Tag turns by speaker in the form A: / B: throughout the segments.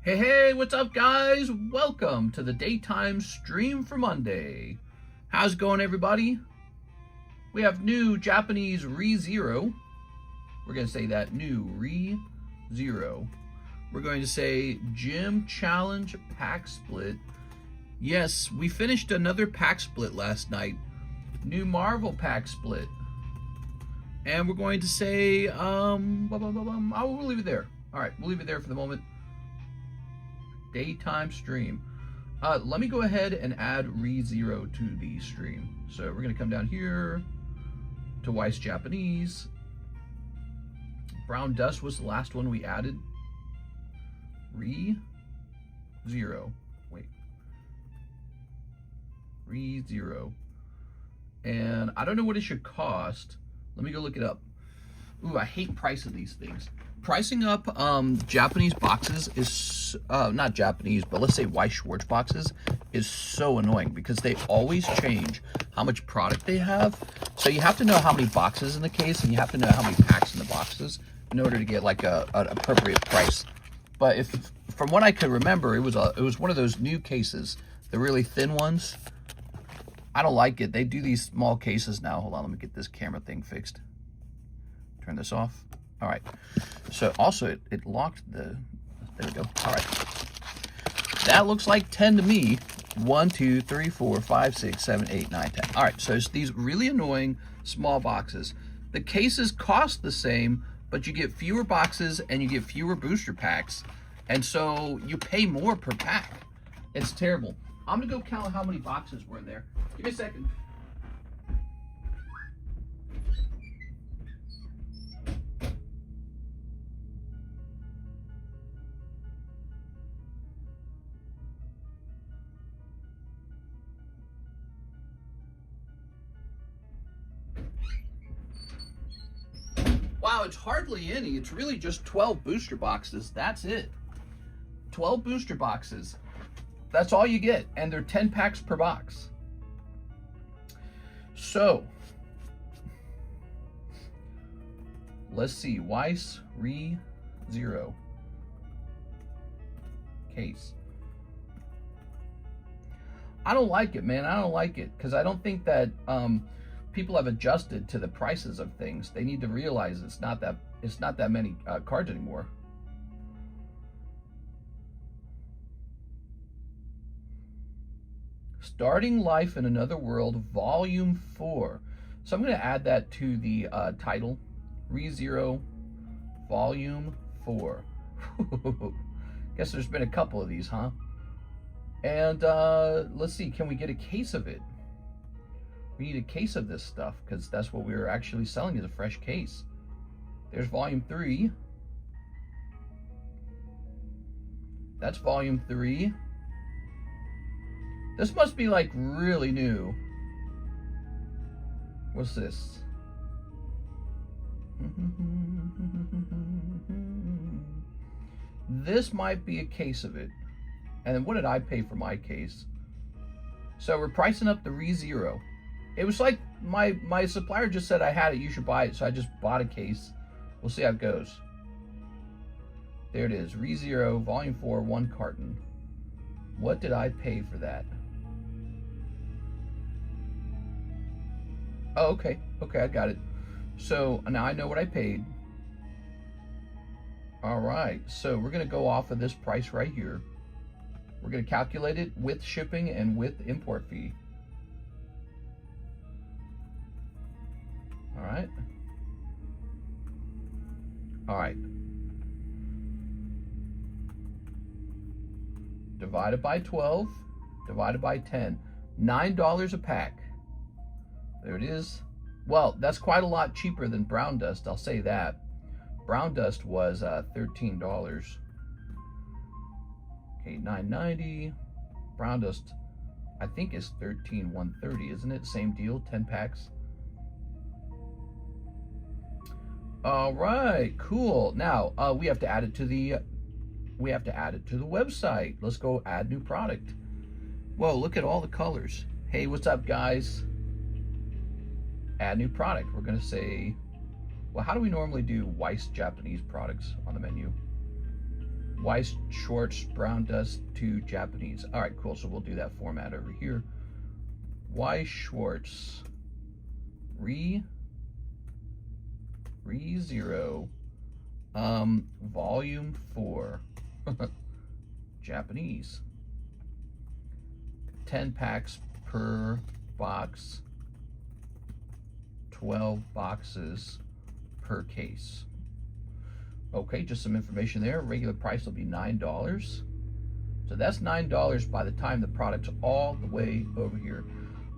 A: Hey, what's up, guys? Welcome to the daytime stream for Monday. How's it going, everybody? We have new Japanese ReZero. We're going to say that, new ReZero. We're going to say Gym Challenge Pack Split. Yes, we finished another pack split last night. New Marvel Pack Split. And we're going to say, we'll leave it there. All right, we'll leave it there for the moment. Daytime stream. Let me go ahead and add ReZero to the stream. So we're gonna come down here to Weiss Japanese. Brown Dust was the last one we added. ReZero. Wait. ReZero. And I don't know what it should cost. Let me go look it up. Ooh, I hate price of these things. Pricing up Japanese boxes is, not Japanese, but let's say Weiss Schwarz boxes is so annoying because they always change how much product they have. So you have to know how many boxes in the case and you have to know how many packs in the boxes in order to get like an appropriate price. But if, from what I could remember, it was one of those new cases, the really thin ones. I don't like it. They do these small cases now. Hold on, let me get this camera thing fixed. Turn this off. All right. So also it locked the, there we go. All right. That looks like 10 to me. 1, 2, 3, 4, 5, 6, 7, 8, 9, 10. All right. So it's these really annoying small boxes. The cases cost the same, but you get fewer boxes and you get fewer booster packs. And so you pay more per pack. It's terrible. I'm going to go count how many boxes were in there. Give me a second. Wow, it's hardly any. It's really just 12 booster boxes. That's it. 12 booster boxes. That's all you get. And they're 10 packs per box. So, let's see. Weiss ReZero case. I don't like it, man. I don't like it because I don't think that people have adjusted to the prices of things. They need to realize it's not that many cards anymore. Starting Life in Another World, Volume 4. So I'm going to add that to the title. ReZero, Volume 4. Guess there's been a couple of these, huh? And let's see, can we get a case of it? We need a case of this stuff because that's what we're actually selling, is a fresh case. There's Volume 3. That's Volume 3. This must be like really new. What's this? This might be a case of it. And then what did I pay for my case? So we're pricing up the ReZero. It was like my supplier just said I had it, you should buy it. So I just bought a case. We'll see how it goes. There it is, ReZero, Volume 4, 1 carton. What did I pay for that? Oh, okay, I got it. So now I know what I paid. All right, so we're gonna go off of this price right here. We're gonna calculate it with shipping and with import fee. All right. Divided by 12, divided by 10. $9 a pack. There it is. Well, that's quite a lot cheaper than Brown Dust, I'll say that. Brown Dust was $13. Okay, $9.90. Brown Dust, I think, is $13,130, isn't it? Same deal, 10 packs. All right, cool. Now we have to add it to the website. Let's go add new product. Whoa, look at all the colors. Hey, what's up, guys? Add new product. We're gonna say, well, how do we normally do Weiss Japanese products on the menu? Weiss Schwartz Brown Dust to Japanese. All right, cool. So we'll do that format over here. Weiss Schwartz Re-Zero Volume 4 Japanese. 10 packs per box, 12 boxes per case. Okay, just some information there. Regular price will be $9. So that's $9 by the time the product's all the way over here.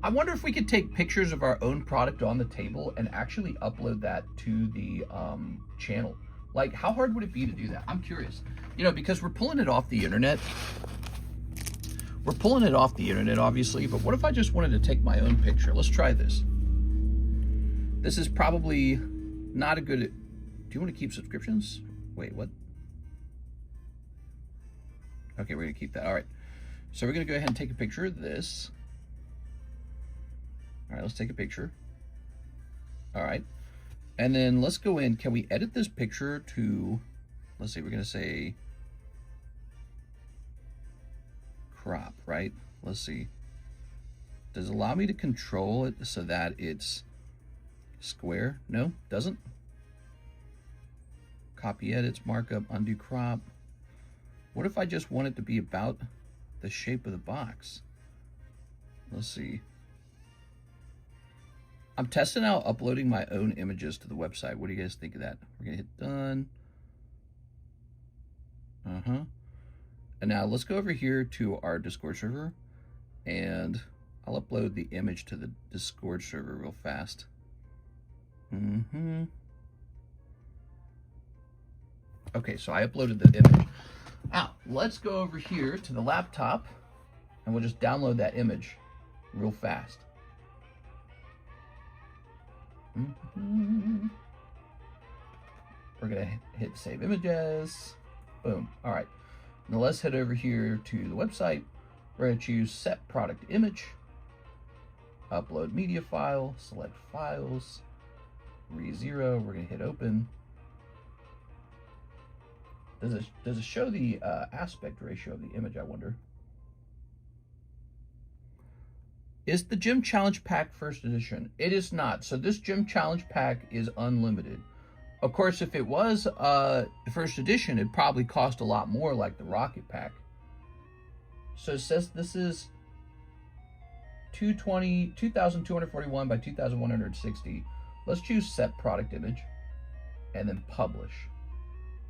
A: I wonder if we could take pictures of our own product on the table and actually upload that to the channel. Like, how hard would it be to do that? I'm curious. You know, because we're pulling it off the internet. We're pulling it off the internet, obviously, but what if I just wanted to take my own picture? Let's try this. This is probably not a good... Do you want to keep subscriptions? Wait, what? Okay, we're going to keep that. All right. So we're going to go ahead and take a picture of this. All right, let's take a picture. All right. And then let's go in. Can we edit this picture to... Let's see, we're going to say... crop, right? Let's see. Does it allow me to control it so that it's square? No, doesn't. Copy edits, markup, undo crop. What if I just want it to be about the shape of the box? Let's see. I'm testing out uploading my own images to the website. What do you guys think of that? We're gonna hit done. And now let's go over here to our Discord server, and I'll upload the image to the Discord server real fast. Okay, so I uploaded the image. Now, let's go over here to the laptop, and we'll just download that image real fast. We're gonna hit save images. Boom. All right. Now let's head over here to the website. We're going to choose set product image, upload media file, select files, Re-Zero. We're going to hit open. Does it show the aspect ratio of the image, I wonder? Is the Gym Challenge Pack first edition? It is not. So this Gym Challenge Pack is unlimited. Of course, if it was the first edition, it'd probably cost a lot more, like the Rocket Pack. So it says this is 2,241 by 2,160. Let's choose set product image and then publish.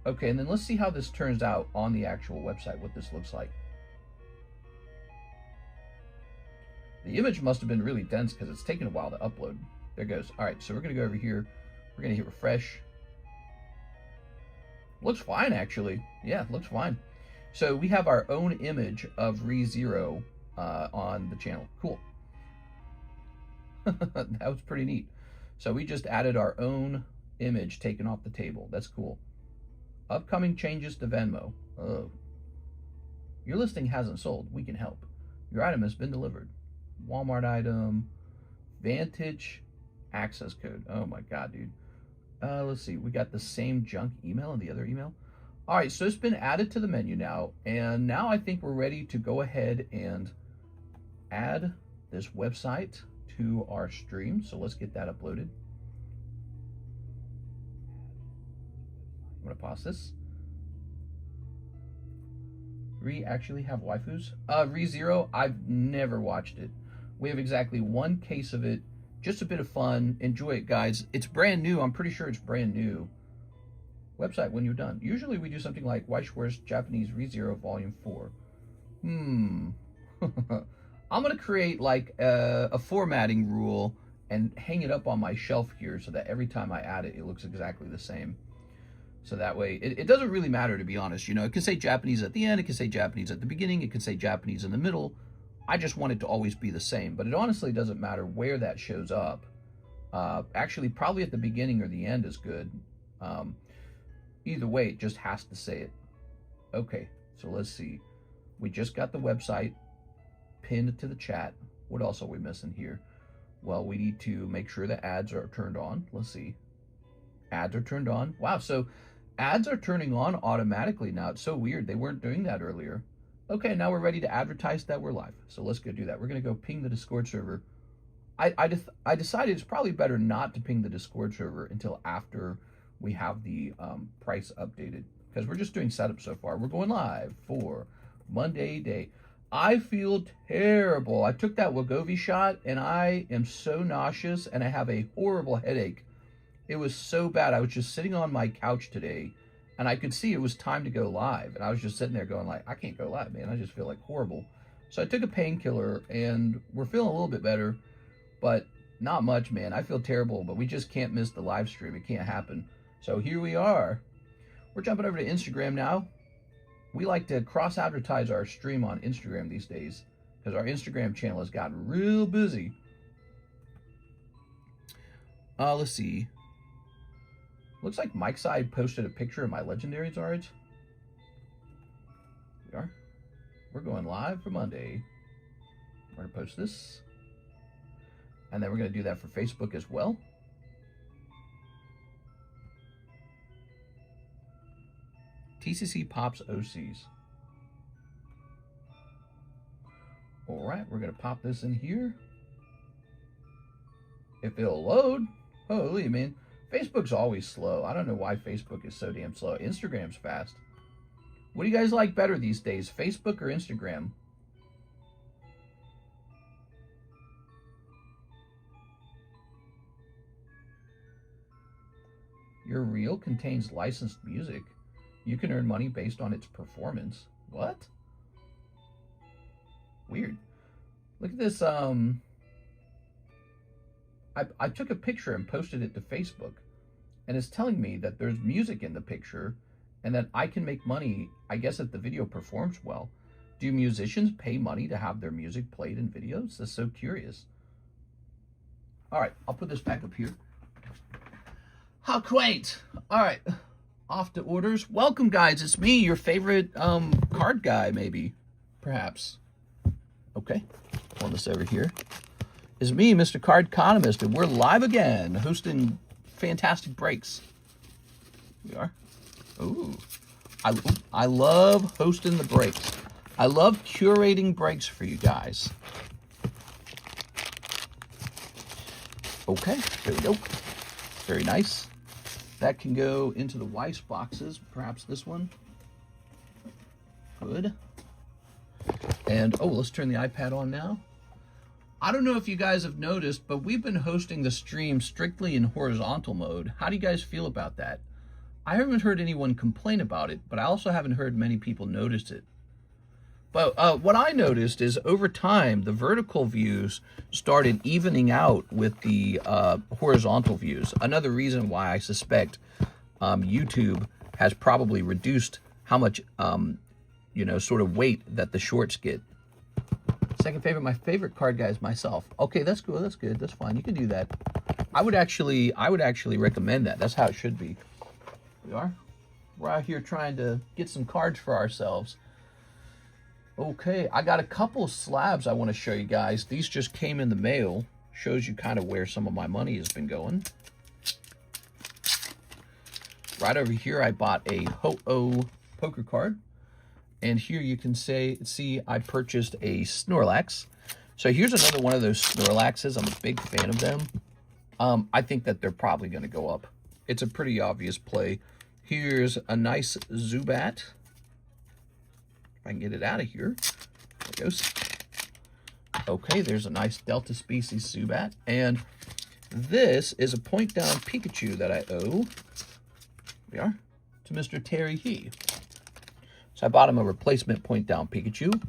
A: Okay, and then let's see how this turns out on the actual website, what this looks like. The image must have been really dense because it's taken a while to upload. There it goes. All right, so we're going to go over here. We're going to hit refresh. Looks fine, actually. Yeah, looks fine. So we have our own image of Re-Zero on the channel. Cool. That was pretty neat. So we just added our own image taken off the table. That's cool. Upcoming changes to Venmo. Oh. Your listing hasn't sold. We can help. Your item has been delivered. Walmart item. Vantage access code. Oh my God, dude. Let's see, we got the same junk email in the other email. All right, so it's been added to the menu now, and now I think we're ready to go ahead and add this website to our stream. So let's get that uploaded. I'm gonna pause this. Actually have waifus? Re-Zero, I've never watched it. We have exactly one case of it. Just a bit of fun. Enjoy it, guys. It's brand new. I'm pretty sure it's brand new. Website when you're done. Usually we do something like Weiss Schwartz Japanese Re-Zero Volume 4. I'm going to create like a formatting rule and hang it up on my shelf here so that every time I add it, it looks exactly the same. So that way, it doesn't really matter, to be honest. You know, it can say Japanese at the end. It can say Japanese at the beginning. It can say Japanese in the middle. I just want it to always be the same, but it honestly doesn't matter where that shows up. Actually, probably at the beginning or the end is good. Either way, it just has to say it. Okay, so let's see. We just got the website pinned to the chat. What else are we missing here? Well, we need to make sure the ads are turned on. Let's see. Ads are turned on. Wow, so Ads are turning on automatically now. It's so weird. They weren't doing that earlier. Okay, now we're ready to advertise that we're live. So let's go do that. We're going to go ping the Discord server. I decided it's probably better not to ping the Discord server until after we have the price updated, because we're just doing setup so far. We're going live for Monday day. I feel terrible. I took that Wegovy shot and I am so nauseous and I have a horrible headache. It was so bad. I was just sitting on my couch today and I could see it was time to go live. And I was just sitting there going like, I can't go live, man. I just feel like horrible. So I took a painkiller and we're feeling a little bit better, but not much, man. I feel terrible, but we just can't miss the live stream. It can't happen. So here we are. We're jumping over to Instagram now. We like to cross-advertise our stream on Instagram these days because our Instagram channel has gotten real busy. Let's see. Looks like Mike's Side posted a picture of my Legendaries already. We are. We're going live for Monday. We're going to post this. And then we're going to do that for Facebook as well. TCC Pops OCs. All right, we're going to pop this in here. If it'll load. Holy man. Facebook's always slow. I don't know why Facebook is so damn slow. Instagram's fast. What do you guys like better these days, Facebook or Instagram? Your reel contains licensed music. You can earn money based on its performance. What? Weird. Look at this. I took a picture and posted it to Facebook, and it's telling me that there's music in the picture and that I can make money, I guess, if the video performs well. Do musicians pay money to have their music played in videos? That's so curious. All right, I'll put this back up here. How quaint. All right, off to orders. Welcome, guys. It's me, your favorite card guy, maybe, perhaps. Okay, pull this over here. It's me, Mr. CardConomist, and we're live again, hosting fantastic breaks. We are. Ooh, I love hosting the breaks. I love curating breaks for you guys. Okay, there we go. Very nice. That can go into the Weiss boxes, perhaps this one. Good. And, oh, let's turn the iPad on now. I don't know if you guys have noticed, but we've been hosting the stream strictly in horizontal mode. How do you guys feel about that? I haven't heard anyone complain about it, but I also haven't heard many people notice it. But what I noticed is over time, the vertical views started evening out with the horizontal views. Another reason why I suspect YouTube has probably reduced how much, sort of weight that the shorts get. Second favorite, my favorite card guy is myself. Okay, that's good. That's good. That's fine. You can do that. I would actually recommend that. That's how it should be. We're out here trying to get some cards for ourselves. Okay, I got a couple slabs I want to show you guys. These just came in the mail. Shows you kind of where some of my money has been going. Right over here, I bought a Ho-Oh poker card. And here you can see I purchased a Snorlax. So here's another one of those Snorlaxes. I'm a big fan of them. I think that they're probably going to go up. It's a pretty obvious play. Here's a nice Zubat. If I can get it out of here. There it goes. Okay, there's a nice Delta Species Zubat. And this is a point down Pikachu that I owe. Here we are. To Mr. Terry He. So I bought him a replacement point down Pikachu.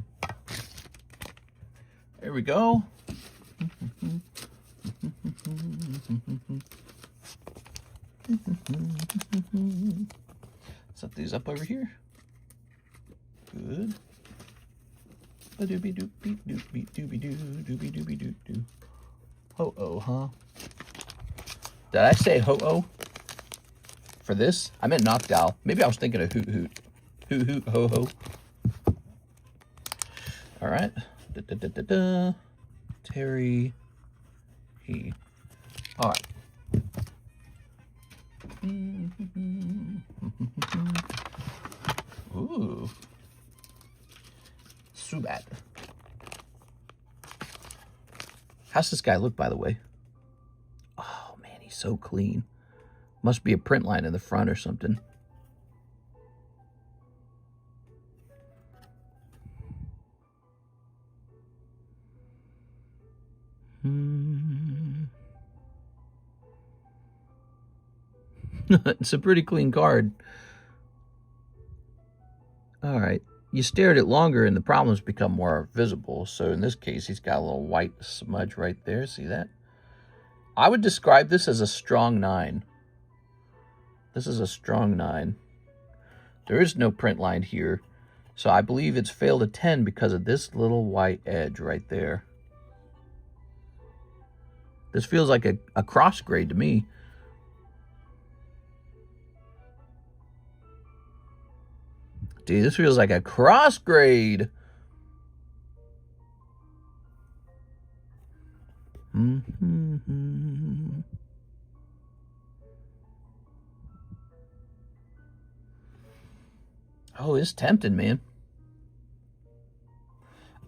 A: There we go. Set these up over here. Good. A doobie doobie doobie doobie doo doobie doobie doo doo. Ho-Oh, huh? Did I say ho-oh? For this? I meant Noctowl. Maybe I was thinking of Hoot Hoot. Hoot Hoot Ho-Ho. All right. Da-da-da-da-da. Terry He. All right. Ooh. Subat. How's this guy look, by the way? Oh, man, he's so clean. Must be a print line in the front or something. It's a pretty clean card. All right. You stare at it longer and the problems become more visible. So in this case, he's got a little white smudge right there. See that? I would describe this as a strong 9. This is a strong 9. There is no print line here. So I believe it's failed a 10 because of this little white edge right there. This feels like a cross grade to me. Dude, this feels like a cross grade. Oh, it's tempting, man.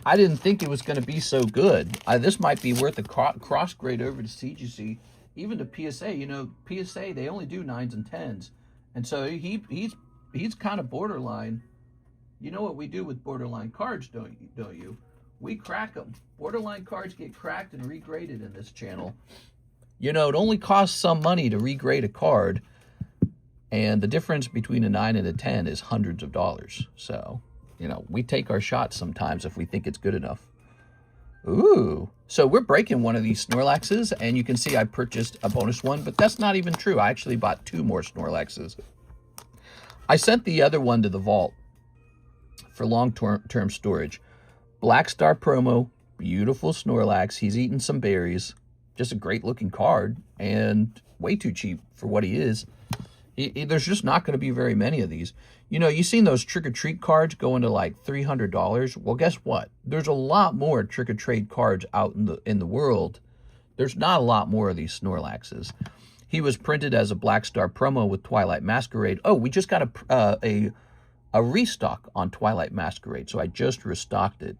A: I didn't think it was going to be so good. This might be worth a cross grade over to CGC. Even to PSA, you know, PSA, they only do 9s and 10s. And so he's kind of borderline. You know what we do with borderline cards, don't you? We crack them. Borderline cards get cracked and regraded in this channel. You know, it only costs some money to regrade a card, and the difference between a 9 and a 10 is hundreds of dollars. So, you know, we take our shots sometimes if we think it's good enough. Ooh. So we're breaking one of these Snorlaxes, and you can see I purchased a bonus one, but that's not even true. I actually bought 2 more Snorlaxes. I sent the other one to the vault for long-term storage. Black Star promo, beautiful Snorlax. He's eating some berries. Just a great-looking card, and way too cheap for what he is. There's just not going to be very many of these. You know, you've seen those trick-or-treat cards going to like $300. Well, guess what? There's a lot more trick-or-treat cards out in the world. There's not a lot more of these Snorlaxes. He was printed as a Black Star promo with Twilight Masquerade. Oh, we just got a restock on Twilight Masquerade, so I just restocked it.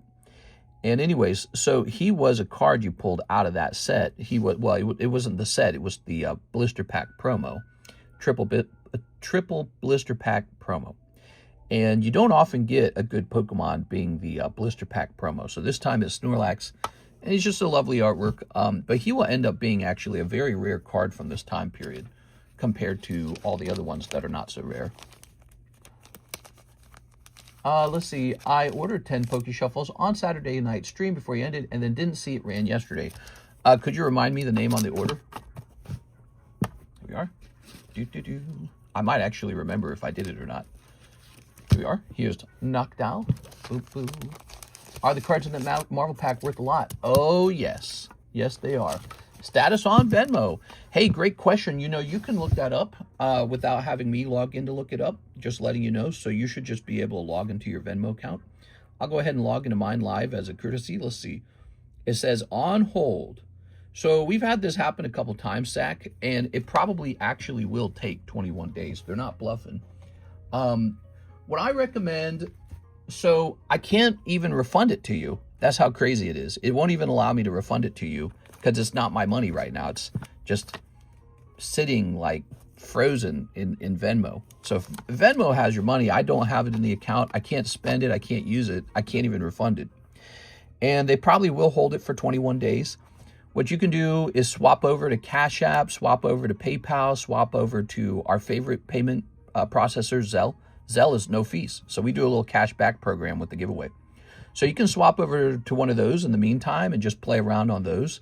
A: And anyways, so he was a card you pulled out of that set. He was, well, it wasn't the set, it was the blister pack promo, triple blister pack promo. And you don't often get a good Pokemon being the blister pack promo. So this time it's Snorlax, and he's just a lovely artwork. But he will end up being actually a very rare card from this time period compared to all the other ones that are not so rare. Let's see. I ordered 10 Pokeshuffles on Saturday night stream before you ended, and then didn't see it ran yesterday. Could you remind me the name on the order? Here we are. I might actually remember if I did it or not. Here we are. Here's Knockdown. Are the cards in the Marvel pack worth a lot? Oh, yes. Yes, they are. Status on Venmo. Hey, great question. You know, you can look that up without having me log in to look it up. Just letting you know. So you should just be able to log into your Venmo account. I'll go ahead and log into mine live as a courtesy. Let's see. It says on hold. So we've had this happen a couple times, Zach, and it probably actually will take 21 days. They're not bluffing. What I recommend, so I can't even refund it to you. That's how crazy it is. It won't even allow me to refund it to you because it's not my money right now. It's just sitting like frozen in Venmo. So if Venmo has your money, I don't have it in the account. I can't spend it. I can't use it. I can't even refund it. And they probably will hold it for 21 days. What you can do is swap over to CASHAPP, swap over to PayPal, swap over to our favorite payment processor, ZELLE. ZELLE is no fees. So we do a little cash back program with the giveaway. So you can swap over to one of those in the meantime and just play around on those.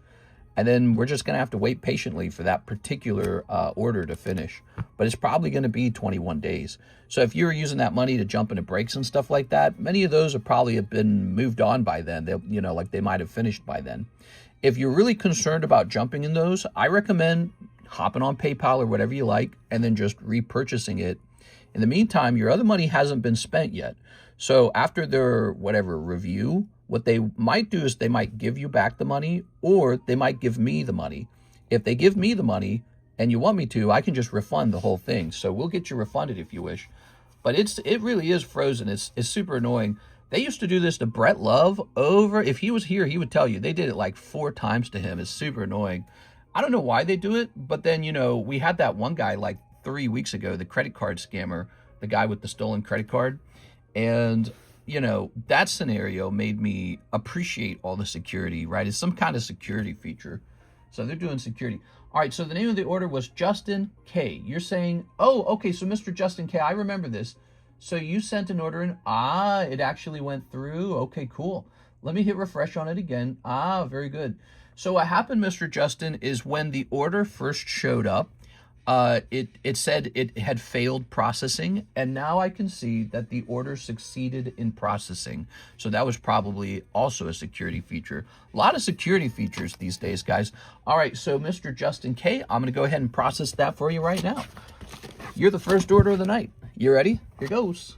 A: And then we're just going to have to wait patiently for that particular order to finish. But it's probably going to be 21 days. So if you're using that money to jump into breaks and stuff like that, many of those have probably been moved on by then. They, you know, like they might have finished by then. If you're really concerned about jumping in those, I recommend hopping on PayPal or whatever you like and then just repurchasing it. In the meantime, your other money hasn't been spent yet. So after their whatever review, what they might do is they might give you back the money or they might give me the money. If they give me the money and you want me to, I can just refund the whole thing. So we'll get you refunded if you wish. But it really is frozen. It's super annoying. They used to do this to Brett Love over. If he was here, he would tell you. They did it like 4 times to him. It's super annoying. I don't know why they do it, but then, you know, we had that one guy like 3 weeks ago, the credit card scammer, the guy with the stolen credit card. And, you know, that scenario made me appreciate all the security, right? It's some kind of security feature. So they're doing security. All right, so the name of the order was Justin K. You're saying, oh, okay, so Mr. Justin K, I remember this. So you sent an order in. Ah, it actually went through. Okay, cool. Let me hit refresh on it again. Ah, very good. So what happened, Mr. Justin, is when the order first showed up, it said it had failed processing, and now I can see that the order succeeded in processing. So that was probably also a security feature. A lot of security features these days, guys. All right, so Mr. Justin K, I'm going to go ahead and process that for you right now. You're the first order of the night. You ready? Here goes.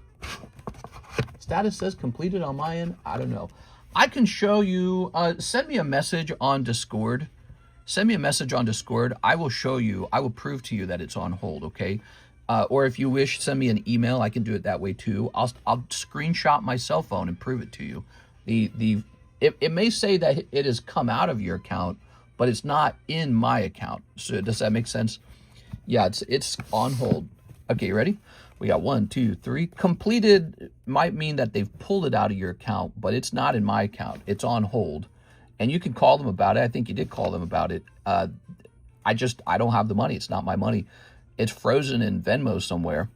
A: Status says completed on my end. I don't know. I can show you. Send me a message on Discord. Send me a message on Discord. I will show you. I will prove to you that it's on hold, okay? Or if you wish, send me an email. I can do it that way too. I'll screenshot my cell phone and prove it to you. It may say that it has come out of your account, but it's not in my account. So does that make sense? Yeah, it's on hold. Okay, ready? We got 1, 2, 3. Completed might mean that they've pulled it out of your account, but it's not in my account. It's on hold. And you can call them about it. I think you did call them about it. I don't have the money. It's not my money. It's frozen in Venmo somewhere.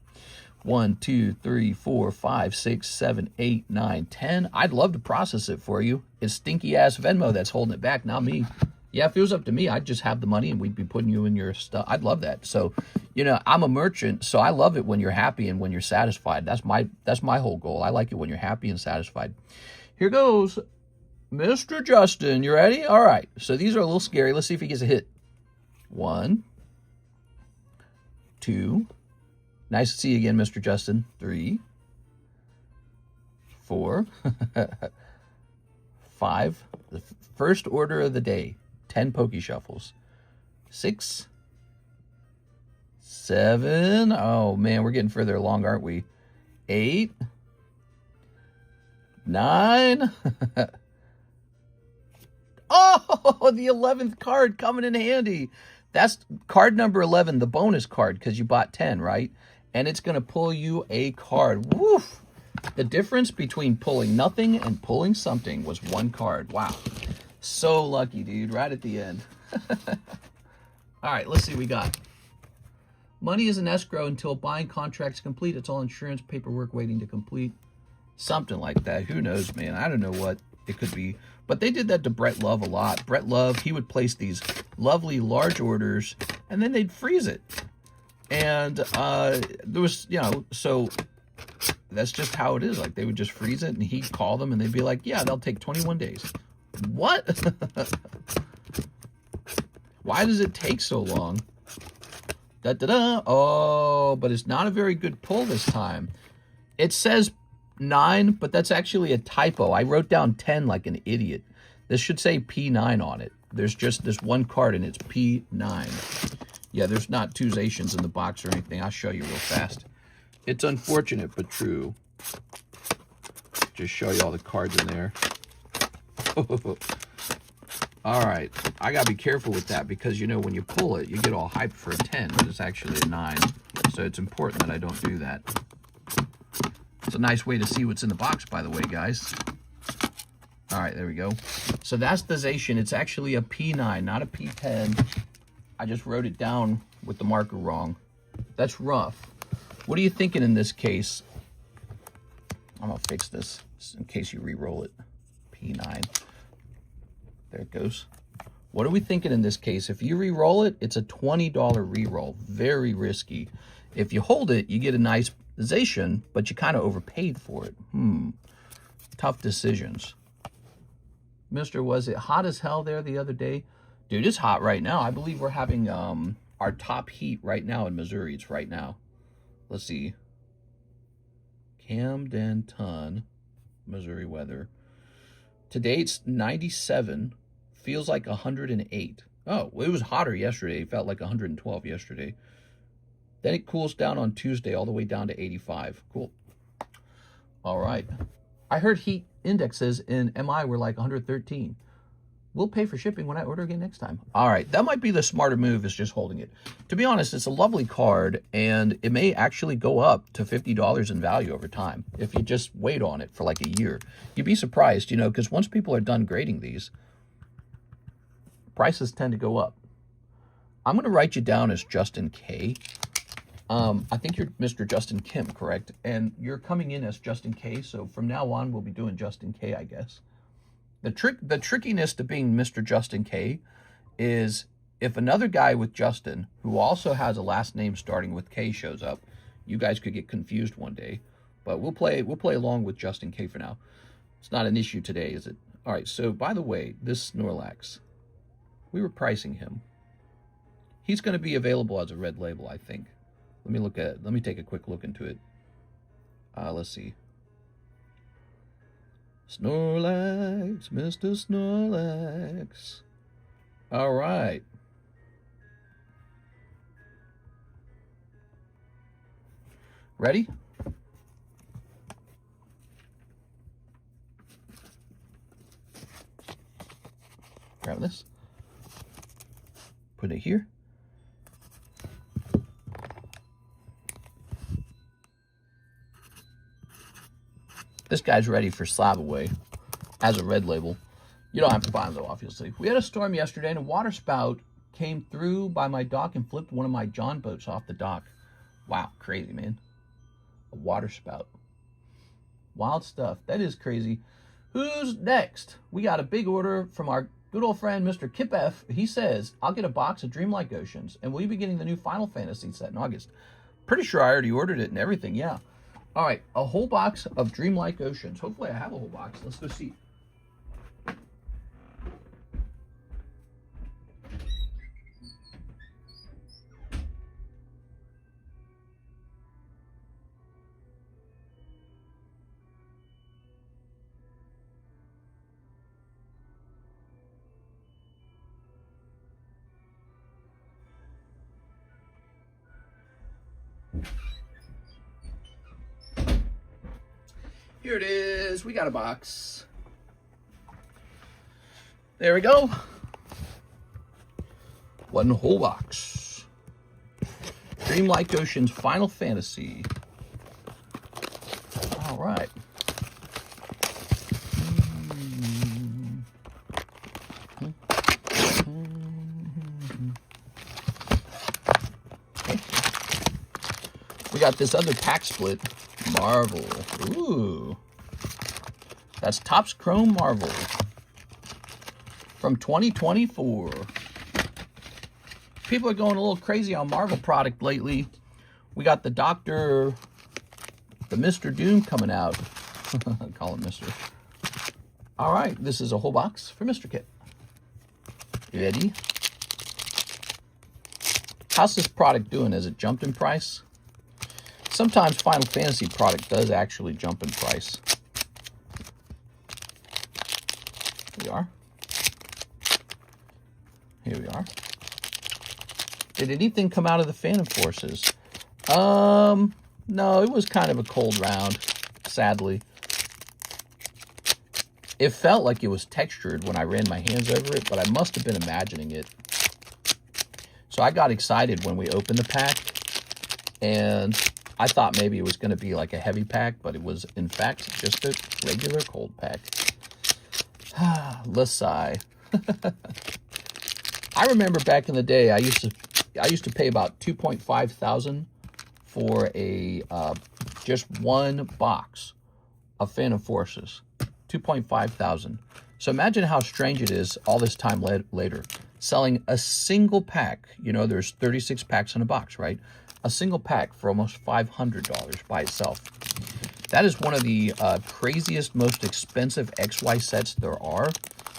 A: 1, 2, 3, 4, 5, 6, 7, 8, 9, 10. I'd love to process it for you. It's stinky ass Venmo that's holding it back, not me. Yeah, if it was up to me, I'd just have the money and we'd be putting you in your stuff. I'd love that. So, you know, I'm a merchant, so I love it when you're happy and when you're satisfied. That's my whole goal. I like it when you're happy and satisfied. Here goes. Mr. Justin, you ready? All right. So these are a little scary. Let's see if he gets a hit. 1, 2. Nice to see you again, Mr. Justin. 3, 4, 5. The first order of the day. 10 Poke Shuffles. 6, 7. Oh, man, we're getting further along, aren't we? 8, 9. Oh, the 11th card coming in handy. That's card number 11, the bonus card, because you bought 10, right? And it's going to pull you a card. Woof. The difference between pulling nothing and pulling something was 1 card. Wow. So lucky, dude, right at the end. All right, let's see what we got. Money is an escrow until buying contract's complete. It's all insurance paperwork waiting to complete. Something like that. Who knows, man? I don't know what it could be. But they did that to Brett Love a lot. Brett Love, he would place these lovely large orders, and then they'd freeze it. And there was, you know, so that's just how it is. Like, they would just freeze it, and he'd call them, and they'd be like, yeah, they'll take 21 days. What? Why does it take so long? Da-da-da. Oh, but it's not a very good pull this time. It says 9, but that's actually a typo. I wrote down 10 like an idiot. This should say P9 on it. There's just this 1 card, and it's P9. Yeah, there's not 2 Zations in the box or anything. I'll show you real fast. It's unfortunate, but true. Just show you all the cards in there. All right, I gotta be careful with that because, you know, when you pull it, you get all hyped for a 10, but it's actually a 9. So it's important that I don't do that. It's a nice way to see what's in the box, by the way, guys. All right, there we go. So that's the Zacian. It's actually a P9, not a P10. I just wrote it down with the marker wrong. That's rough. What are you thinking in this case? I'm gonna fix this in case you re-roll it. P9. There it goes. What are we thinking in this case? If you re-roll it, it's a $20 re-roll. Very risky. If you hold it, you get a nice Zacian, but you kind of overpaid for it. Tough decisions. Mister, was it hot as hell there the other day? Dude, it's hot right now. I believe we're having our top heat right now in Missouri. It's right now. Let's see. Camden, Missouri weather. Today it's 97. Feels like 108. Oh, well, it was hotter yesterday. It felt like 112 yesterday. Then it cools down on Tuesday all the way down to 85. Cool. All right. I heard heat indexes in MI were like 113. We'll pay for shipping when I order again next time. All right, that might be the smarter move, is just holding it. To be honest, it's a lovely card, and it may actually go up to $50 in value over time if you just wait on it for like a year. You'd be surprised, you know, because once people are done grading these, prices tend to go up. I'm going to write you down as Justin K. I think you're Mr. Justin Kim, correct? And you're coming in as Justin K, so from now on, we'll be doing Justin K, I guess. The trickiness to being Mr. Justin K is if another guy with Justin, who also has a last name starting with K, shows up, you guys could get confused one day. But we'll play along with Justin K for now. It's not an issue today, is it? All right, so by the way, this Snorlax, we were pricing him. He's going to be available as a red label, I think. Let me take a quick look into it. Let's see. Snorlax, Mr. Snorlax. All right. Ready? Grab this. Put it here. This guy's ready for slab away as a red label. You don't have to buy them though, obviously. We had a storm yesterday and a water spout came through by my dock and flipped one of my John boats off the dock. Wow, crazy, man. A water spout. Wild stuff. That is crazy. Who's next? We got a big order from our good old friend, Mr. Kip F. He says, I'll get a box of Dreamlike Oceans, and will you be getting the new Final Fantasy set in August? Pretty sure I already ordered it and everything, yeah. All right, a whole box of Dreamlike Oceans. Hopefully I have a whole box. Let's go see. Here it is. We got a box. There we go. One whole box. Dreamlike Ocean's Final Fantasy. All right. We got this other pack split. Marvel. Ooh. That's Topps Chrome Marvel from 2024. People are going a little crazy on Marvel product lately. We got the Mr. Doom coming out. I call him Mr. All right, this is a whole box for Mr. Kit. Ready? How's this product doing? Has it jumped in price? Sometimes Final Fantasy product does actually jump in price. Here we are. Here we are. Did anything come out of the Phantom Forces? No, it was kind of a cold round, sadly. It felt like it was textured when I ran my hands over it, but I must have been imagining it. So I got excited when we opened the pack, and I thought maybe it was going to be like a heavy pack, but it was, in fact, just a regular cold pack. Let's sigh. I remember back in the day, I used to pay about $2,500 for a just one box of Phantom Forces. $2,500. So imagine how strange it is all this time later, selling a single pack. You know, there's 36 packs in a box, right? A single pack for almost $500 by itself. That is one of the craziest, most expensive XY sets there are,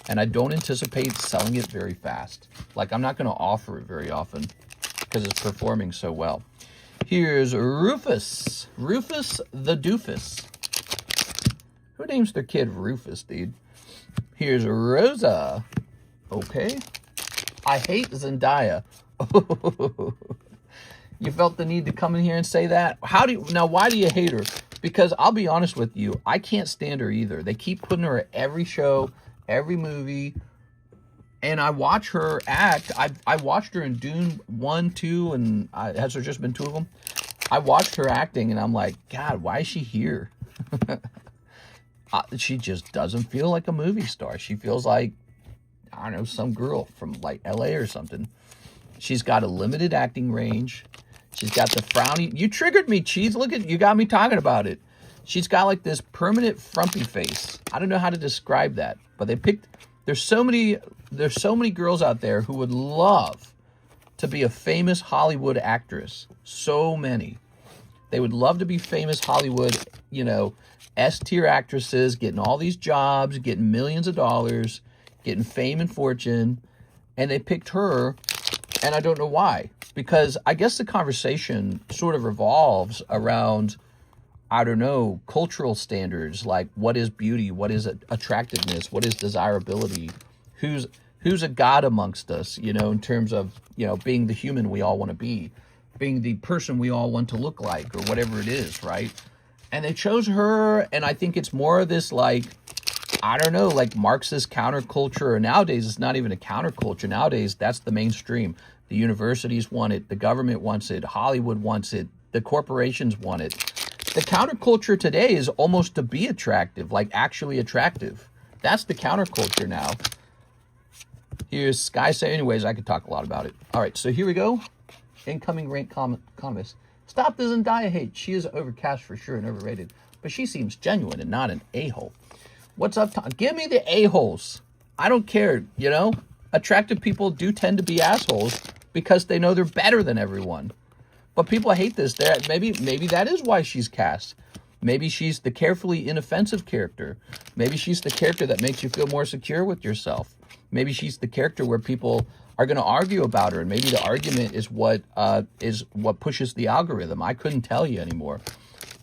A: and I don't anticipate selling it very fast. Like, I'm not going to offer it very often because it's performing so well. Here's Rufus. Rufus the Doofus. Who names their kid Rufus, dude? Here's Rosa. Okay. I hate Zendaya. You felt the need to come in here and say that? Why do you hate her? Because I'll be honest with you, I can't stand her either. They keep putting her at every show, every movie, and I watch her act. I watched her in Dune 1, 2, and has there just been 2 of them? I watched her acting, and I'm like, God, why is she here? She just doesn't feel like a movie star. She feels like, I don't know, some girl from like LA or something. She's got a limited acting range. She's got the frowny. You triggered me, Cheese. Look at you, got me talking about it. She's got like this permanent frumpy face. I don't know how to describe that, but they picked. There's so many girls out there who would love to be a famous Hollywood actress. So many. They would love to be famous Hollywood, you know, S-tier actresses, getting all these jobs, getting millions of dollars, getting fame and fortune, and they picked her. And I don't know why, because I guess the conversation sort of revolves around, I don't know, cultural standards, like what is beauty, what is attractiveness, what is desirability, who's a god amongst us, you know, in terms of, you know, being the human we all want to be, being the person we all want to look like, or whatever it is, right? And they chose her, and I think it's more of this, like, I don't know, like Marxist counterculture, or nowadays it's not even a counterculture. Nowadays, that's the mainstream. The universities want it. The government wants it. Hollywood wants it. The corporations want it. The counterculture today is almost to be attractive, like actually attractive. That's the counterculture now. Here's Sky Say. Anyways, I could talk a lot about it. All right, so here we go. Incoming rank economist. Stop the Zendaya hate. She is overcast for sure and overrated, but she seems genuine and not an a-hole. What's up, Tom? Give me the a-holes. I don't care, you know? Attractive people do tend to be assholes because they know they're better than everyone. But people hate this. Maybe that is why she's cast. Maybe she's the carefully inoffensive character. Maybe she's the character that makes you feel more secure with yourself. Maybe she's the character where people are going to argue about her, and maybe the argument is what pushes the algorithm. I couldn't tell you anymore.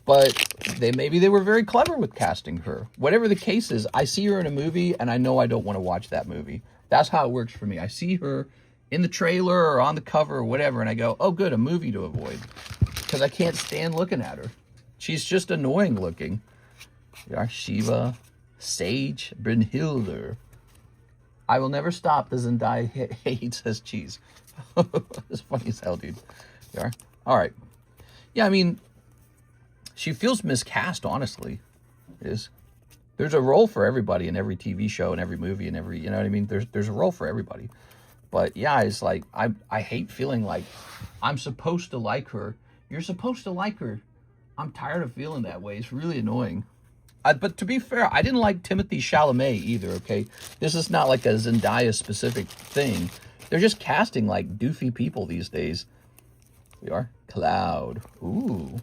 A: But maybe they were very clever with casting her. Whatever the case is, I see her in a movie, and I know I don't want to watch that movie. That's how it works for me. I see her in the trailer or on the cover or whatever, and I go, oh, good, a movie to avoid. Because I can't stand looking at her. She's just annoying looking. Shiva, Sage, Brynhilder. I will never stop the Zendaya hate, says Cheese. It's funny as hell, dude. You are? All right. Yeah, I mean, she feels miscast, honestly. It is. There's a role for everybody in every TV show and every movie and every, you know what I mean? There's a role for everybody. But yeah, it's like, I hate feeling like I'm supposed to like her. You're supposed to like her. I'm tired of feeling that way. It's really annoying. But to be fair, I didn't like Timothée Chalamet either, okay? This is not like a Zendaya-specific thing. They're just casting, like, doofy people these days. We are? Cloud. Ooh.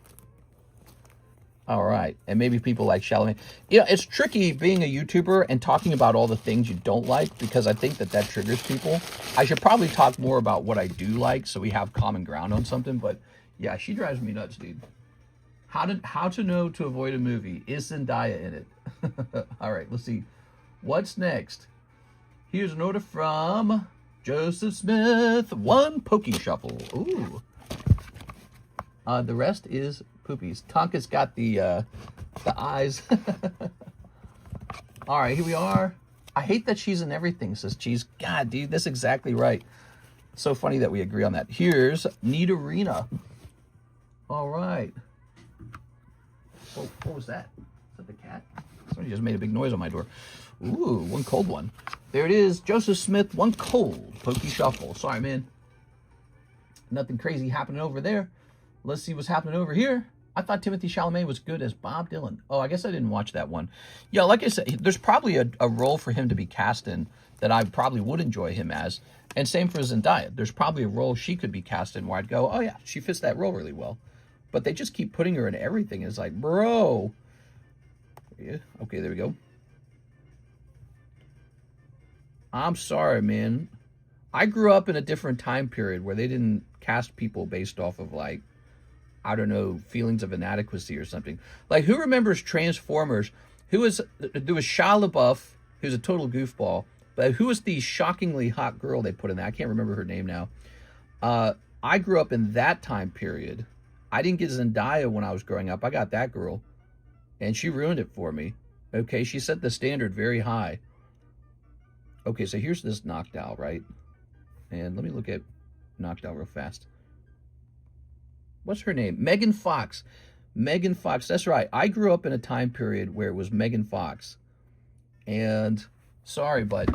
A: All right. And maybe people like Chalamet. You know, it's tricky being a YouTuber and talking about all the things you don't like, because I think that triggers people. I should probably talk more about what I do like so we have common ground on something. But, yeah, she drives me nuts, dude. How to know to avoid a movie. Is Zendaya in it? All right, let's see. What's next? Here's an order from Joseph Smith. 1 Poke Shuffle. Ooh. The rest is poopies. Tonka's got the eyes. All right, here we are. I hate that she's in everything, says Cheese. God, dude, that's exactly right. So funny that we agree on that. Here's Neat Arena. All right. Oh, what was that? Is that the cat? Somebody just made a big noise on my door. Ooh, 1 cold one. There it is. Joseph Smith, 1 cold. Poke Shuffle. Sorry, man. Nothing crazy happening over there. Let's see what's happening over here. I thought Timothée Chalamet was good as Bob Dylan. Oh, I guess I didn't watch that one. Yeah, like I said, there's probably a role for him to be cast in that I probably would enjoy him as. And same for Zendaya. There's probably a role she could be cast in where I'd go, oh yeah, she fits that role really well. But they just keep putting her in everything. It's like, bro. Yeah, okay, there we go. I'm sorry, man. I grew up in a different time period where they didn't cast people based off of, like, I don't know, feelings of inadequacy or something. Like, who remembers Transformers? There was Shia LaBeouf, who's a total goofball, but who was the shockingly hot girl they put in there? I can't remember her name now. I grew up in that time period. I didn't get Zendaya when I was growing up. I got that girl, and she ruined it for me. Okay, she set the standard very high. Okay, so here's this knocked out, right? And let me look at knocked out real fast. What's her name? Megan Fox. Megan Fox, that's right. I grew up in a time period where it was Megan Fox. And sorry, but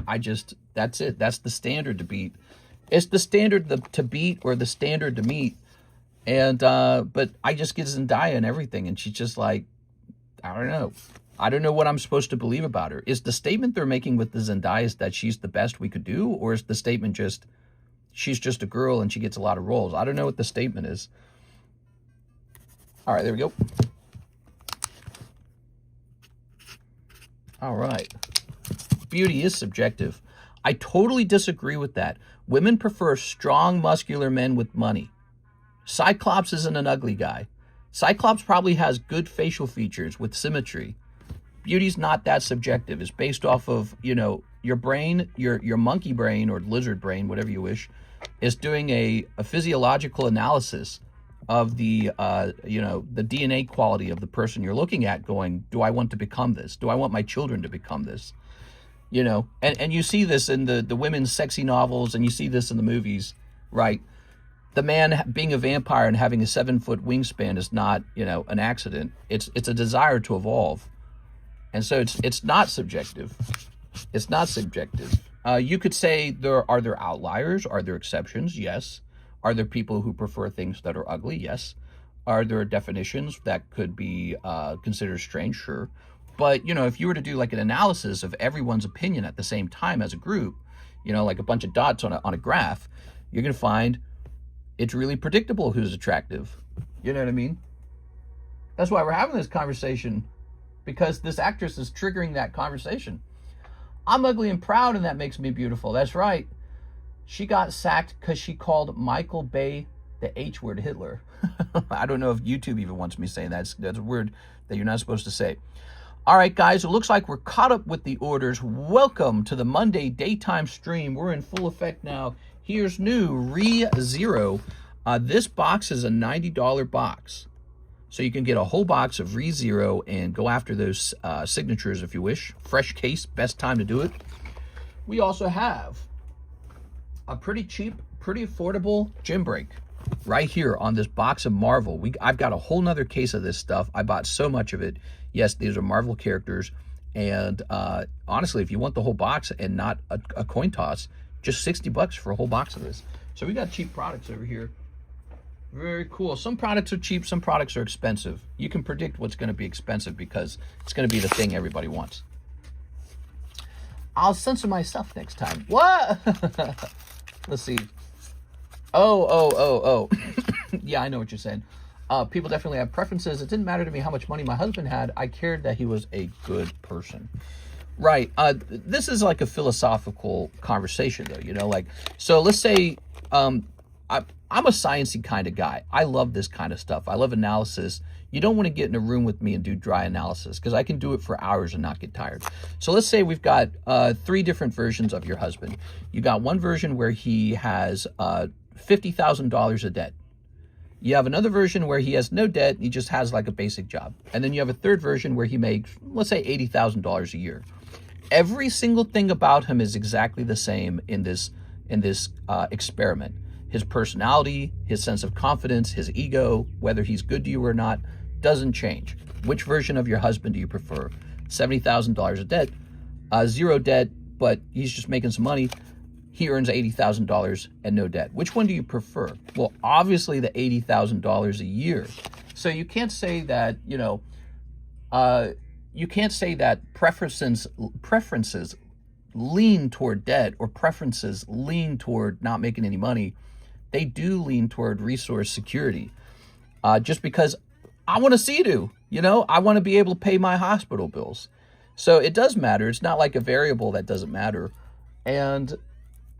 A: that's it. That's the standard to beat. It's the standard to beat or the standard to meet. And, but I just get Zendaya and everything. And she's just like, I don't know. I don't know what I'm supposed to believe about her. Is the statement they're making with the Zendaya that she's the best we could do? Or is the statement just, she's just a girl and she gets a lot of roles? I don't know what the statement is. All right, there we go. All right. Beauty is subjective. I totally disagree with that. Women prefer strong, muscular men with money. Cyclops isn't an ugly guy. Cyclops probably has good facial features with symmetry. Beauty's not that subjective. It's based off of, you know, your brain, your monkey brain or lizard brain, whatever you wish, is doing a physiological analysis of the, you know, the DNA quality of the person you're looking at, going, do I want to become this? Do I want my children to become this? You know, and you see this in the women's sexy novels, and you see this in the movies, right? The man being a vampire and having a 7-foot wingspan is not, you know, an accident. It's a desire to evolve. And so it's not subjective. It's not subjective. You could say are there outliers? Are there exceptions? Yes. Are there people who prefer things that are ugly? Yes. Are there definitions that could be considered strange? Sure. But, you know, if you were to do like an analysis of everyone's opinion at the same time as a group, you know, like a bunch of dots on a graph, you're going to find it's really predictable who's attractive. You know what I mean? That's why we're having this conversation, because this actress is triggering that conversation. I'm ugly and proud, and that makes me beautiful. That's right. She got sacked because she called Michael Bay the H word Hitler. I don't know if YouTube even wants me saying that. That's a word that you're not supposed to say. All right, guys, it looks like we're caught up with the orders. Welcome to the Monday daytime stream. We're in full effect now. Here's new ReZero. This box is a $90 box. So you can get a whole box of ReZero and go after those signatures if you wish. Fresh case, best time to do it. We also have a pretty cheap, pretty affordable gym break right here on this box of Marvel. I've got a whole nother case of this stuff. I bought so much of it. Yes, these are Marvel characters. And honestly, if you want the whole box and not a coin toss, just $60 for a whole box of this. So we got cheap products over here. Very cool. Some products are cheap, some products are expensive. You can predict what's going to be expensive because it's going to be the thing everybody wants. I'll censor myself next time. What? Let's see. Oh. Yeah, I know what you're saying. People definitely have preferences. It didn't matter to me how much money my husband had. I cared that he was a good person. Right. This is like a philosophical conversation, though, you know, like, so let's say, I'm a sciencey kind of guy. I love this kind of stuff. I love analysis. You don't want to get in a room with me and do dry analysis because I can do it for hours and not get tired. So let's say we've got 3 different versions of your husband. You got one version where he has $50,000 of debt. You have another version where he has no debt. He just has like a basic job. And then you have a third version where he makes, let's say, $80,000 a year. Every single thing about him is exactly the same in this experiment. His personality, his sense of confidence, his ego, whether he's good to you or not, doesn't change. Which version of your husband do you prefer? $70,000 of debt, 0 debt, but he's just making some money. He earns $80,000 and no debt. Which one do you prefer? Well, obviously the $80,000 a year. So you can't say that, you know, you can't say that preferences lean toward debt or preferences lean toward not making any money. They do lean toward resource security. Just because I want to see you, you know, I want to be able to pay my hospital bills. So it does matter. It's not like a variable that doesn't matter. And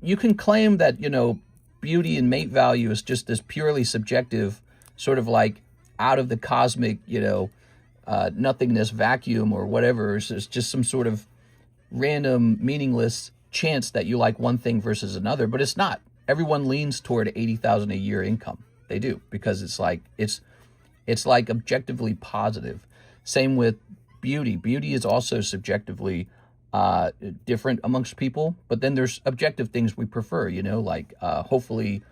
A: you can claim that, you know, beauty and mate value is just this purely subjective, sort of like out of the cosmic, you know, nothingness vacuum or whatever. It's just some sort of random, meaningless chance that you like one thing versus another, but it's not. everyone leans toward 80,000 a year income. They do, because it's like objectively positive. Same with beauty. Beauty is also subjectively different amongst people, but then there's objective things we prefer, you know, like hopefully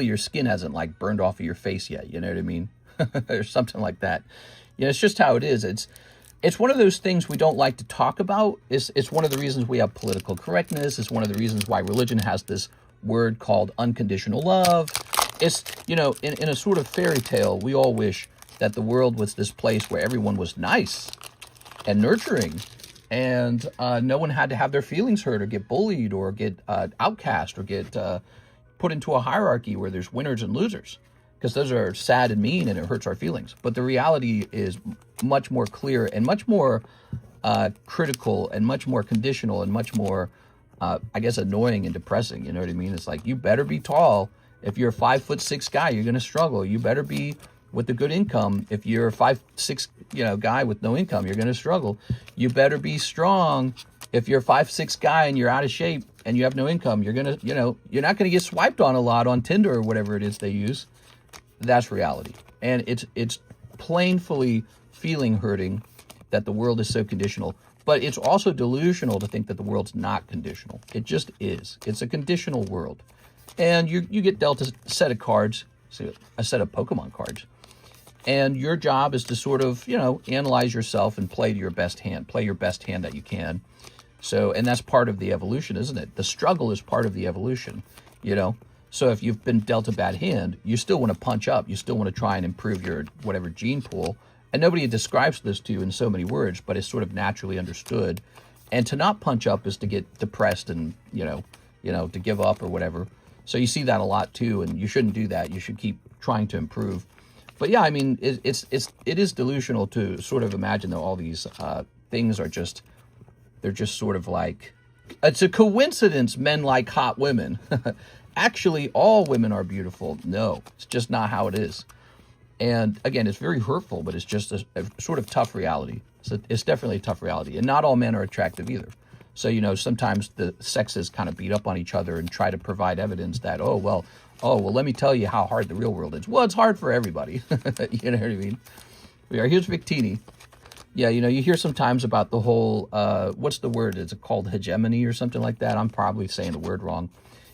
A: your skin hasn't like burned off of your face yet, you know what I mean? Or something like that. You know, it's just how it is. It's one of those things we don't like to talk about. It's one of the reasons we have political correctness. It's one of the reasons why religion has this word called unconditional love. It's, you know, in a sort of fairy tale, we all wish that the world was this place where everyone was nice and nurturing, and no one had to have their feelings hurt or get bullied or get outcast or get put into a hierarchy where there's winners and losers, because those are sad and mean and it hurts our feelings. But the reality is much more clear and much more critical and much more conditional and much more, I guess, annoying and depressing. You know what I mean? It's like, you better be tall. If you're a 5'6" guy, you're going to struggle. You better be with a good income. If you're a 5'6", you know, guy with no income, you're going to struggle. You better be strong. If you're a 5'6" guy and you're out of shape and you have no income, you're going to, you know, you're not going to get swiped on a lot on Tinder or whatever it is they use. That's reality. And it's plainly feeling hurting that the world is so conditional. But it's also delusional to think that the world's not conditional. It just is. It's a conditional world. And you get dealt a set of cards, a set of Pokemon cards. And your job is to sort of, you know, analyze yourself and play to your best hand. Play your best hand that you can. So, and that's part of the evolution, isn't it? The struggle is part of the evolution, you know? So if you've been dealt a bad hand, you still want to punch up. You still want to try and improve your whatever gene pool. And nobody describes this to you in so many words, but it's sort of naturally understood. And to not punch up is to get depressed and, you know, to give up or whatever. So you see that a lot too, and you shouldn't do that. You should keep trying to improve. But yeah, I mean, it is delusional to sort of imagine that all these things are just, they're just sort of like, it's a coincidence men like hot women. Actually, all women are beautiful. No, it's just not how it is. And again, it's very hurtful, but it's just a sort of tough reality. So it's definitely a tough reality. And not all men are attractive either. So, you know, sometimes the sexes kind of beat up on each other and try to provide evidence that, oh, well, let me tell you how hard the real world is. Well, it's hard for everybody. You know what I mean? Here's Victini. Yeah, you know, you hear sometimes about the whole, what's the word? Is it called hegemony or something like that? I'm probably saying the word wrong.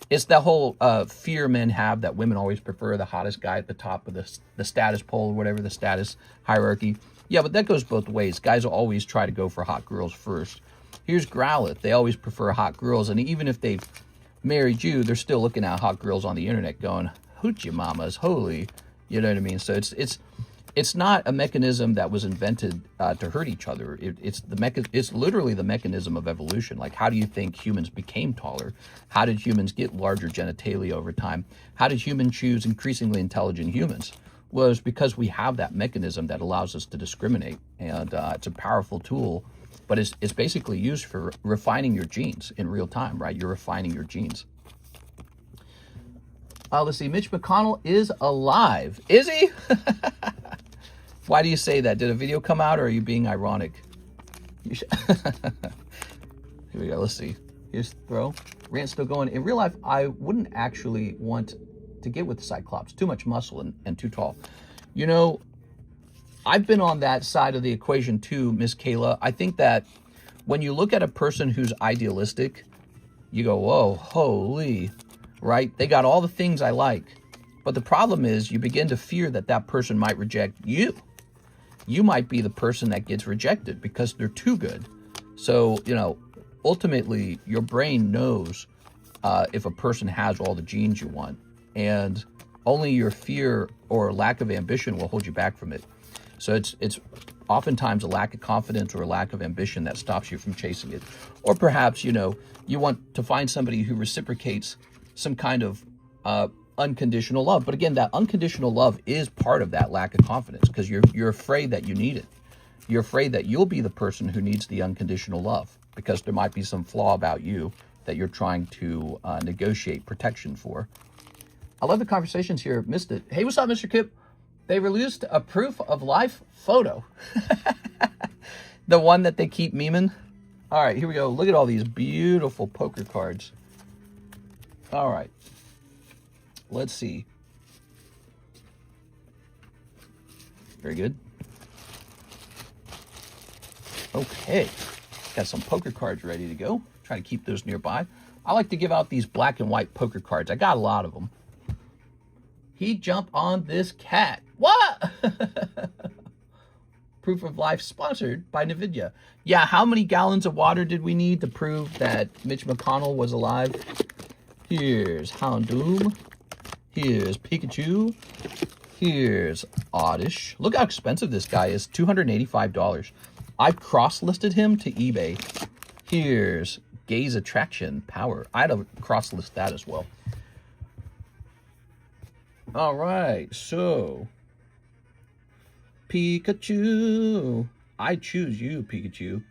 A: It's that whole fear men have that women always prefer the hottest guy at the top of the status pole or whatever, the status hierarchy. Yeah, but that goes both ways. Guys will always try to go for hot girls first. Here's Growlithe. They always prefer hot girls, and even if they've married you, they're still looking at hot girls on the internet going, hoochie mamas, holy, you know what I mean? So it's not a mechanism that was invented to hurt each other. It's literally the mechanism of evolution. Like, how do you think humans became taller? How did humans get larger genitalia over time? How did humans choose increasingly intelligent humans? Well, it's because we have that mechanism that allows us to discriminate, and it's a powerful tool. But it's basically used for refining your genes in real time, right? You're refining your genes. Let's see. Mitch McConnell is alive. Is he? Why do you say that? Did a video come out, or are you being ironic? You should. Here we go. Let's see. Here's throw. Rant's still going. In real life, I wouldn't actually want to get with the Cyclops. Too much muscle and too tall. You know, I've been on that side of the equation too, Miss Kayla. I think that when you look at a person who's idealistic, you go, whoa, holy, right? They got all the things I like. But the problem is you begin to fear that that person might reject you. You might be the person that gets rejected because they're too good. So, you know, ultimately your brain knows if a person has all the genes you want, and only your fear or lack of ambition will hold you back from it. So it's oftentimes a lack of confidence or a lack of ambition that stops you from chasing it. Or perhaps, you know, you want to find somebody who reciprocates some kind of unconditional love. But again, that unconditional love is part of that lack of confidence, because you're afraid that you need it. You're afraid that you'll be the person who needs the unconditional love, because there might be some flaw about you that you're trying to negotiate protection for. I love the conversations here. Missed it. Hey, what's up, Mr. Kip? They released a proof of life photo. The one that they keep memeing. All right, here we go. Look at all these beautiful poker cards. All right. Let's see. Very good. Okay. Got some poker cards ready to go. Try to keep those nearby. I like to give out these black and white poker cards. I got a lot of them. He jumped on this cat. What? Proof of life sponsored by NVIDIA. Yeah, how many gallons of water did we need to prove that Mitch McConnell was alive? Here's Houndoom. Here's Pikachu. Here's Oddish. Look how expensive this guy is. $285. I've cross-listed him to eBay. Here's Gaze Attraction Power. I'd have cross-list that as well. All right, so Pikachu. I choose you, Pikachu.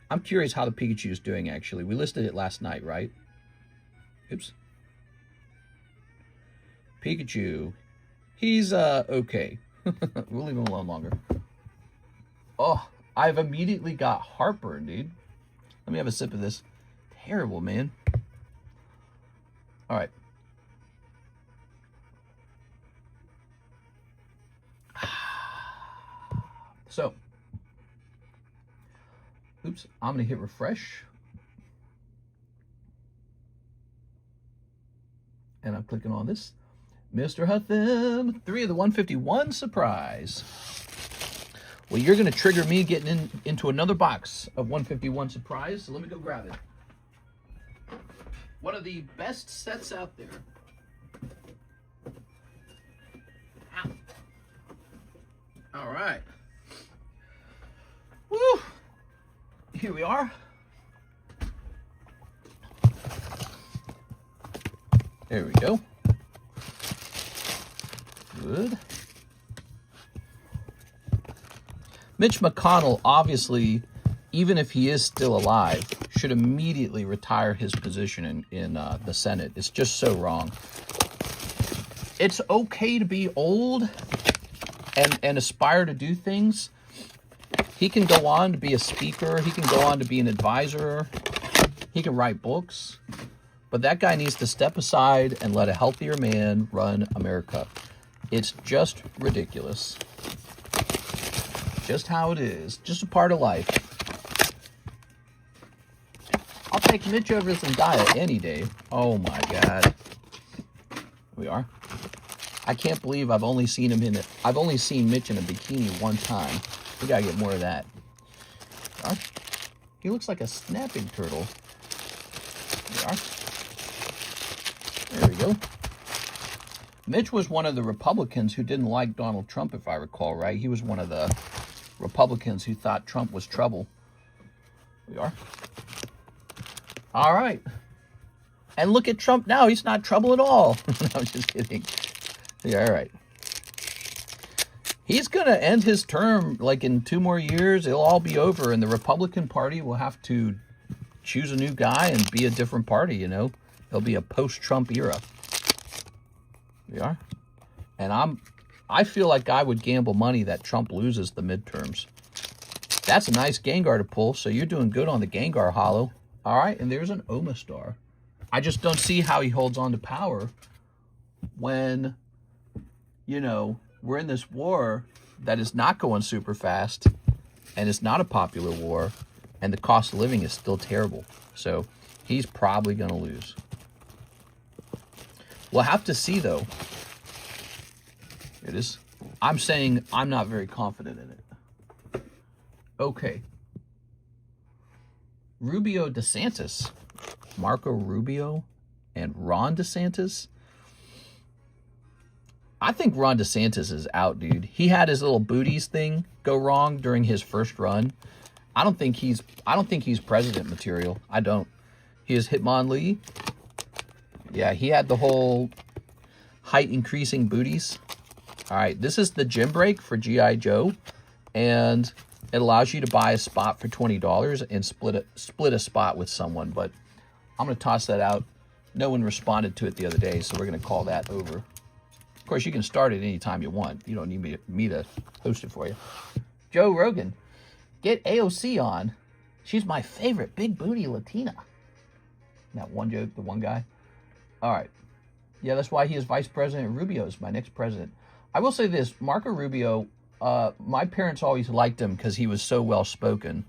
A: I'm curious how the Pikachu is doing, actually. We listed it last night, right? Oops. Pikachu. He's, okay. We'll leave him alone longer. Oh, I've immediately got heartburn, dude. Let me have a sip of this. Terrible, man. All right. So, oops, I'm going to hit refresh. And I'm clicking on this. Mr. Hutham, 3 of the 151 surprise. Well, you're going to trigger me getting into another box of 151 surprise, so let me go grab it. One of the best sets out there. Ow. All right. Woo! Here we are. There we go. Good. Mitch McConnell, obviously, even if he is still alive, should immediately retire his position in the Senate. It's just so wrong. It's okay to be old and aspire to do things. He can go on to be a speaker. He can go on to be an advisor. He can write books. But that guy needs to step aside and let a healthier man run America. It's just ridiculous. Just how it is. Just a part of life. I'll take Mitch over some diet any day. Oh my God. Here we are. I can't believe I've only seen Mitch in a bikini one time. We gotta get more of that. He looks like a snapping turtle. There we go. Mitch was one of the Republicans who didn't like Donald Trump, if I recall, right? He was one of the Republicans who thought Trump was trouble. We are. All right. And look at Trump now. He's not trouble at all. No, I'm just kidding. Yeah, all right. He's going to end his term like in 2 more years. It'll all be over, and the Republican Party will have to choose a new guy and be a different party, you know. It'll be a post-Trump era. We are. And I feel like I would gamble money that Trump loses the midterms. That's a nice Gengar to pull, so you're doing good on the Gengar Hollow. All right, and there's an Omastar. I just don't see how he holds on to power when, you know, we're in this war that is not going super fast, and it's not a popular war, and the cost of living is still terrible. So he's probably going to lose. We'll have to see, though. It is. I'm saying I'm not very confident in it. Okay. Rubio DeSantis. Marco Rubio and Ron DeSantis. I think Ron DeSantis is out, dude. He had his little booties thing go wrong during his first run. I don't think he's president material. I don't. Here's Hitmonlee. Yeah, he had the whole height increasing booties. All right, this is the gym break for G.I. Joe, and it allows you to buy a spot for $20 and split a spot with someone. But I'm going to toss that out. No one responded to it the other day, so we're going to call that over. Of course, you can start it anytime you want. You don't need me to host it for you. Joe Rogan, get AOC on. She's my favorite big booty Latina. That one joke, the one guy. All right. Yeah, that's why he is Vice President. Rubio's my next president. I will say this, Marco Rubio, my parents always liked him because he was so well-spoken.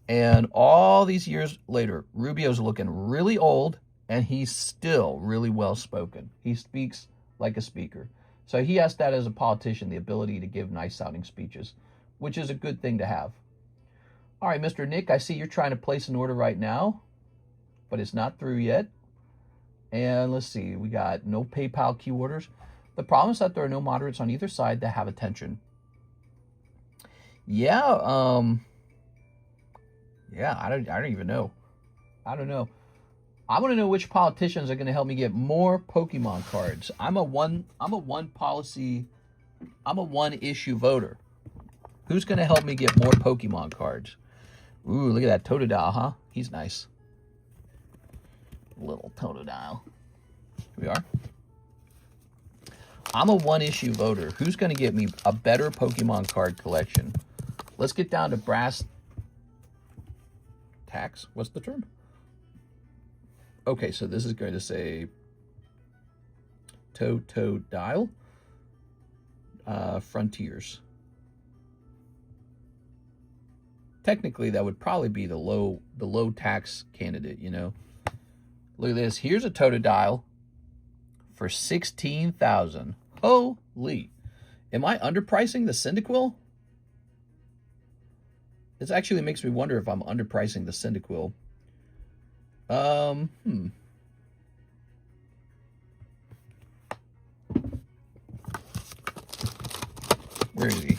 A: And all these years later, Rubio's looking really old, and he's still really well-spoken. He speaks like a speaker. So he has that as a politician, the ability to give nice-sounding speeches, which is a good thing to have. All right, Mr. Nick, I see you're trying to place an order right now, but it's not through yet. And let's see, we got no PayPal key orders. The problem is that there are no moderates on either side that have attention. Yeah, yeah, I don't even know. I don't know. I want to know which politicians are going to help me get more Pokemon cards. I'm a one issue voter. Who's going to help me get more Pokemon cards? Ooh, look at that Totodile, huh? He's nice. Little Totodile. Here we are. I'm a one issue voter. Who's going to get me a better Pokemon card collection? Let's get down to brass tacks. What's the term? Okay, so this is going to say Totodile Frontiers. Technically, that would probably be the low tax candidate, you know. Look at this. Here's a Totodile for $16,000. Holy. Am I underpricing the Cyndaquil? This actually makes me wonder if I'm underpricing the Cyndaquil. Where is he?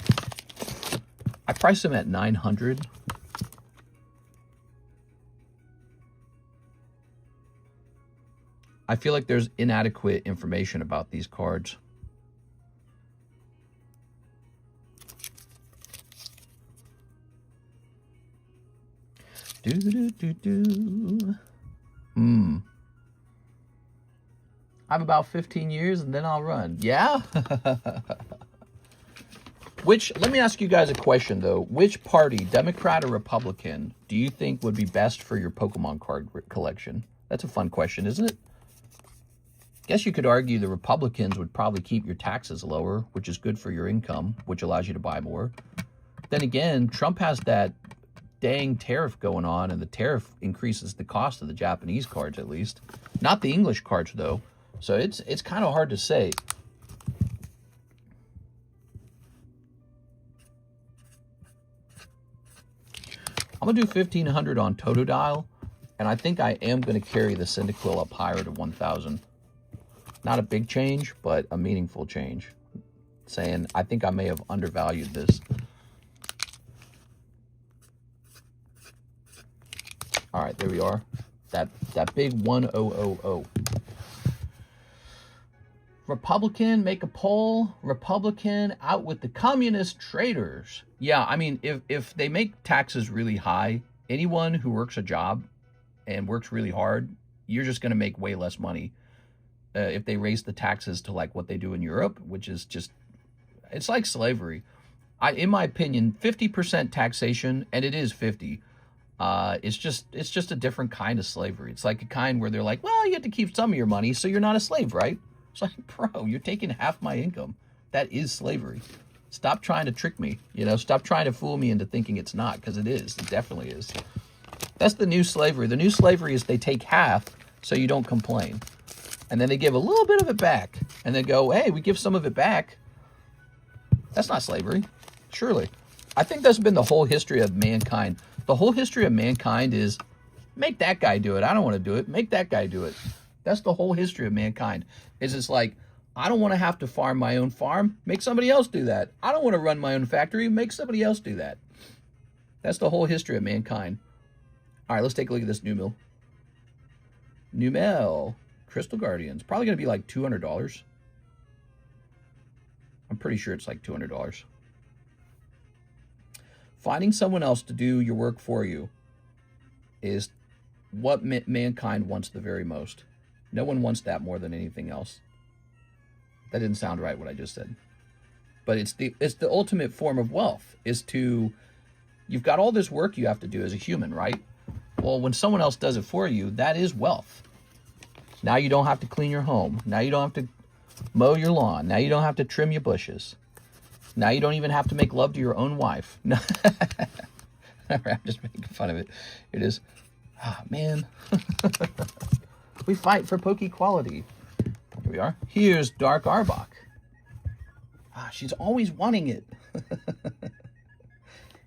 A: I priced him at $900. I feel like there's inadequate information about these cards. I have about 15 years and then I'll run. Yeah? Let me ask you guys a question though. Which party, Democrat or Republican, do you think would be best for your Pokemon card collection? That's a fun question, isn't it? Guess you could argue the Republicans would probably keep your taxes lower, which is good for your income, which allows you to buy more. Then again, Trump has that dang tariff going on, and the tariff increases the cost of the Japanese cards, at least. Not the English cards, though. So it's kind of hard to say. I'm going to do 1,500 on Totodile, and I think I am going to carry the Cyndaquil up higher to 1,000. Not a big change, but a meaningful change. Saying, I think I may have undervalued this. All right, there we are. That big 1000. Republican, make a poll. Republican out with the communist traitors. Yeah, I mean, if they make taxes really high, anyone who works a job and works really hard, you're just going to make way less money. If they raise the taxes to like what they do in Europe, which is just, it's like slavery. In my opinion, 50% taxation, and it is 50. It's just a different kind of slavery. It's like a kind where they're like, well, you have to keep some of your money, so you're not a slave, right? It's like, bro, you're taking half my income. That is slavery. Stop trying to trick me. You know, stop trying to fool me into thinking it's not, because it is. It definitely is. That's the new slavery. The new slavery is they take half so you don't complain. And then they give a little bit of it back. And they go, hey, we give some of it back. That's not slavery. Surely. I think that's been the whole history of mankind. The whole history of mankind is, make that guy do it. I don't want to do it. Make that guy do it. That's the whole history of mankind. It's like, I don't want to have to farm my own farm. Make somebody else do that. I don't want to run my own factory. Make somebody else do that. That's the whole history of mankind. All right, let's take a look at this Numel. Numel. Crystal Guardians. Probably going to be like $200. I'm pretty sure it's like $200. Finding someone else to do your work for you is what mankind wants the very most. No one wants that more than anything else. That didn't sound right, what I just said. But it's the ultimate form of wealth, is to, You've got all this work you have to do as a human, right? Well, when someone else does it for you, that is wealth. Now you don't have to clean your home. Now you don't have to mow your lawn. Now you don't have to trim your bushes. Now you don't even have to make love to your own wife. No. I'm just making fun of it. It is, man. We fight for poke equality. Here we are. Here's Dark Arbok. She's always wanting it.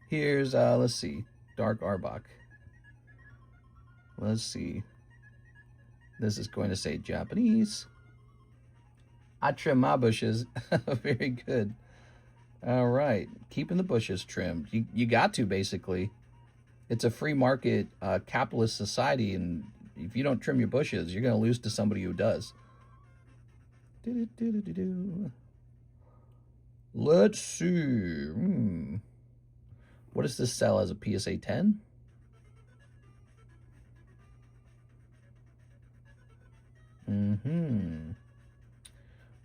A: Here's, let's see, Dark Arbok. Let's see. This is going to say Japanese. I trim my bushes. Very good. All right. Keeping the bushes trimmed. You got to, basically. It's a free market capitalist society, and if you don't trim your bushes, you're going to lose to somebody who does. Let's see. What does this sell as a PSA 10?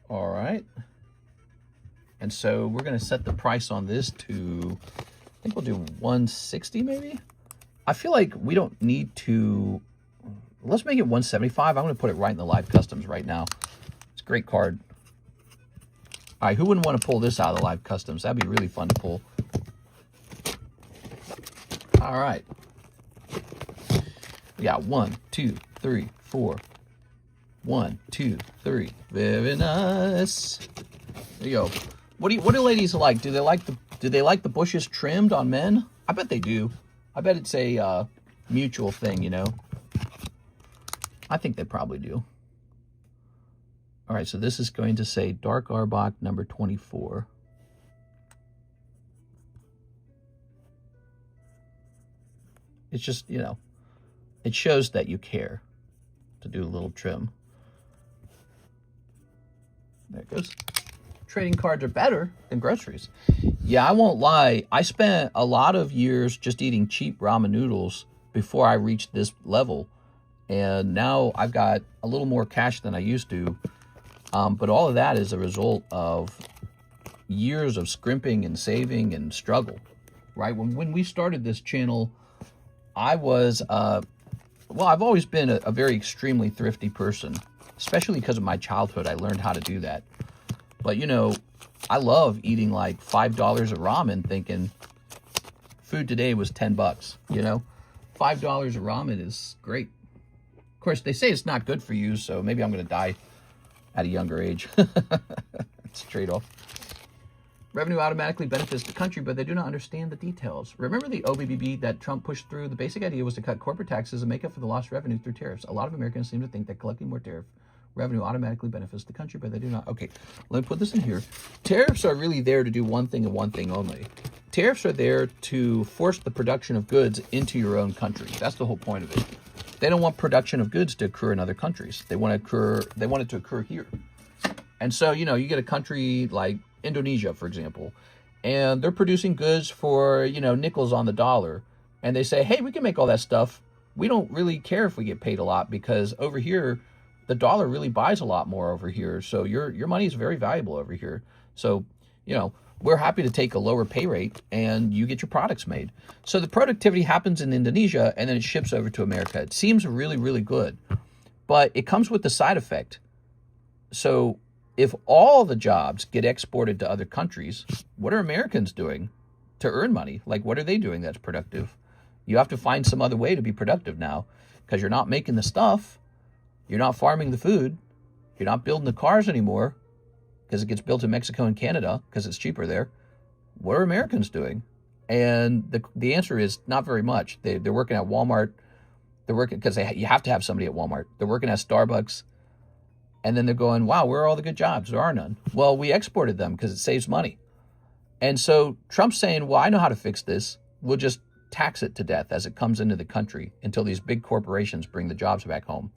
A: All right. And so we're going to set the price on this to, I think we'll do 160 maybe. I feel like we don't need to, let's make it 175. I'm going to put it right in the live customs right now. It's a great card. All right, who wouldn't want to pull this out of the live customs? That'd be really fun to pull. All right. We got 1, 2, 3, 4. 1, 2, 3. Very nice. There you go. What do ladies like? Do they like the bushes trimmed on men? I bet they do. I bet it's a mutual thing, you know. I think they probably do. All right, so this is going to say Dark Arbok number 24. It's just, you know, it shows that you care to do a little trim. There it goes. Trading cards are better than groceries. Yeah, I won't lie. I spent a lot of years just eating cheap ramen noodles before I reached this level. And now I've got a little more cash than I used to. But all of that is a result of years of scrimping and saving and struggle, right? When we started this channel, I was, well, I've always been a very extremely thrifty person, especially because of my childhood. I learned how to do that. But, you know, I love eating like $5 of ramen thinking food today was 10 bucks, you know? $5 of ramen is great. Of course, they say it's not good for you, so maybe I'm going to die at a younger age. It's a trade-off. Revenue automatically benefits the country, but they do not understand the details. Remember the OBBB that Trump pushed through? The basic idea was to cut corporate taxes and make up for the lost revenue through tariffs. A lot of Americans seem to think that collecting more tariff revenue automatically benefits the country, but they do not. Okay, let me put this in here. Tariffs are really there to do one thing and one thing only. Tariffs are there to force the production of goods into your own country. That's the whole point of it. They don't want production of goods to occur in other countries. They want it to occur here. And so, you know, you get a country like Indonesia, for example, and they're producing goods for, you know, nickels on the dollar. And they say, hey, we can make all that stuff. We don't really care if we get paid a lot because over here, the dollar really buys a lot more over here. So your money is very valuable over here. So, you know, we're happy to take a lower pay rate and you get your products made. So the productivity happens in Indonesia and then it ships over to America. It seems really, really good, but it comes with the side effect. So if all the jobs get exported to other countries, what are Americans doing to earn money? Like, what are they doing that's productive? You have to find some other way to be productive now because you're not making the stuff. You're not farming the food. You're not building the cars anymore because it gets built in Mexico and Canada because it's cheaper there. What are Americans doing? And the answer is not very much. They're working at Walmart. They're working because you have to have somebody at Walmart. They're working at Starbucks. And then they're going, wow, where are all the good jobs? There are none. Well, we exported them because it saves money. And so Trump's saying, well, I know how to fix this. We'll just tax it to death as it comes into the country until these big corporations bring the jobs back home.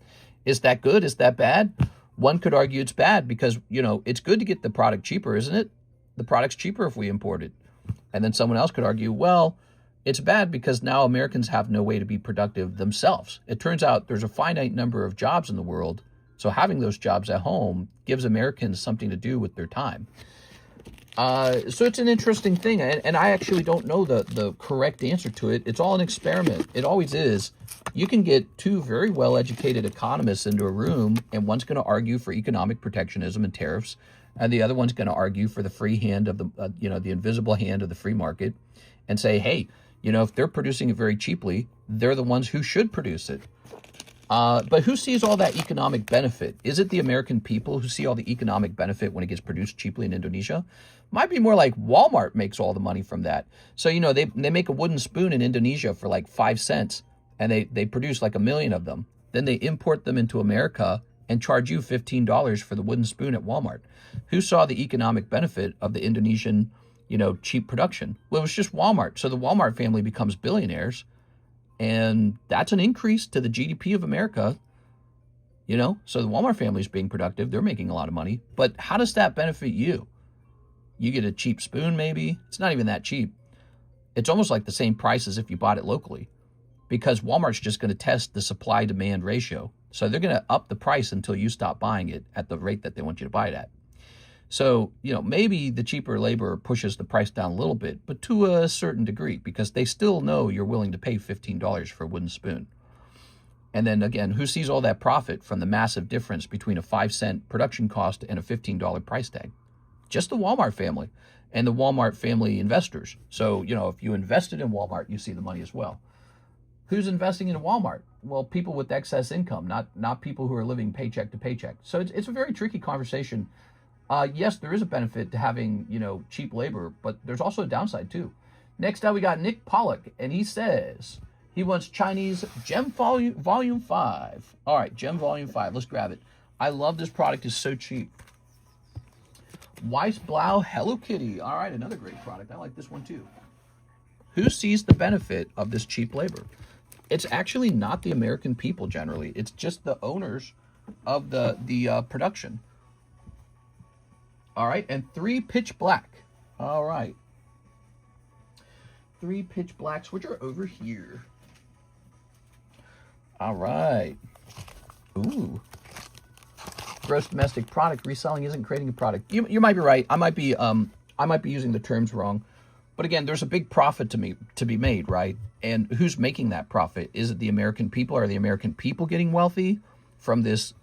A: Is that good? Is that bad? One could argue it's bad because, you know, it's good to get the product cheaper, isn't it? The product's cheaper if we import it. And then someone else could argue, well, it's bad because now Americans have no way to be productive themselves. It turns out there's a finite number of jobs in the world. So having those jobs at home gives Americans something to do with their time. So it's an interesting thing, and I actually don't know the correct answer to it. It's all an experiment. It always is. You can get two very well-educated economists into a room, and one's going to argue for economic protectionism and tariffs, and the other one's going to argue for the free hand of the, the invisible hand of the free market, and say, hey, if they're producing it very cheaply, they're the ones who should produce it. But who sees all that economic benefit? Is it the American people who see all the economic benefit when it gets produced cheaply in Indonesia? Might be more like Walmart makes all the money from that. So, they make a wooden spoon in Indonesia for like 5 cents, and they produce like 1 million of them. Then they import them into America and charge you $15 for the wooden spoon at Walmart. Who saw the economic benefit of the Indonesian, cheap production? Well, it was just Walmart. So the Walmart family becomes billionaires. And that's an increase to the GDP of America, So the Walmart family is being productive. They're making a lot of money. But how does that benefit you? You get a cheap spoon, maybe. It's not even that cheap. It's almost like the same price as if you bought it locally, because Walmart's just going to test the supply-demand ratio. So they're going to up the price until you stop buying it at the rate that they want you to buy it at. So, maybe the cheaper labor pushes the price down a little bit, but to a certain degree, because they still know you're willing to pay $15 for a wooden spoon. And then again, who sees all that profit from the massive difference between a 5-cent production cost and a $15 price tag? Just the Walmart family and the Walmart family investors. So, if you invested in Walmart, you see the money as well. Who's investing in Walmart? Well, people with excess income, not people who are living paycheck to paycheck. So it's a very tricky conversation. Yes, there is a benefit to having, cheap labor, but there's also a downside too. Next up, we got Nick Pollock, and he says he wants Chinese Gem Volume 5. All right, Gem Volume 5. Let's grab it. I love this product. It's so cheap. Weissblau Hello Kitty. All right, another great product. I like this one too. Who sees the benefit of this cheap labor? It's actually not the American people generally. It's just the owners of the production. All right, and 3 pitch black. All right. 3 pitch blacks, which are over here. All right. Ooh. Gross domestic product reselling isn't creating a product. You might be right. I might be using the terms wrong. But again, there's a big profit to be made, right? And who's making that profit? Is it the American people? Are the American people getting wealthy from this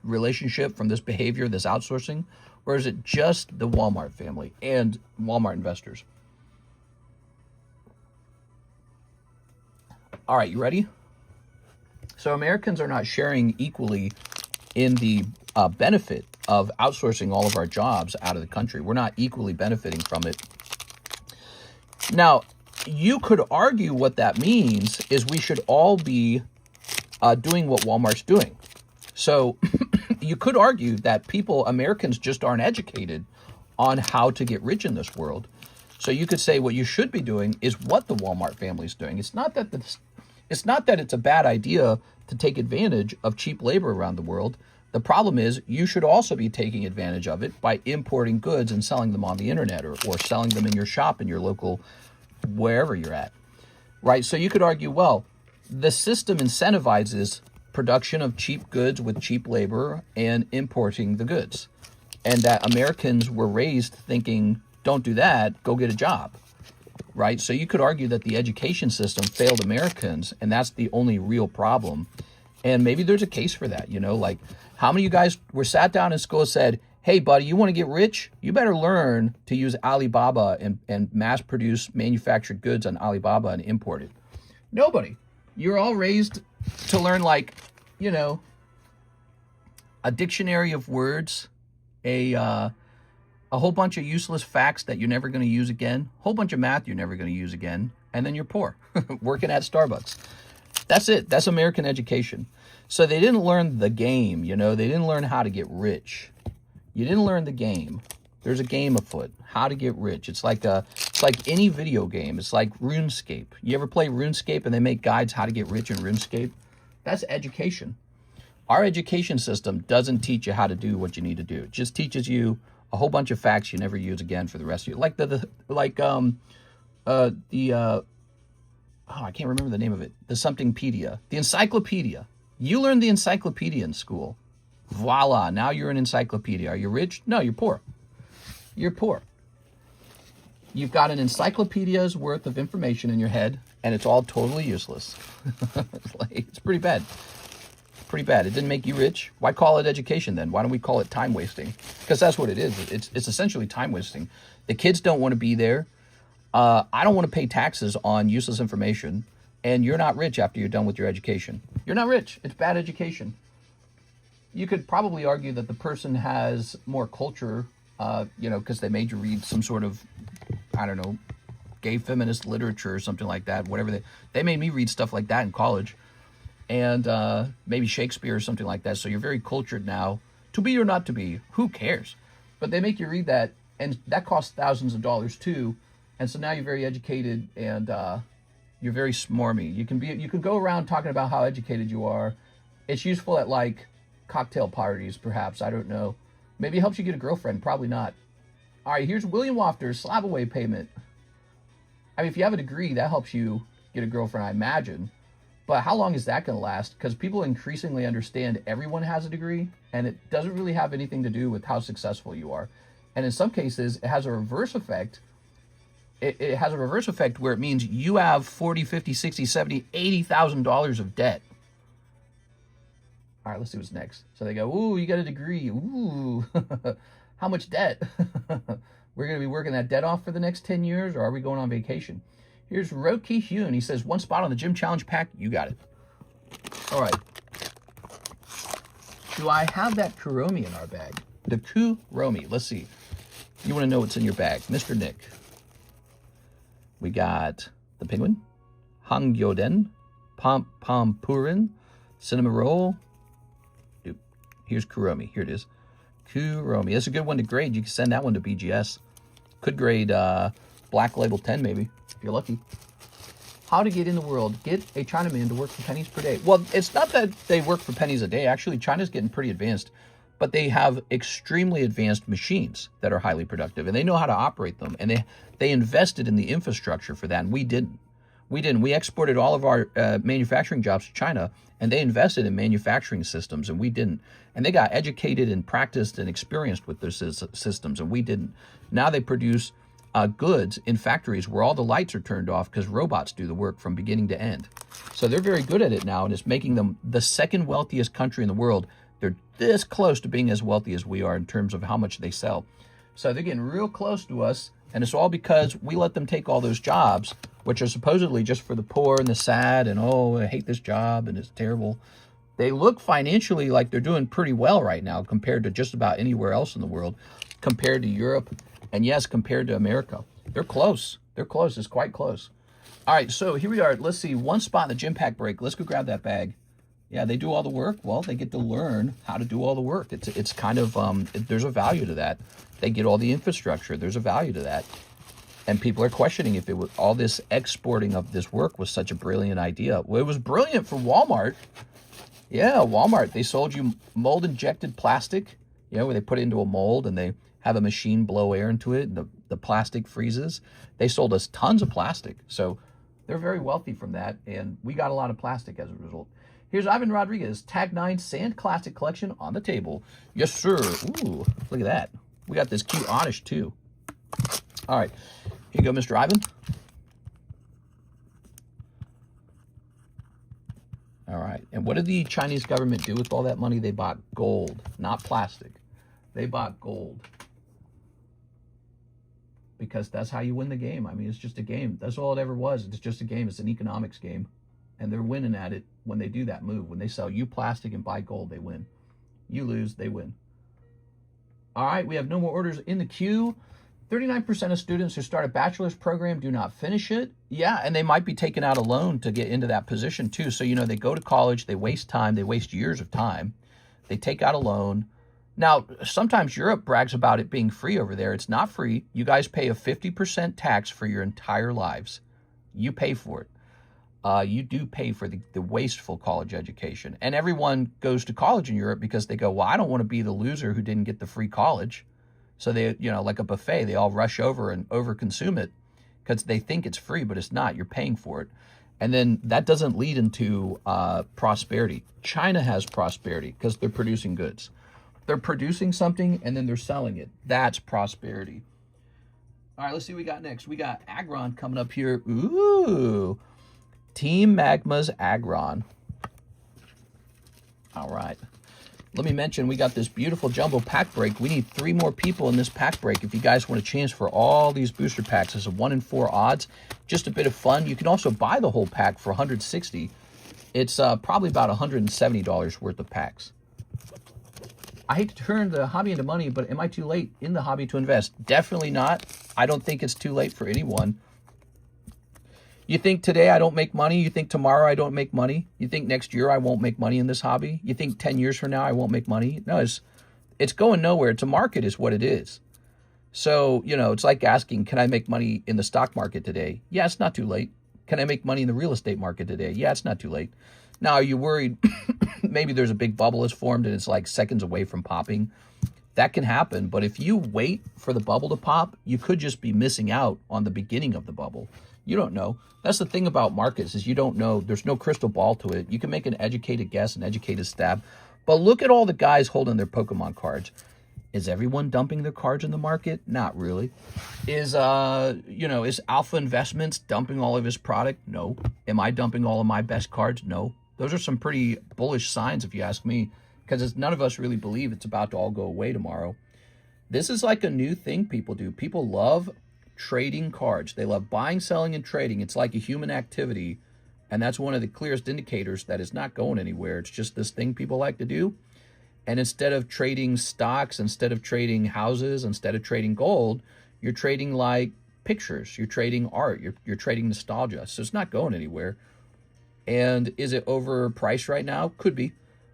A: relationship, from this behavior, this outsourcing? Or is it just the Walmart family and Walmart investors? All right, you ready? So Americans are not sharing equally in the benefit of outsourcing all of our jobs out of the country. We're not equally benefiting from it. Now, you could argue what that means is we should all be doing what Walmart's doing. So you could argue that Americans just aren't educated on how to get rich in this world. So you could say what you should be doing is what the Walmart family is doing. It's not that it's a bad idea to take advantage of cheap labor around the world. The problem is you should also be taking advantage of it by importing goods and selling them on the internet or selling them in your shop in your local, wherever you're at, right? So you could argue, well, the system incentivizes production of cheap goods with cheap labor and importing the goods. And that Americans were raised thinking, don't do that, go get a job, right? So you could argue that the education system failed Americans, and that's the only real problem. And maybe there's a case for that, like how many of you guys were sat down in school and said, hey, buddy, you want to get rich? You better learn to use Alibaba and mass produce manufactured goods on Alibaba and import it. Nobody. You're all raised to learn a dictionary of words, a whole bunch of useless facts that you're never going to use again, a whole bunch of math you're never going to use again, and then you're poor, working at Starbucks. That's it. That's American education. So they didn't learn the game, They didn't learn how to get rich. You didn't learn the game. There's a game afoot, how to get rich. It's like any video game. It's like RuneScape. You ever play RuneScape and they make guides how to get rich in RuneScape? That's education. Our education system doesn't teach you how to do what you need to do. It just teaches you a whole bunch of facts you never use again for the rest of your I can't remember the name of it. The somethingpedia, the encyclopedia. You learned the encyclopedia in school. Voila, now you're an encyclopedia. Are you rich? No, you're poor. You're poor. you've got an encyclopedia's worth of information in your head, and it's all totally useless. It's pretty bad. Pretty bad. It didn't make you rich. Why call it education then? Why don't we call it time wasting? Because that's what it is. It's essentially time wasting. The kids don't want to be there. I don't want to pay taxes on useless information, and you're not rich after you're done with your education. You're not rich. It's bad education. You could probably argue that the person has more culture, you know, because they made you read some sort of, I don't know, gay feminist literature or something like that. Whatever they made me read stuff like that in college, and maybe Shakespeare or something like that. So you're very cultured now. To be or not to be, who cares? But they make you read that, and that costs thousands of dollars too. And so now you're very educated, and you're very smarmy. You can go around talking about how educated you are. It's useful at like cocktail parties, perhaps. I don't know. Maybe it helps you get a girlfriend. Probably not. All right, here's William Wafter's slab away payment. I mean, if you have a degree, that helps you get a girlfriend, I imagine. But how long is that going to last? Because people increasingly understand everyone has a degree, and it doesn't really have anything to do with how successful you are. And in some cases, it has a reverse effect. It has a reverse effect where it means you have $40, $50, $60, $70, $80,000 of debt. All right, let's see what's next. So they go, ooh, you got a degree. Ooh, how much debt? We're going to be working that debt off for the next 10 years, or are we going on vacation? Here's Roki Hyun. He says, one spot on the Gym Challenge pack. You got it. All right. Do I have that Kuromi in our bag? The Kuromi. Let's see. You want to know what's in your bag. Mr. Nick. We got the Penguin, Hangyoden, Pampurin, Cinema Roll. Dude, here's Kuromi. Here it is. Kuromi. That's a good one to grade. You can send that one to BGS. Could grade Black Label 10 maybe, if you're lucky. How to get in the world. Get a Chinaman to work for pennies per day. Well, it's not that they work for pennies a day. Actually, China's getting pretty advanced. But they have extremely advanced machines that are highly productive, and they know how to operate them. And they invested in the infrastructure for that, and we didn't. We exported all of our manufacturing jobs to China, and they invested in manufacturing systems, and we didn't. And they got educated and practiced and experienced with those systems, and we didn't. Now they produce goods in factories where all the lights are turned off because robots do the work from beginning to end. So they're very good at it now, and it's making them the second wealthiest country in the world. They're this close to being as wealthy as we are in terms of how much they sell. So they're getting real close to us, and it's all because we let them take all those jobs, which are supposedly just for the poor and the sad, and oh, I hate this job, and it's terrible. They look financially like they're doing pretty well right now compared to just about anywhere else in the world, compared to Europe, and yes, compared to America. They're close. They're close. It's quite close. All right, so here we are. Let's see, one spot in the gym pack break. Let's go grab that bag. Yeah, they do all the work. Well, they get to learn how to do all the work. It's kind of, there's a value to that. They get all the infrastructure. There's a value to that. And people are questioning if it was all this exporting of this work was such a brilliant idea. Well, it was brilliant for Walmart. Yeah, Walmart. They sold you mold injected plastic, you know, where they put it into a mold and they have a machine blow air into it and the plastic freezes. They sold us tons of plastic. So they're very wealthy from that. And we got a lot of plastic as a result. Here's Ivan Rodriguez, Tag 9 Sand Classic Collection on the table. Yes, sir. Ooh, look at that. We got this cute Oddish, too. All right. Here you go, Mr. Ivan. All right. And what did the Chinese government do with all that money? They bought gold, not plastic. They bought gold. Because that's how you win the game. I mean, it's just a game. That's all it ever was. It's just a game. It's an economics game. And they're winning at it when they do that move. When they sell you plastic and buy gold, they win. You lose, they win. All right, we have no more orders in the queue. 39% of students who start a bachelor's program do not finish it. Yeah, and they might be taking out a loan to get into that position too. So, you know, they go to college, they waste time, they waste years of time. They take out a loan. Now, sometimes Europe brags about it being free over there. It's not free. You guys pay a 50% tax for your entire lives. You pay for it. You do pay for the wasteful college education. And everyone goes to college in Europe because they go, well, I don't want to be the loser who didn't get the free college. So they, you know, like a buffet, they all rush over and overconsume it because they think it's free, but it's not. You're paying for it. And then that doesn't lead into prosperity. China has prosperity because they're producing goods. They're producing something and then they're selling it. That's prosperity. All right, let's see what we got next. We got Aggron coming up here. Ooh, Team Magma's Aggron. All right. Let me mention, we got this beautiful jumbo pack break. We need 3 more people in this pack break if you guys want a chance for all these booster packs. It's a 1 in 4 odds. Just a bit of fun. You can also buy the whole pack for $160. It's probably about $170 worth of packs. I hate to turn the hobby into money, but am I too late in the hobby to invest? Definitely not. I don't think it's too late for anyone. You think today I don't make money? You think tomorrow I don't make money? You think next year I won't make money in this hobby? You think 10 years from now I won't make money? No, it's going nowhere. It's a market is what it is. So, you know, it's like asking, can I make money in the stock market today? Yeah, it's not too late. Can I make money in the real estate market today? Yeah, it's not too late. Now, are you worried maybe there's a big bubble is formed and it's like seconds away from popping? That can happen. But if you wait for the bubble to pop, you could just be missing out on the beginning of the bubble. You don't know. That's the thing about markets is you don't know. There's no crystal ball to it. You can make an educated guess, an educated stab. But look at all the guys holding their Pokemon cards. Is everyone dumping their cards in the market? Not really. Is Alpha Investments dumping all of his product? No. Am I dumping all of my best cards? No. Those are some pretty bullish signs if you ask me, because none of us really believe it's about to all go away tomorrow. This is like a new thing people do. People love trading cards. They love buying, selling, and trading. It's like a human activity, and that's one of the clearest indicators that it's not going anywhere. It's just this thing people like to do. And instead of trading stocks, instead of trading houses, instead of trading gold, you're trading like pictures. You're trading art. You're trading nostalgia. So it's not going anywhere. And is it overpriced right now? Could be.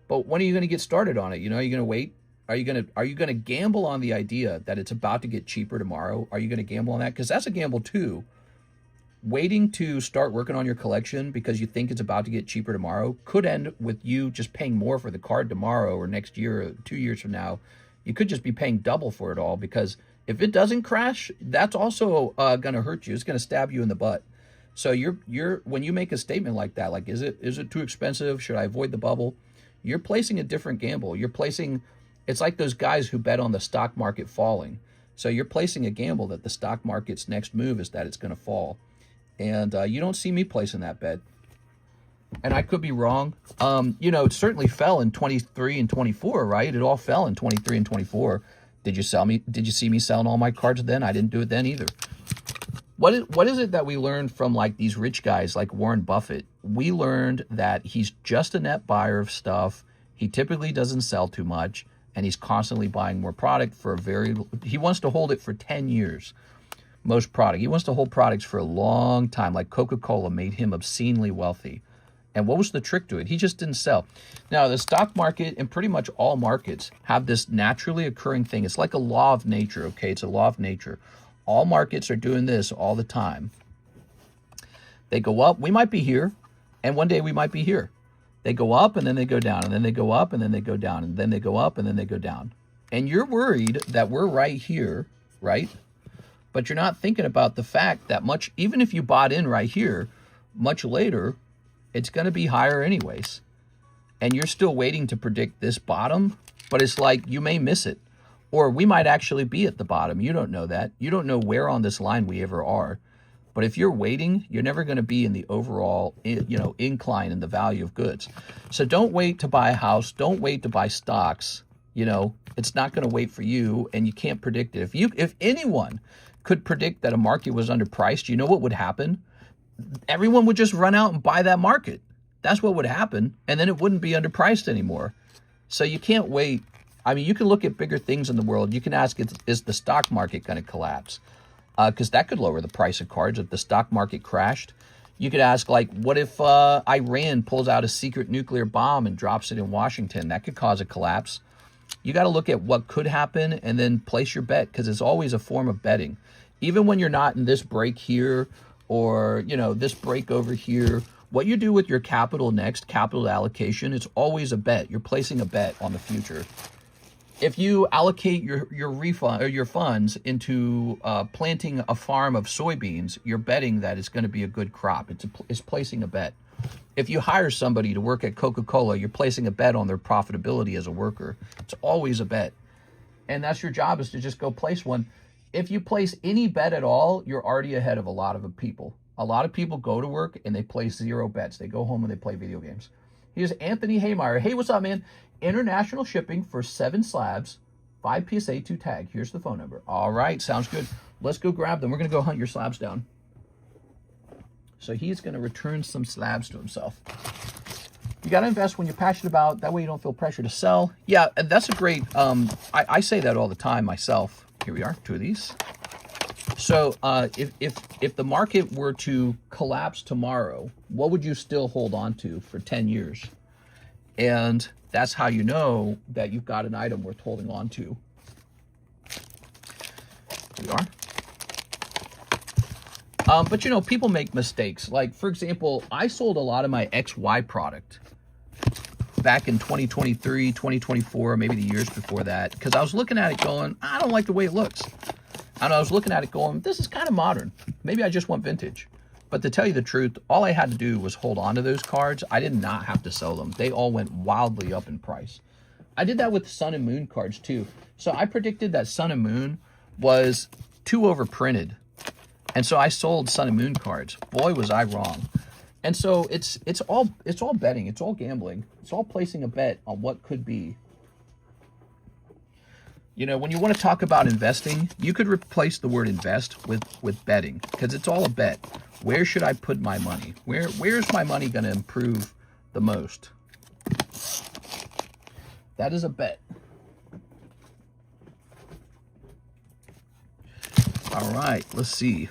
A: But when are you going to get started on it? You know, are you going to wait? Are you going to gamble on the idea that it's about to get cheaper tomorrow? Are you going to gamble on that? Because that's a gamble too. Waiting to start working on your collection because you think it's about to get cheaper tomorrow could end with you just paying more for the card tomorrow or next year or 2 years from now. You could just be paying double for it all, because if it doesn't crash, that's also going to hurt you. It's going to stab you in the butt. So when you make a statement like that, like is it too expensive? Should I avoid the bubble? You're placing a different gamble. It's like those guys who bet on the stock market falling. So you're placing a gamble that the stock market's next move is that it's going to fall. And you don't see me placing that bet. And I could be wrong. It certainly fell in 23 and 24, right? It all fell in 23 and 24. Did you see me selling all my cards then? I didn't do it then either. What is it that we learned from like these rich guys like Warren Buffett? We learned that he's just a net buyer of stuff. He typically doesn't sell too much, and he's constantly buying more product he wants to hold it for 10 years. Most product. He wants to hold products for a long time, like Coca-Cola made him obscenely wealthy. And what was the trick to it? He just didn't sell. Now, the stock market and pretty much all markets have this naturally occurring thing. It's like a law of nature, okay? It's a law of nature. All markets are doing this all the time. They go up. We might be here, and one day we might be here. They go up, and then they go down, and then they go up, and then they go down, and then they go up, and then they go down. And you're worried that we're right here, right? But you're not thinking about the fact that even if you bought in right here, much later, it's going to be higher anyways. And you're still waiting to predict this bottom, but it's like you may miss it. Or we might actually be at the bottom. You don't know that. You don't know where on this line we ever are. But if you're waiting, you're never going to be in the overall, incline in the value of goods. So don't wait to buy a house. Don't wait to buy stocks. It's not going to wait for you, and you can't predict it. If anyone could predict that a market was underpriced, you know what would happen? Everyone would just run out and buy that market. That's what would happen, and then it wouldn't be underpriced anymore. So you can't wait. I mean, you can look at bigger things in the world. You can ask, is the stock market going to collapse? Because that could lower the price of cards if the stock market crashed. You could ask, what if Iran pulls out a secret nuclear bomb and drops it in Washington? That could cause a collapse. You got to look at what could happen and then place your bet, because it's always a form of betting. Even when you're not in this break here or, this break over here, what you do with your capital next, capital allocation, it's always a bet. You're placing a bet on the future. If you allocate your refund or your funds into planting a farm of soybeans, you're betting that it's going to be a good crop. It's placing a bet. If you hire somebody to work at Coca-Cola, you're placing a bet on their profitability as a worker. It's always a bet. And that's your job, is to just go place one. if you place any bet at all, you're already ahead of a lot of people. A lot of people go to work and they place 0 bets. They go home and they play video games. Here's Anthony Haymeyer. Hey, what's up, man? International shipping for 7 slabs, 5 PSA, 2 tag. Here's the phone number. All right, sounds good. Let's go grab them. We're going to go hunt your slabs down. So he's going to return some slabs to himself. You got to invest when you're passionate about. That way you don't feel pressure to sell. Yeah, that's a great, I say that all the time myself. Here we are, 2 of these. So if the market were to collapse tomorrow, what would you still hold on to for 10 years? And that's how you know that you've got an item worth holding on to. Here we are. But, you know, people make mistakes. Like, for example, I sold a lot of my XY product back in 2023, 2024, maybe the years before that, because I was looking at it going, I don't like the way it looks. And I was looking at it going, this is kind of modern. Maybe I just want vintage. But to tell you the truth, all I had to do was hold on to those cards. I did not have to sell them. They all went wildly up in price. I did that with Sun and Moon cards too. So I predicted that Sun and Moon was too overprinted. And so I sold Sun and Moon cards. Boy, was I wrong. And so it's all betting. It's all gambling. It's all placing a bet on what could be. You know, when you want to talk about investing, you could replace the word invest with betting, because it's all a bet. Where should I put my money? Where's my money going to improve the most? That is a bet. All right, let's see.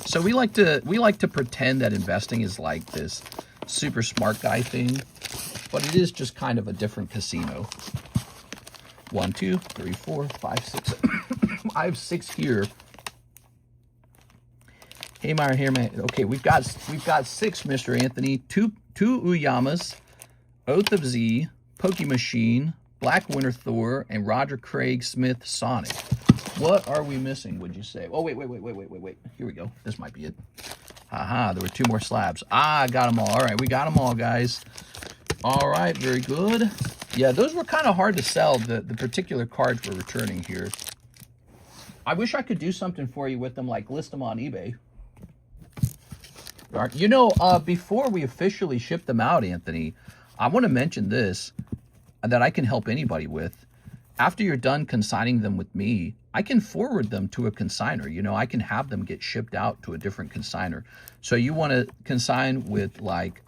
A: So we like to pretend that investing is like this super smart guy thing, but it is just kind of a different casino. 1, 2, 3, 4, 5, 6. I have 6 here. Hey, Meyer, here, man. Okay, we've got 6, Mr. Anthony. Two Uyamas, Oath of Z, Pokemachine, Black Winter Thor, and Roger Craig Smith Sonic. What are we missing, would you say? Oh, wait. Here we go. This might be it. Haha, there were 2 more slabs. I got them all. All right, we got them all, guys. All right, very good. Yeah, those were kind of hard to sell, the particular cards we're returning here. I wish I could do something for you with them, like list them on eBay. You know, before we officially ship them out, Anthony, I want to mention this, that I can help anybody with. After you're done consigning them with me, I can forward them to a consignor. You know, I can have them get shipped out to a different consignor. So you want to consign with, like,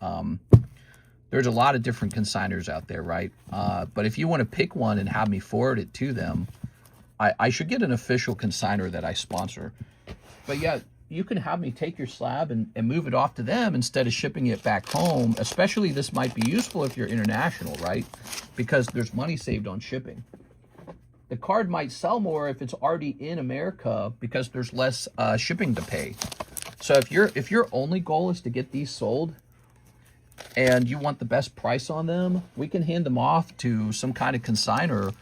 A: there's a lot of different consignors out there, right? But if you want to pick one and have me forward it to them, I should get an official consignor that I sponsor. But yeah, you can have me take your slab and move it off to them instead of shipping it back home. Especially this might be useful if you're international, right? Because there's money saved on shipping. The card might sell more if it's already in America because there's less shipping to pay. So if your only goal is to get these sold and you want the best price on them, we can hand them off to some kind of consignor.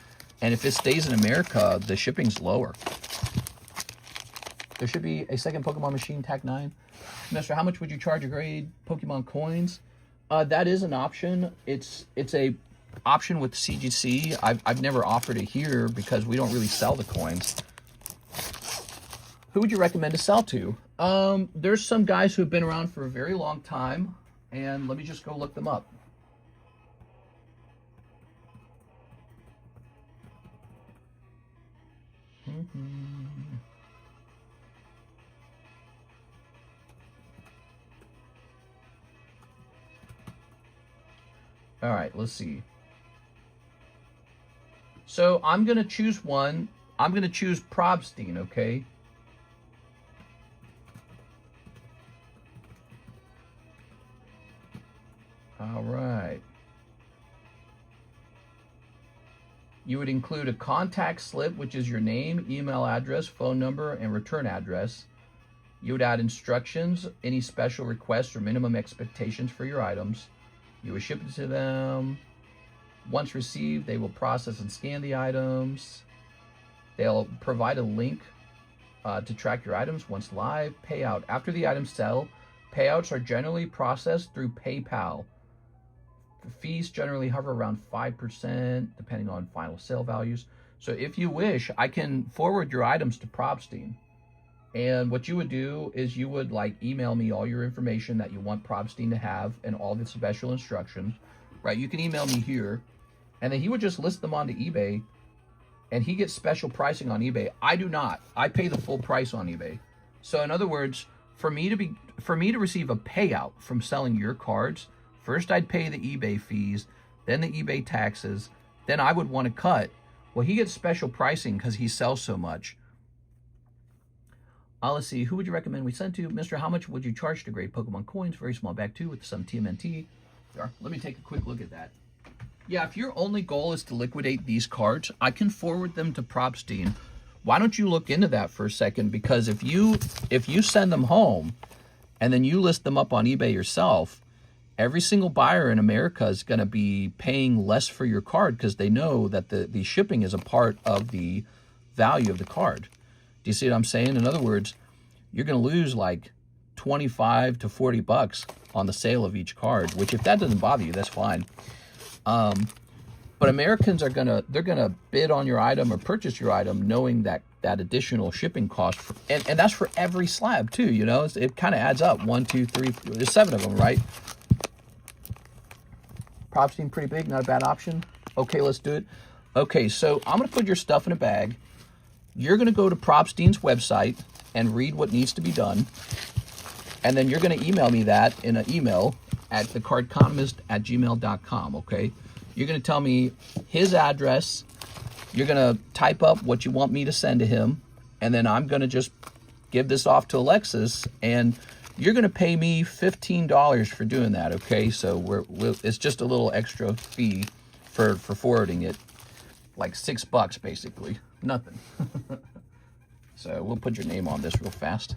A: And if it stays in America, the shipping's lower. There should be a second Pokemon machine, Tag 9. Mister, how much would you charge a grade Pokemon coins? That is an option. It's a option with CGC. I've never offered it here because we don't really sell the coins. Who would you recommend to sell to? There's some guys who have been around for a very long time, and let me just go look them up. All right, let's see. So I'm going to choose one. I'm going to choose Probstein, okay? All right. You would include a contact slip, which is your name, email address, phone number, and return address. You would add instructions, any special requests or minimum expectations for your items. You would ship it to them. Once received, they will process and scan the items. They'll provide a link to track your items once live. Payout. After the items sell, payouts are generally processed through PayPal. The fees generally hover around 5%, depending on final sale values. So if you wish, I can forward your items to Probstein. And what you would do is you would like email me all your information that you want Probstein to have and all the special instructions, right? You can email me here, and then he would just list them onto eBay, and he gets special pricing on eBay. I do not. I pay the full price on eBay. So in other words, for me to receive a payout from selling your cards, first I'd pay the eBay fees, then the eBay taxes, then I would want to cut. Well, he gets special pricing because he sells so much. Let's see, who would you recommend we send to? Mr. How much would you charge to grade Pokemon coins? Very small bag too with some TMNT. There. Let me take a quick look at that. Yeah, if your only goal is to liquidate these cards, I can forward them to Probstein. Why don't you look into that for a second? Because if you send them home and then you list them up on eBay yourself, every single buyer in America is going to be paying less for your card because they know that the shipping is a part of the value of the card. Do you see what I'm saying? In other words, you're going to lose like 25 to 40 bucks on the sale of each card, which if that doesn't bother you, that's fine. But Americans are they're gonna bid on your item or purchase your item knowing that additional shipping cost, and that's for every slab too, you know, it kind of adds up. 1, 2, 3, there's 7 of them, right? Probstein pretty big, not a bad option. Okay, let's do it. Okay, so I'm gonna put your stuff in a bag. You're gonna go to Probstein's website and read what needs to be done, and then you're gonna email me that in an email at TheCardconomist@gmail.com, okay? You're going to tell me his address. You're going to type up what you want me to send to him, and then I'm going to just give this off to Alexis, and you're going to pay me $15 for doing that, okay? So it's just a little extra fee for forwarding it, like $6 basically, nothing. So we'll put your name on this real fast.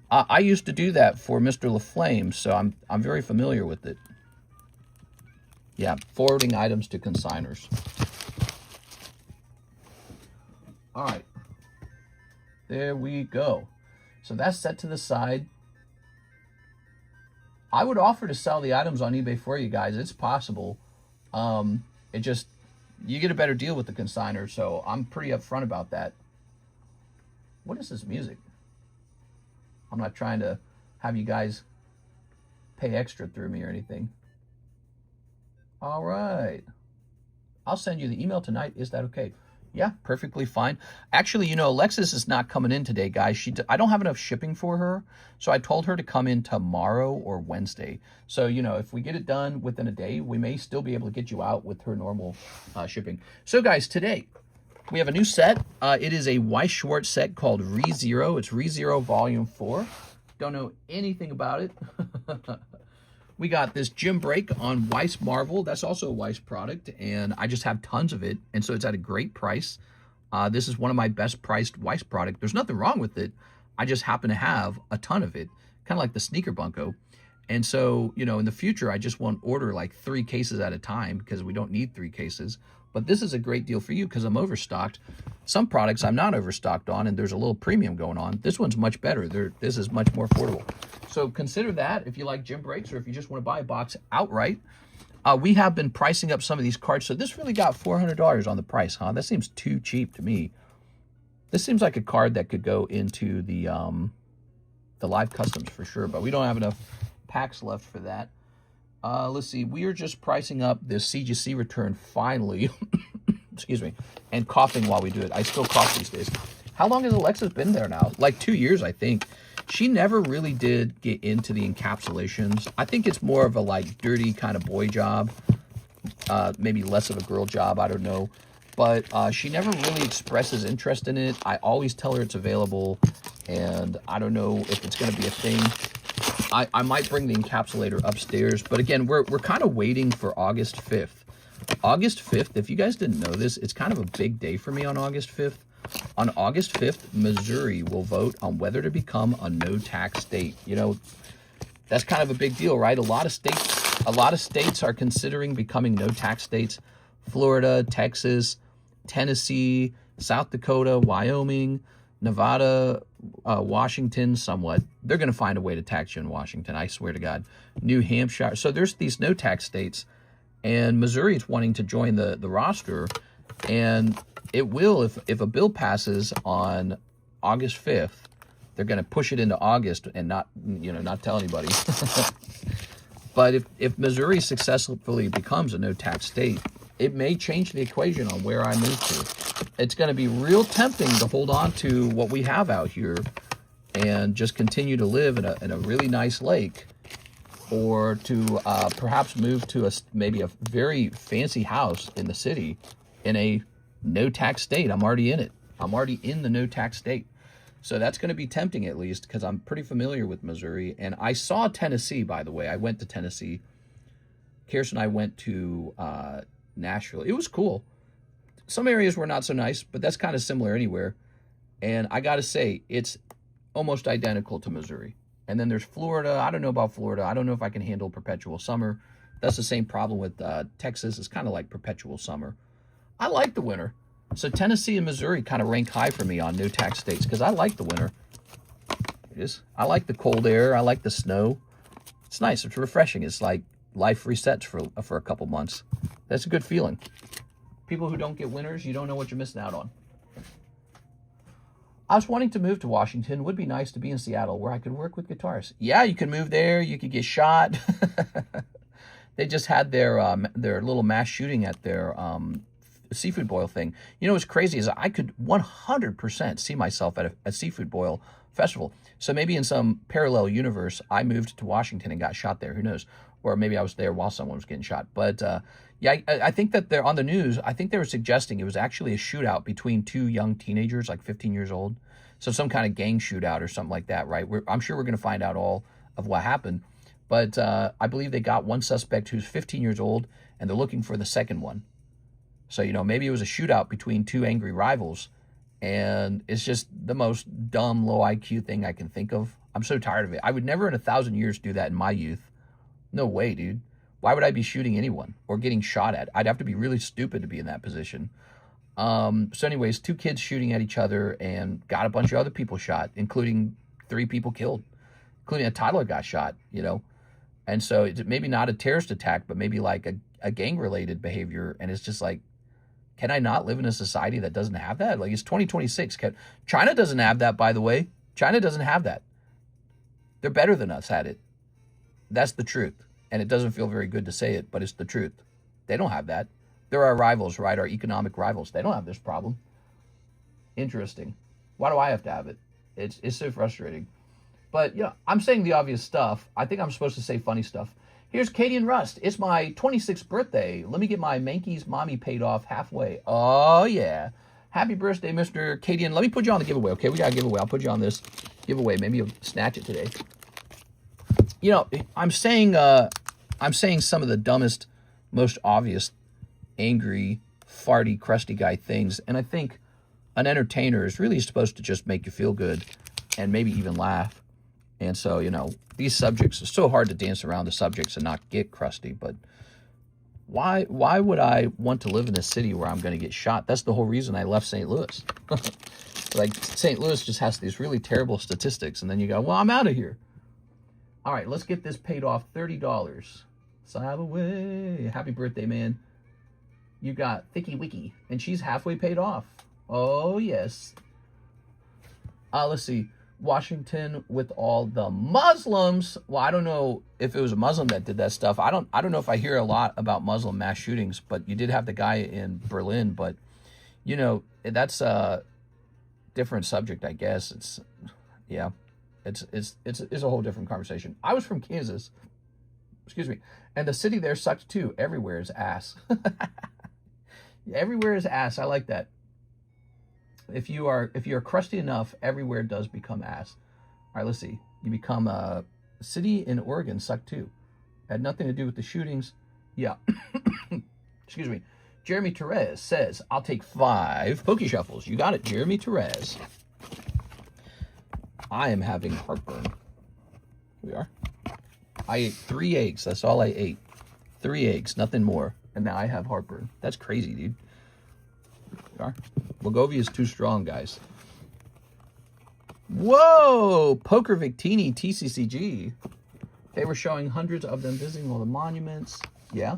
A: I used to do that for Mr. LaFlame, so I'm very familiar with it. Yeah, forwarding items to consigners. All right. There we go. So that's set to the side. I would offer to sell the items on eBay for you guys. It's possible. It just, you get a better deal with the consignor, so I'm pretty upfront about that. What is this music? I'm not trying to have you guys pay extra through me or anything. All right. I'll send you the email tonight. Is that okay? Yeah, perfectly fine. Actually, you know, Alexis is not coming in today, guys. I don't have enough shipping for her, so I told her to come in tomorrow or Wednesday. So, you know, if we get it done within a day, we may still be able to get you out with her normal shipping. So, guys, today we have a new set. It is a Weiss Schwarz set called ReZero. It's ReZero Volume 4. Don't know anything about it. We got this Gym Break on Weiss Marvel. That's also a Weiss product, and I just have tons of it, and so it's at a great price. This is one of my best priced Weiss product. There's nothing wrong with it. I just happen to have a ton of it, kind of like the Sneaker Bunko. And so, you know, in the future, I just won't order like 3 cases at a time because we don't need 3 cases. But this is a great deal for you because I'm overstocked. Some products I'm not overstocked on, and there's a little premium going on. This one's much better. This is much more affordable. So consider that if you like Gym Breaks or if you just want to buy a box outright. We have been pricing up some of these cards. So this really got $400 on the price, huh? That seems too cheap to me. This seems like a card that could go into the live customs for sure, but we don't have enough packs left for that. Let's see. We are just pricing up this CGC return finally. Excuse me. And coughing while we do it. I still cough these days. How long has Alexis been there now? Like 2 years, I think. She never really did get into the encapsulations. I think it's more of a like dirty kind of boy job. Maybe less of a girl job. I don't know. But she never really expresses interest in it. I always tell her it's available. And I don't know if it's going to be a thing. I might bring the encapsulator upstairs. But again, we're kind of waiting for August 5th. August 5th, if you guys didn't know this, it's kind of a big day for me on August 5th. On August 5th, Missouri will vote on whether to become a no-tax state. You know, that's kind of a big deal, right? A lot of states are considering becoming no-tax states. Florida, Texas, Tennessee, South Dakota, Wyoming, Nevada, Washington, somewhat. They're going to find a way to tax you in Washington, I swear to God. New Hampshire. So there's these no-tax states, and Missouri is wanting to join the roster. And it will, if a bill passes on August 5th, they're going to push it into August and not tell anybody. But if Missouri successfully becomes a no-tax state, it may change the equation on where I move to. It's going to be real tempting to hold on to what we have out here and just continue to live in a really nice lake, or to perhaps move to maybe a very fancy house in the city in a no-tax state. I'm already in it. I'm already in the no-tax state. So that's going to be tempting, at least, because I'm pretty familiar with Missouri. And I saw Tennessee, by the way. I went to Tennessee. Kirsten and I went to Nashville. It was cool. Some areas were not so nice, but that's kind of similar anywhere. And I got to say, it's almost identical to Missouri. And then there's Florida. I don't know about Florida. I don't know if I can handle perpetual summer. That's the same problem with Texas. It's kind of like perpetual summer. I like the winter. So Tennessee and Missouri kind of rank high for me on no-tax states because I like the winter. It is. I like the cold air. I like the snow. It's nice. It's refreshing. It's like life resets for a couple months. That's a good feeling. People who don't get winters, you don't know what you're missing out on. I was wanting to move to Washington. It would be nice to be in Seattle where I could work with guitarists. Yeah, you can move there. You could get shot. They just had their little mass shooting at their seafood boil thing. You know what's crazy is I could 100% see myself at a seafood boil festival. So maybe in some parallel universe, I moved to Washington and got shot there. Who knows? Or maybe I was there while someone was getting shot. But yeah, I think that they're on the news. I think they were suggesting it was actually a shootout between two young teenagers, like 15 years old. So some kind of gang shootout or something like that, right? I'm sure we're going to find out all of what happened. But I believe they got one suspect who's 15 years old, and they're looking for the second one. So, maybe it was a shootout between two angry rivals, and it's just the most dumb, low IQ thing I can think of. I'm so tired of it. I would never in 1,000 years do that in my youth. No way, dude. Why would I be shooting anyone or getting shot at? I'd have to be really stupid to be in that position. So anyways, two kids shooting at each other and got a bunch of other people shot, including 3 people killed, including a toddler got shot, And so it's maybe not a terrorist attack, but maybe like a gang-related behavior. And it's just like, can I not live in a society that doesn't have that? Like, it's 2026. China doesn't have that, by the way. China doesn't have that. They're better than us at it. That's the truth. And it doesn't feel very good to say it, but it's the truth. They don't have that. They're our rivals, right? Our economic rivals. They don't have this problem. Interesting. Why do I have to have it? It's so frustrating. But, I'm saying the obvious stuff. I think I'm supposed to say funny stuff. Here's Katie and Rust. It's my 26th birthday. Let me get my Mankey's mommy paid off halfway. Oh, yeah. Happy birthday, Mr. Katie. And let me put you on the giveaway, okay? We got a giveaway. I'll put you on this giveaway. Maybe you'll snatch it today. I'm saying some of the dumbest, most obvious, angry, farty, crusty guy things. And I think an entertainer is really supposed to just make you feel good and maybe even laugh. And so, these subjects, it's so hard to dance around the subjects and not get crusty. But why would I want to live in a city where I'm going to get shot? That's the whole reason I left St. Louis. Like, St. Louis just has these really terrible statistics. And then you go, well, I'm out of here. All right, let's get this paid off. $30. Sigh away. Happy birthday, man. You got Thicky Wicky. And she's halfway paid off. Oh, yes. Let's see. Washington with all the Muslims. Well, I don't know if it was a Muslim that did that stuff. I don't know if I hear a lot about Muslim mass shootings, but you did have the guy in Berlin. But that's a different subject, I guess. It's a whole different conversation. I was from Kansas, excuse me, and the city there sucked too. Everywhere is ass. Everywhere is ass. I like that. If you're crusty enough, everywhere does become ass. All right, let's see. You become a city in Oregon sucked too. Had nothing to do with the shootings. Yeah. Excuse me. Jeremy Therese says, I'll take 5 Poke Shuffles. You got it, Jeremy Therese. I am having heartburn. Here we are. I ate 3 eggs. That's all I ate. 3 eggs, nothing more. And now I have heartburn. That's crazy, dude. Here we are. Bogovia is too strong, guys. Whoa! Poker Victini TCCG. They were showing hundreds of them visiting all the monuments. Yeah.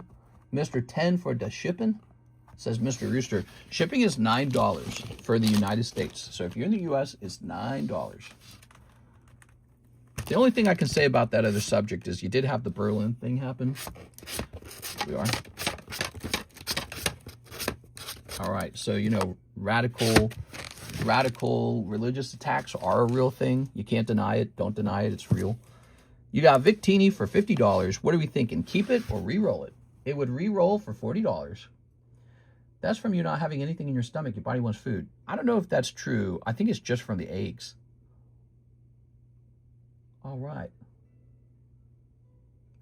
A: Mr. 10 for the shipping. says Mr. Rooster. Shipping is $9 for the United States. So if you're in the US, it's $9. The only thing I can say about that other subject is you did have the Berlin thing happen. Here we are. All right, so, you know, radical religious attacks are a real thing. You can't deny it. Don't deny it. It's real. You got Victini for $50. What are we thinking? Keep it or re-roll it? It would re-roll for $40. That's from you not having anything in your stomach. Your body wants food. I don't know if that's true. I think it's just from the eggs. All right.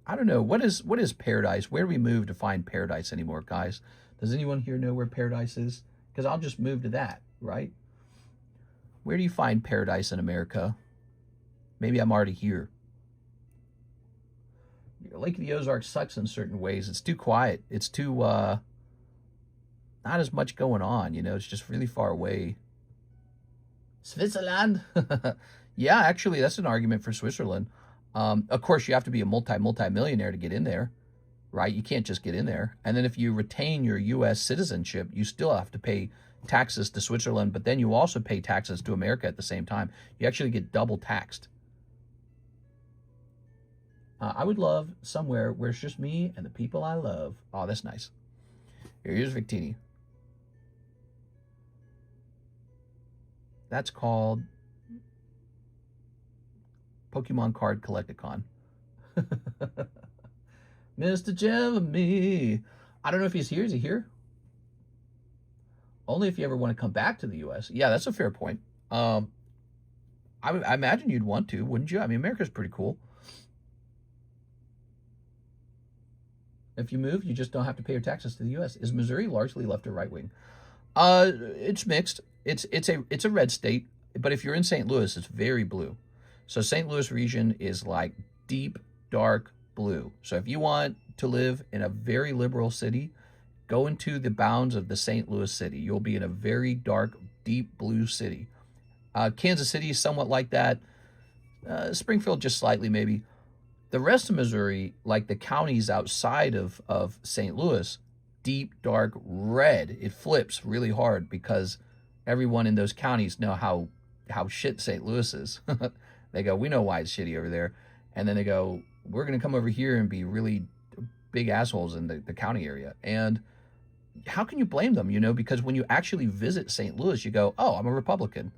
A: I don't know. What is paradise? Where do we move to find paradise anymore, guys? Does anyone here know where paradise is? Because I'll just move to that, right? Where do you find paradise in America? Maybe I'm already here. Lake of the Ozarks sucks in certain ways. It's too quiet. It's too, not as much going on, you know. It's just really far away. Switzerland. Yeah, actually, that's an argument for Switzerland. Of course, you have to be a multi-millionaire to get in there, right? You can't just get in there. And then if you retain your U.S. citizenship, you still have to pay taxes to Switzerland, but then you also pay taxes to America at the same time. You actually get double taxed. I would love somewhere where it's just me and the people I love. Oh, that's nice. Here's Victini. That's called Pokemon Card Collecticon. Mr. Jeremy. I don't know if he's here. Is he here? Only if you ever want to come back to the U.S. Yeah, that's a fair point. I imagine you'd want to, wouldn't you? I mean, America's pretty cool. If you move, you just don't have to pay your taxes to the U.S. Is Missouri largely left or right wing? It's mixed. It's a red state, but if you're in St. Louis, it's very blue. So St. Louis region is like deep, dark blue. So if you want to live in a very liberal city, go into the bounds of the St. Louis city. You'll be in a very dark, deep blue city. Kansas City is somewhat like that. Springfield just slightly maybe. The rest of Missouri, like the counties outside of St. Louis, deep, dark red. It flips really hard because everyone in those counties know how shit St. Louis is. They go, we know why it's shitty over there. And then they go, we're going to come over here and be really big assholes in the county area. And how can you blame them, you know? Because when you actually visit St. Louis, you go, oh, I'm a Republican.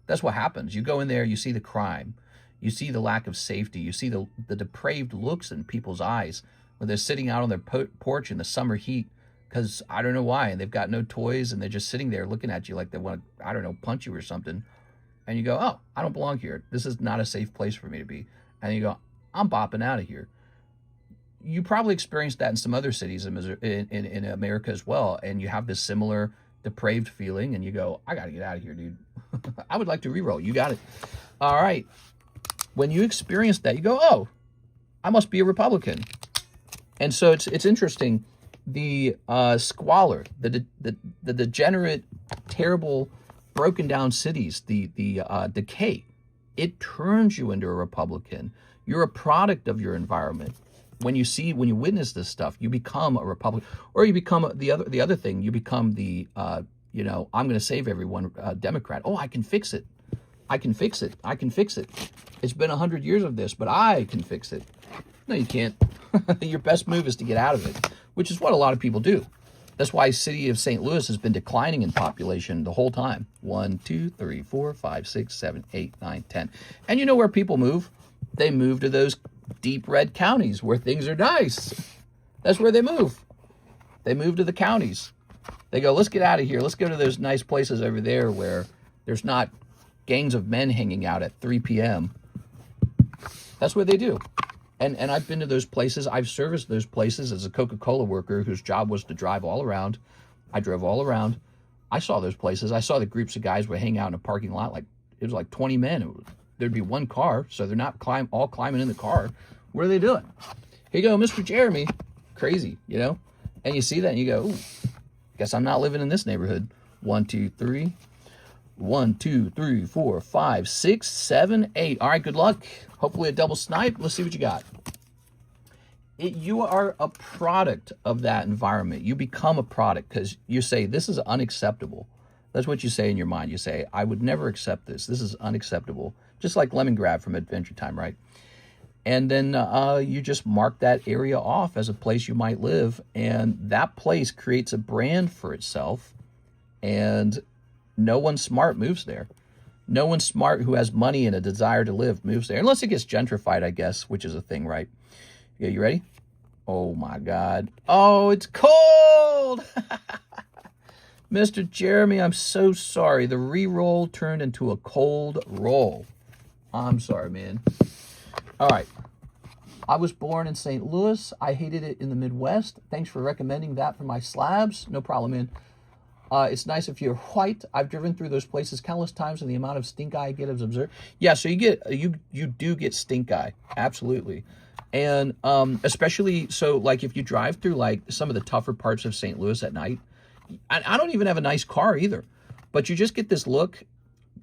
A: That's what happens. You go in there, you see the crime. You see the lack of safety. You see the depraved looks in people's eyes when they're sitting out on their porch in the summer heat because I don't know why. And they've got no toys and they're just sitting there looking at you like they want to, I don't know, punch you or something. And you go, oh, I don't belong here. This is not a safe place for me to be. And you go, I'm bopping out of here. You probably experienced that in some other cities in America as well. And you have this similar depraved feeling and you go, I got to get out of here, dude. I would like to reroll. You got it. All right. When you experience that, you go, oh, I must be a Republican. And so it's interesting. The squalor, the degenerate, terrible, broken down cities, the decay, it turns you into a Republican. You're a product of your environment. When you witness this stuff, you become a Republican, or you become the other thing. You become the I'm going to save everyone Democrat. Oh, I can fix it. I can fix it. I can fix it. It's been 100 years of this, but I can fix it. No, you can't. Your best move is to get out of it, which is what a lot of people do. That's why the city of St. Louis has been declining in population the whole time. 1, 2, 3, 4, 5, 6, 7, 8, 9, 10. And you know where people move? They move to those deep red counties where things are nice. That's where they move. They move to the counties. They go, let's get out of here. Let's go to those nice places over there where there's not gangs of men hanging out at 3 p.m. That's what they do. And I've been to those places. I've serviced those places as a Coca-Cola worker whose job was to drive all around. I drove all around. I saw those places. I saw the groups of guys would hang out in a parking lot. Like it was like 20 men. There'd be one car, so they're not all climbing in the car. What are they doing? Here you go, Mr. Jeremy. Crazy, you know? And you see that and you go, ooh, guess I'm not living in this neighborhood. 1, 2, 3. 1, 2, 3, 4, 5, 6, 7, 8. All right, good luck. Hopefully a double snipe. Let's see what you got. you are a product of that environment. You become a product because you say, this is unacceptable. That's what you say in your mind. You say, I would never accept this. This is unacceptable. Just like Lemon Grab from Adventure Time, right? And then you just mark that area off as a place you might live. And that place creates a brand for itself. And no one smart moves there. No one smart who has money and a desire to live moves there. Unless it gets gentrified, I guess, which is a thing, right? Yeah, you ready? Oh, my God. Oh, it's cold! Mr. Jeremy, I'm so sorry. The re-roll turned into a cold roll. I'm sorry, man. All right. I was born in St. Louis. I hated it in the Midwest. Thanks for recommending that for my slabs. No problem, man. It's nice if you're white. I've driven through those places countless times, and the amount of stink eye I get is observed. Yeah, so you do get stink eye, absolutely, and especially so like if you drive through like some of the tougher parts of St. Louis at night. I don't even have a nice car either, but you just get this look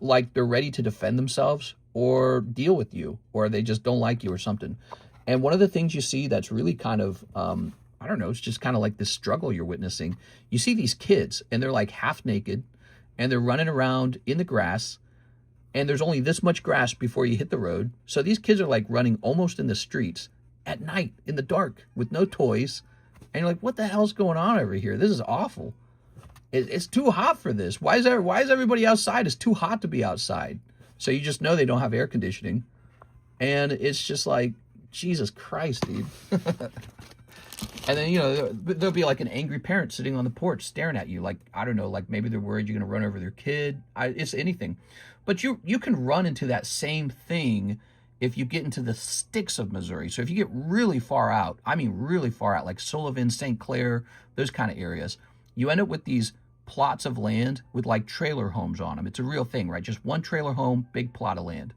A: like they're ready to defend themselves or deal with you, or they just don't like you or something. And one of the things you see that's really kind of I don't know, it's just kind of like this struggle you're witnessing. You see these kids, and they're like half naked, and they're running around in the grass, and there's only this much grass before you hit the road. So these kids are like running almost in the streets at night, in the dark, with no toys. And you're like, what the hell's going on over here? This is awful. It's too hot for this. Why is everybody outside? It's too hot to be outside. So you just know they don't have air conditioning. And it's just like, Jesus Christ, dude. And then, you know, there'll be like an angry parent sitting on the porch staring at you. Like, I don't know, like maybe they're worried you're going to run over their kid. It's anything. But you can run into that same thing if you get into the sticks of Missouri. So if you get really far out, I mean really far out, like Sullivan, St. Clair, those kind of areas, you end up with these plots of land with like trailer homes on them. It's a real thing, right? Just one trailer home, big plot of land.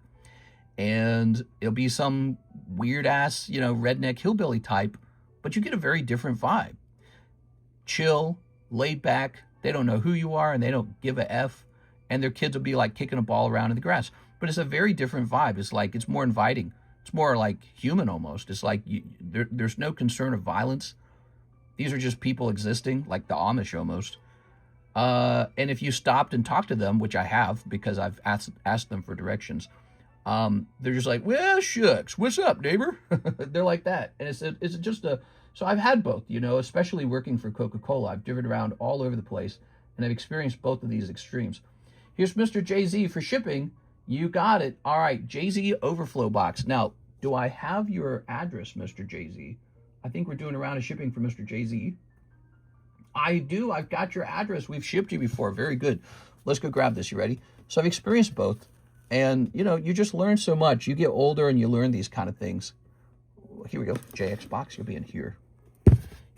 A: And it'll be some weird ass, you know, redneck hillbilly type, but you get a very different vibe. Chill, laid back, they don't know who you are and they don't give a F, and their kids will be like kicking a ball around in the grass. But it's a very different vibe. It's like, it's more inviting. It's more like human almost. It's like there's no concern of violence. These are just people existing, like the Amish almost. And if you stopped and talked to them, which I have because I've asked them for directions, they're just like, well, shucks, what's up, neighbor? They're like that. And it's just so I've had both, you know, especially working for Coca-Cola. I've driven around all over the place, and I've experienced both of these extremes. Here's Mr. Jay-Z for shipping. You got it. All right, Jay-Z overflow box. Now, do I have your address, Mr. Jay-Z? I think we're doing a round of shipping for Mr. Jay-Z. I do. I've got your address. We've shipped you before. Very good. Let's go grab this. You ready? So I've experienced both. And, you know, you just learn so much. You get older and you learn these kind of things. Here we go. JX box. You'll be in here.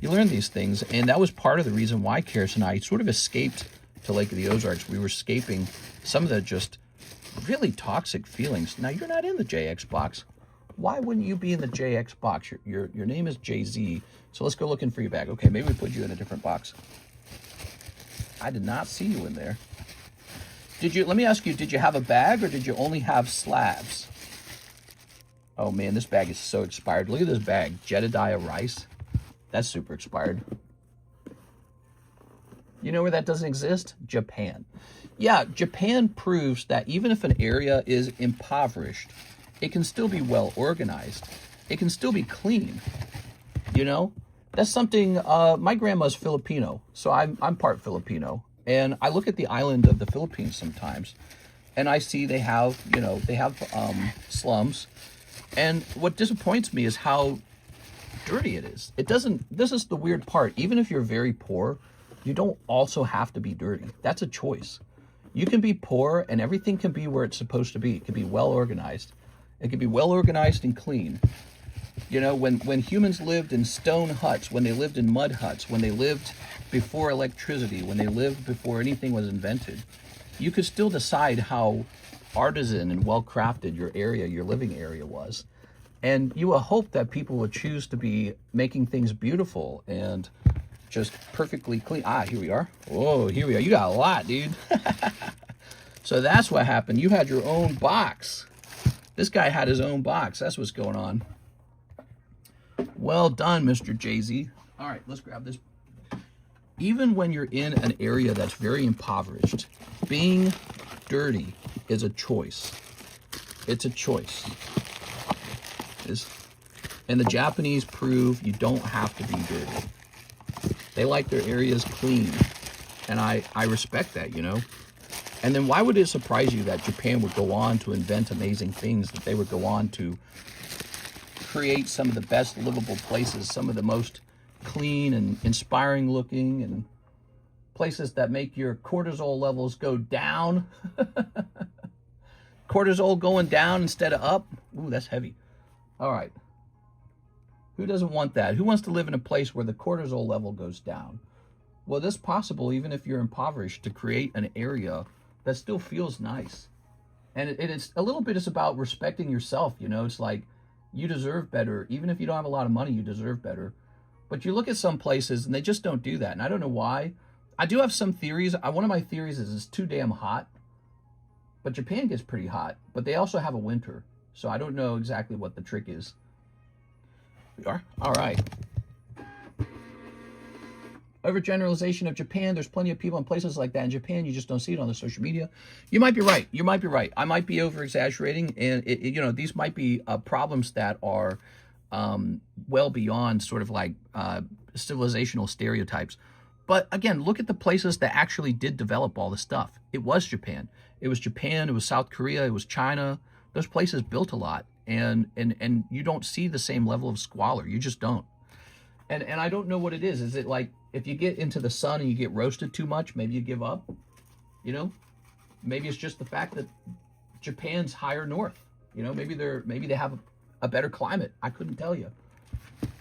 A: You learn these things. And that was part of the reason why Karis and I sort of escaped to Lake of the Ozarks. We were escaping some of the just really toxic feelings. Now, you're not in the JX box. Why wouldn't you be in the JX box? Your name is Jay-Z. So let's go looking for your bag. Okay, maybe we put you in a different box. I did not see you in there. Let me ask you, did you have a bag or did you only have slabs? Oh man, this bag is so expired. Look at this bag, Jedediah rice. That's super expired. You know where that doesn't exist? Japan. Yeah, Japan proves that even if an area is impoverished, it can still be well organized. It can still be clean. You know, that's something. My grandma's Filipino, so I'm part Filipino, and I look at the island of the Philippines sometimes, and I see they have slums, and what disappoints me is how dirty it is. It doesn't. This is the weird part. Even if you're very poor, you don't also have to be dirty. That's a choice. You can be poor, and everything can be where it's supposed to be. It can be well organized. It can be well organized and clean. You know, when humans lived in stone huts, when they lived in mud huts, when they lived before electricity, when they lived before anything was invented, you could still decide how artisan and well-crafted your area, your living area was. And you will hope that people would choose to be making things beautiful and just perfectly clean. Ah, here we are. Whoa, here we are. You got a lot, dude. So that's what happened. You had your own box. This guy had his own box. That's what's going on. Well done, Mr. Jay-Z. All right, let's grab this. Even when you're in an area that's very impoverished, being dirty is a choice. It's a choice. And the Japanese prove you don't have to be dirty. They like their areas clean. And I respect that, you know. And then why would it surprise you that Japan would go on to invent amazing things, that they would go on to create some of the best livable places, some of the most clean and inspiring looking, and places that make your cortisol levels go down. Cortisol going down instead of up. Ooh, that's heavy. All right. Who doesn't want that? Who wants to live in a place where the cortisol level goes down? Well, this is possible even if you're impoverished, to create an area that still feels nice. And it's a little bit, it's about respecting yourself, you know. It's like, you deserve better. Even if you don't have a lot of money, you deserve better. But you look at some places and they just don't do that. And I don't know why. I do have some theories. One of my theories is it's too damn hot. But Japan gets pretty hot. But they also have a winter. So I don't know exactly what the trick is. We are? All right. Overgeneralization of Japan. There's plenty of people in places like that in Japan. You just don't see it on the social media. You might be right. You might be right. I might be over-exaggerating. And, you know, these might be problems that are well beyond sort of like civilizational stereotypes. But again, look at the places that actually did develop all the stuff. It was Japan. It was Japan. It was South Korea. It was China. Those places built a lot. And you don't see the same level of squalor. You just don't. And I don't know what it is. Is it like, if you get into the sun and you get roasted too much, maybe you give up, you know? Maybe it's just the fact that Japan's higher north, you know? Maybe they have a better climate. I couldn't tell you.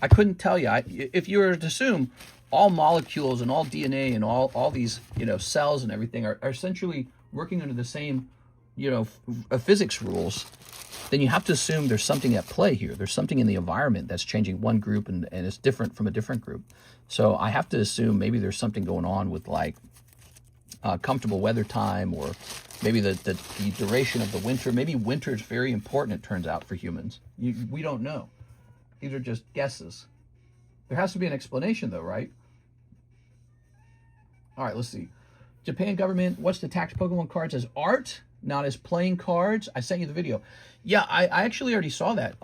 A: If you were to assume all molecules and all DNA and all these, you know, cells and everything are essentially working under the same, you know, physics rules, then you have to assume there's something at play here. There's something in the environment that's changing one group and it's different from a different group. So I have to assume maybe there's something going on with like comfortable weather time, or maybe the duration of the winter. Maybe winter is very important, it turns out, for humans. We don't know. These are just guesses. There has to be an explanation though, right? All right, let's see. Japan government wants to tax Pokemon cards as art, not as playing cards. I sent you the video. Yeah, I actually already saw that.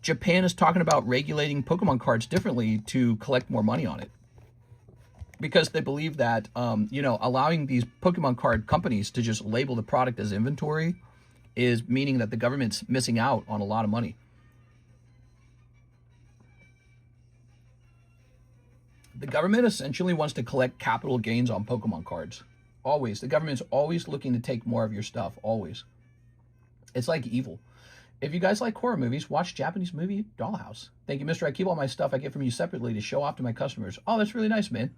A: Japan is talking about regulating Pokemon cards differently to collect more money on it. Because they believe that, you know, allowing these Pokemon card companies to just label the product as inventory is meaning that the government's missing out on a lot of money. The government essentially wants to collect capital gains on Pokemon cards. Always. The government's always looking to take more of your stuff. Always. It's like evil. If you guys like horror movies, watch Japanese movie Dollhouse. Thank you, mister. I keep all my stuff I get from you separately to show off to my customers. Oh, that's really nice, man.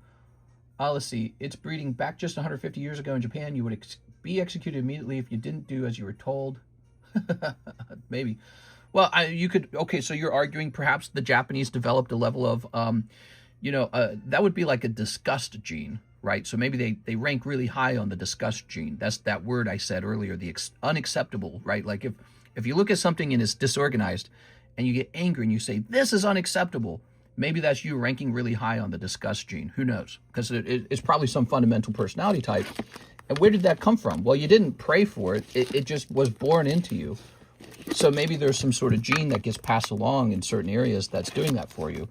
A: Let's see. It's breeding back just 150 years ago in Japan. You would be executed immediately if you didn't do as you were told. Maybe. Well, you could... Okay, so you're arguing perhaps the Japanese developed a level of... you know, that would be like a disgust gene, right? So maybe they rank really high on the disgust gene. That's that word I said earlier, the unacceptable, right? Like if you look at something and it's disorganized and you get angry and you say, this is unacceptable, maybe that's you ranking really high on the disgust gene. Who knows? Because it's probably some fundamental personality type. And where did that come from? Well, you didn't pray for it. It just was born into you. So maybe there's some sort of gene that gets passed along in certain areas that's doing that for you.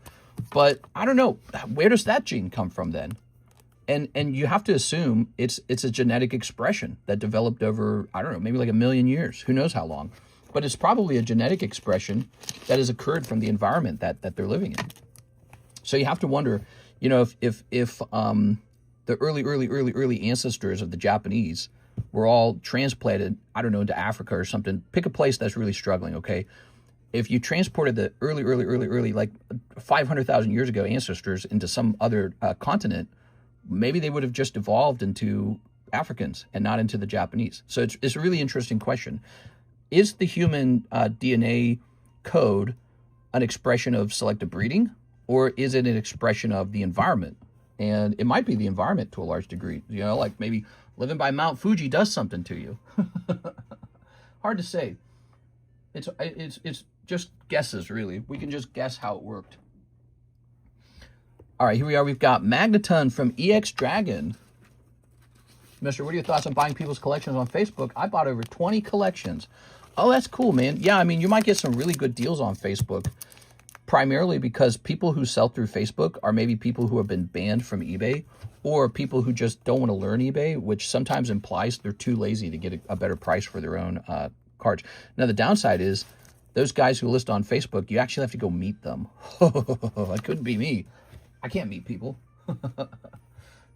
A: But I don't know, where does that gene come from then? And you have to assume it's a genetic expression that developed over, I don't know, maybe like 1 million years. Who knows how long? But it's probably a genetic expression that has occurred from the environment that they're living in. So you have to wonder, you know, if the early ancestors of the Japanese were all transplanted, I don't know, into Africa or something. Pick a place that's really struggling, okay? If you transported the early, like 500,000 years ago ancestors into some other continent, maybe they would have just evolved into Africans and not into the Japanese. So it's a really interesting question. Is the human DNA code an expression of selective breeding, or is it an expression of the environment? And it might be the environment to a large degree. You know, like maybe living by Mount Fuji does something to you. Hard to say. It's just guesses, really. We can just guess how it worked. All right, here we are. We've got Magneton from EX Dragon. Mister, what are your thoughts on buying people's collections on Facebook? I bought over 20 collections. Oh, that's cool, man. Yeah, I mean, you might get some really good deals on Facebook, primarily because people who sell through Facebook are maybe people who have been banned from eBay, or people who just don't want to learn eBay, which sometimes implies they're too lazy to get a better price for their own cards. Now, the downside is those guys who list on Facebook, you actually have to go meet them. That couldn't be me. I can't meet people.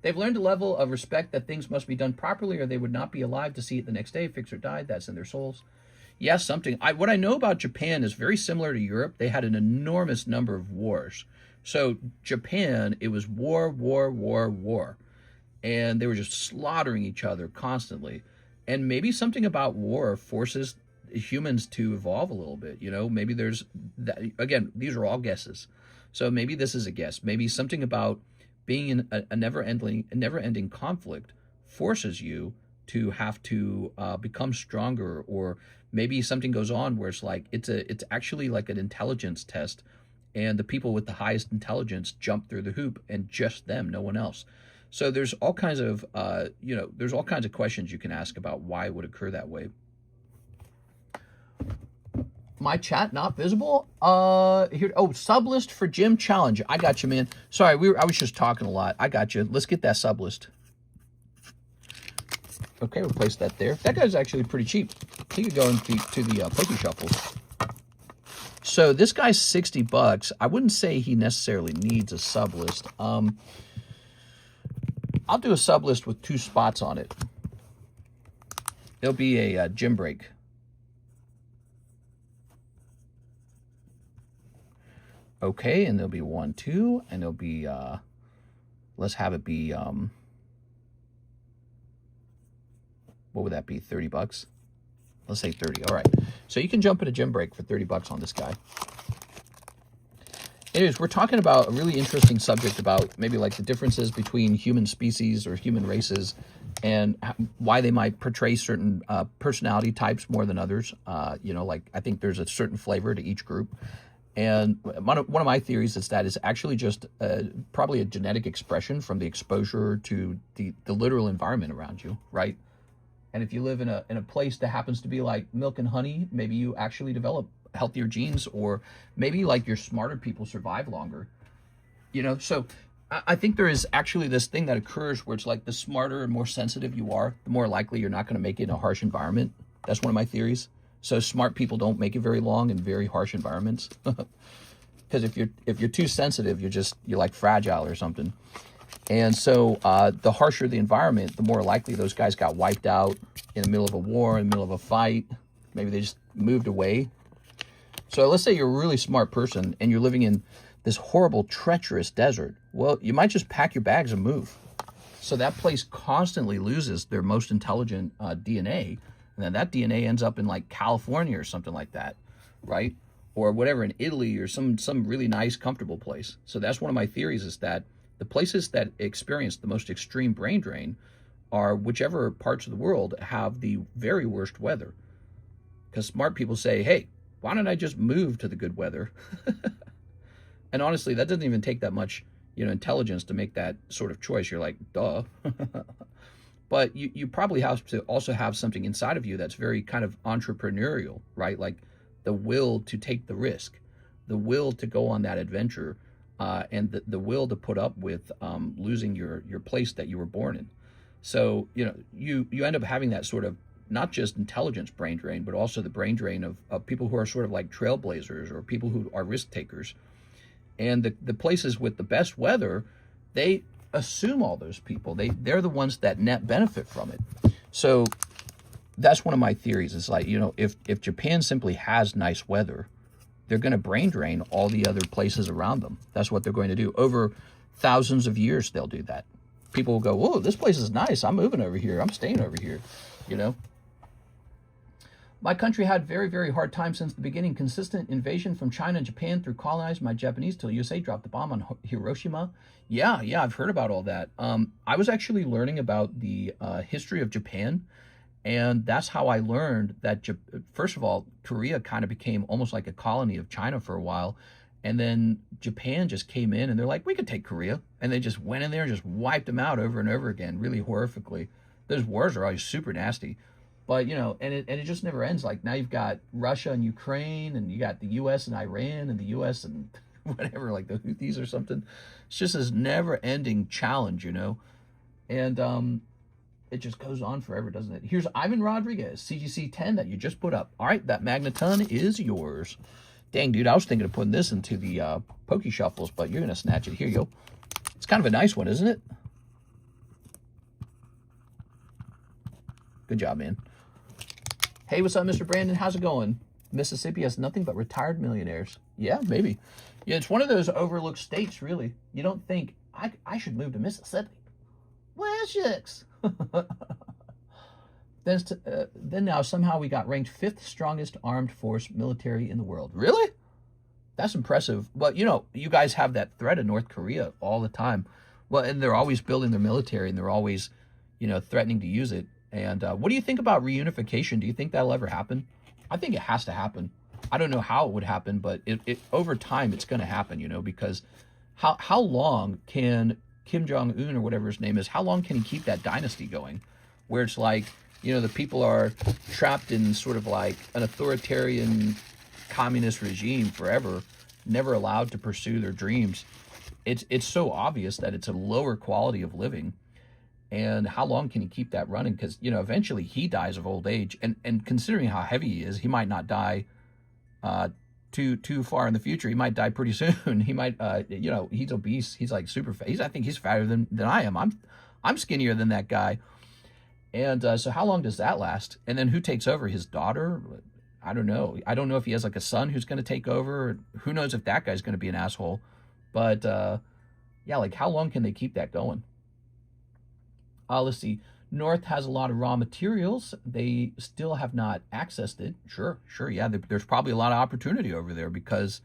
A: They've learned a level of respect that things must be done properly or they would not be alive to see it the next day. Fix or die, that's in their souls. Yes, something. What I know about Japan is very similar to Europe. They had an enormous number of wars. So Japan, it was war, war, war, war. And they were just slaughtering each other constantly. And maybe something about war forces humans to evolve a little bit. You know, maybe there's that. Again, these are all guesses. So maybe this is a guess. Maybe something about being in a never-ending conflict forces you to have to become stronger, or maybe something goes on where it's like it's actually like an intelligence test, and the people with the highest intelligence jump through the hoop, and just them, no one else. So there's all kinds of there's all kinds of questions you can ask about why it would occur that way. My chat not visible? Here. Oh, sub list for Jim Challenge. I got you, man. Sorry, I was just talking a lot. I got you. Let's get that sub list. Okay, we'll place that there. That guy's actually pretty cheap. He could go into the Poke Shuffles. So this guy's $60. I wouldn't say he necessarily needs a sub list. I'll do a sub list with 2 spots on it. It'll be a gym break. Okay, and there'll be 1, 2, and there'll be, let's have it be, what would that be, $30? Let's say 30, all right. So you can jump in a gym break for $30 on this guy. Anyways, we're talking about a really interesting subject about maybe like the differences between human species or human races and why they might portray certain personality types more than others. You know, like I think there's a certain flavor to each group. And one of my theories is that it's actually just probably a genetic expression from the exposure to the literal environment around you, right? And if you live in a place that happens to be like milk and honey, maybe you actually develop healthier genes, or maybe like your smarter people survive longer. You know, so I think there is actually this thing that occurs where it's like the smarter and more sensitive you are, the more likely you're not going to make it in a harsh environment. That's one of my theories. So smart people don't make it very long in very harsh environments. Because if you're too sensitive, you're like fragile or something. And so the harsher the environment, the more likely those guys got wiped out in the middle of a war, in the middle of a fight. Maybe they just moved away. So let's say you're a really smart person and you're living in this horrible, treacherous desert. Well, you might just pack your bags and move. So that place constantly loses their most intelligent DNA. And then that DNA ends up in like California or something like that, right? Or whatever, in Italy or some really nice, comfortable place. So that's one of my theories, is that the places that experience the most extreme brain drain are whichever parts of the world have the very worst weather. Because smart people say, hey, why don't I just move to the good weather? And honestly, that doesn't even take that much, intelligence to make that sort of choice. You're like, duh. But you probably have to also have something inside of you that's very kind of entrepreneurial, right? Like the will to take the risk, the will to go on that adventure, and the will to put up with losing your place that you were born in. So, you end up having that sort of not just intelligence brain drain, but also the brain drain of people who are sort of like trailblazers or people who are risk takers. And the places with the best weather, they assume all those people. They're the ones that net benefit from it. So that's one of my theories. It's like, if Japan simply has nice weather, they're going to brain drain all the other places around them. That's what they're going to do. Over thousands of years, they'll do that. People will go, whoa, this place is nice. I'm moving over here. I'm staying over here, My country had very, very hard time since the beginning. Consistent invasion from China and Japan through colonized my Japanese till USA dropped the bomb on Hiroshima. Yeah, I've heard about all that. I was actually learning about the history of Japan, And that's how I learned that, first of all, Korea kind of became almost like a colony of China for a while. And then Japan just came in and they're like, we could take Korea. And they just went in there and just wiped them out over and over again, really horrifically. Those wars are always super nasty. But, you know, and it just never ends. Like now you've got Russia and Ukraine, and you got the U.S. and Iran, and the U.S. and whatever, like the Houthis or something. It's just this never ending challenge, you know. And it just goes on forever, doesn't it? Here's Ivan Rodriguez, CGC 10 that you just put up. All right, that Magneton is yours. Dang, dude, I was thinking of putting this into the Poke Shuffles, but you're going to snatch it. Here you go. It's kind of a nice one, isn't it? Good job, man. Hey, what's up, Mr. Brandon? How's it going? Mississippi has nothing but retired millionaires. Yeah, maybe. Yeah, it's one of those overlooked states, really. You don't think, I should move to Mississippi. Well, shucks. Then now somehow we got ranked 5th strongest armed force military in the world. Really? That's impressive. Well, you know, you guys have that threat of North Korea all the time. Well, and they're always building their military, and they're always, you know, threatening to use it. And what do you think about reunification? Do you think that'll ever happen? I think it has to happen. I don't know how it would happen, but it over time it's going to happen, you know, because how long can Kim Jong-un or whatever his name is, how long can he keep that dynasty going? Where it's like, you know, the people are trapped in sort of like an authoritarian communist regime forever, never allowed to pursue their dreams. It's so obvious that it's a lower quality of living. And how long can he keep that running? Because, you know, eventually he dies of old age. And considering how heavy he is, he might not die too far in the future. He might die pretty soon. He might, you know, he's obese. He's like super fat. I think he's fatter than I am. I'm skinnier than that guy. And so how long does that last? And then who takes over? His daughter? I don't know. I don't know if he has like a son who's going to take over. Who knows if that guy's going to be an asshole. But yeah, like how long can they keep that going? Let's see. North has a lot of raw materials. They still have not accessed it. Sure. Yeah, there's probably a lot of opportunity over there because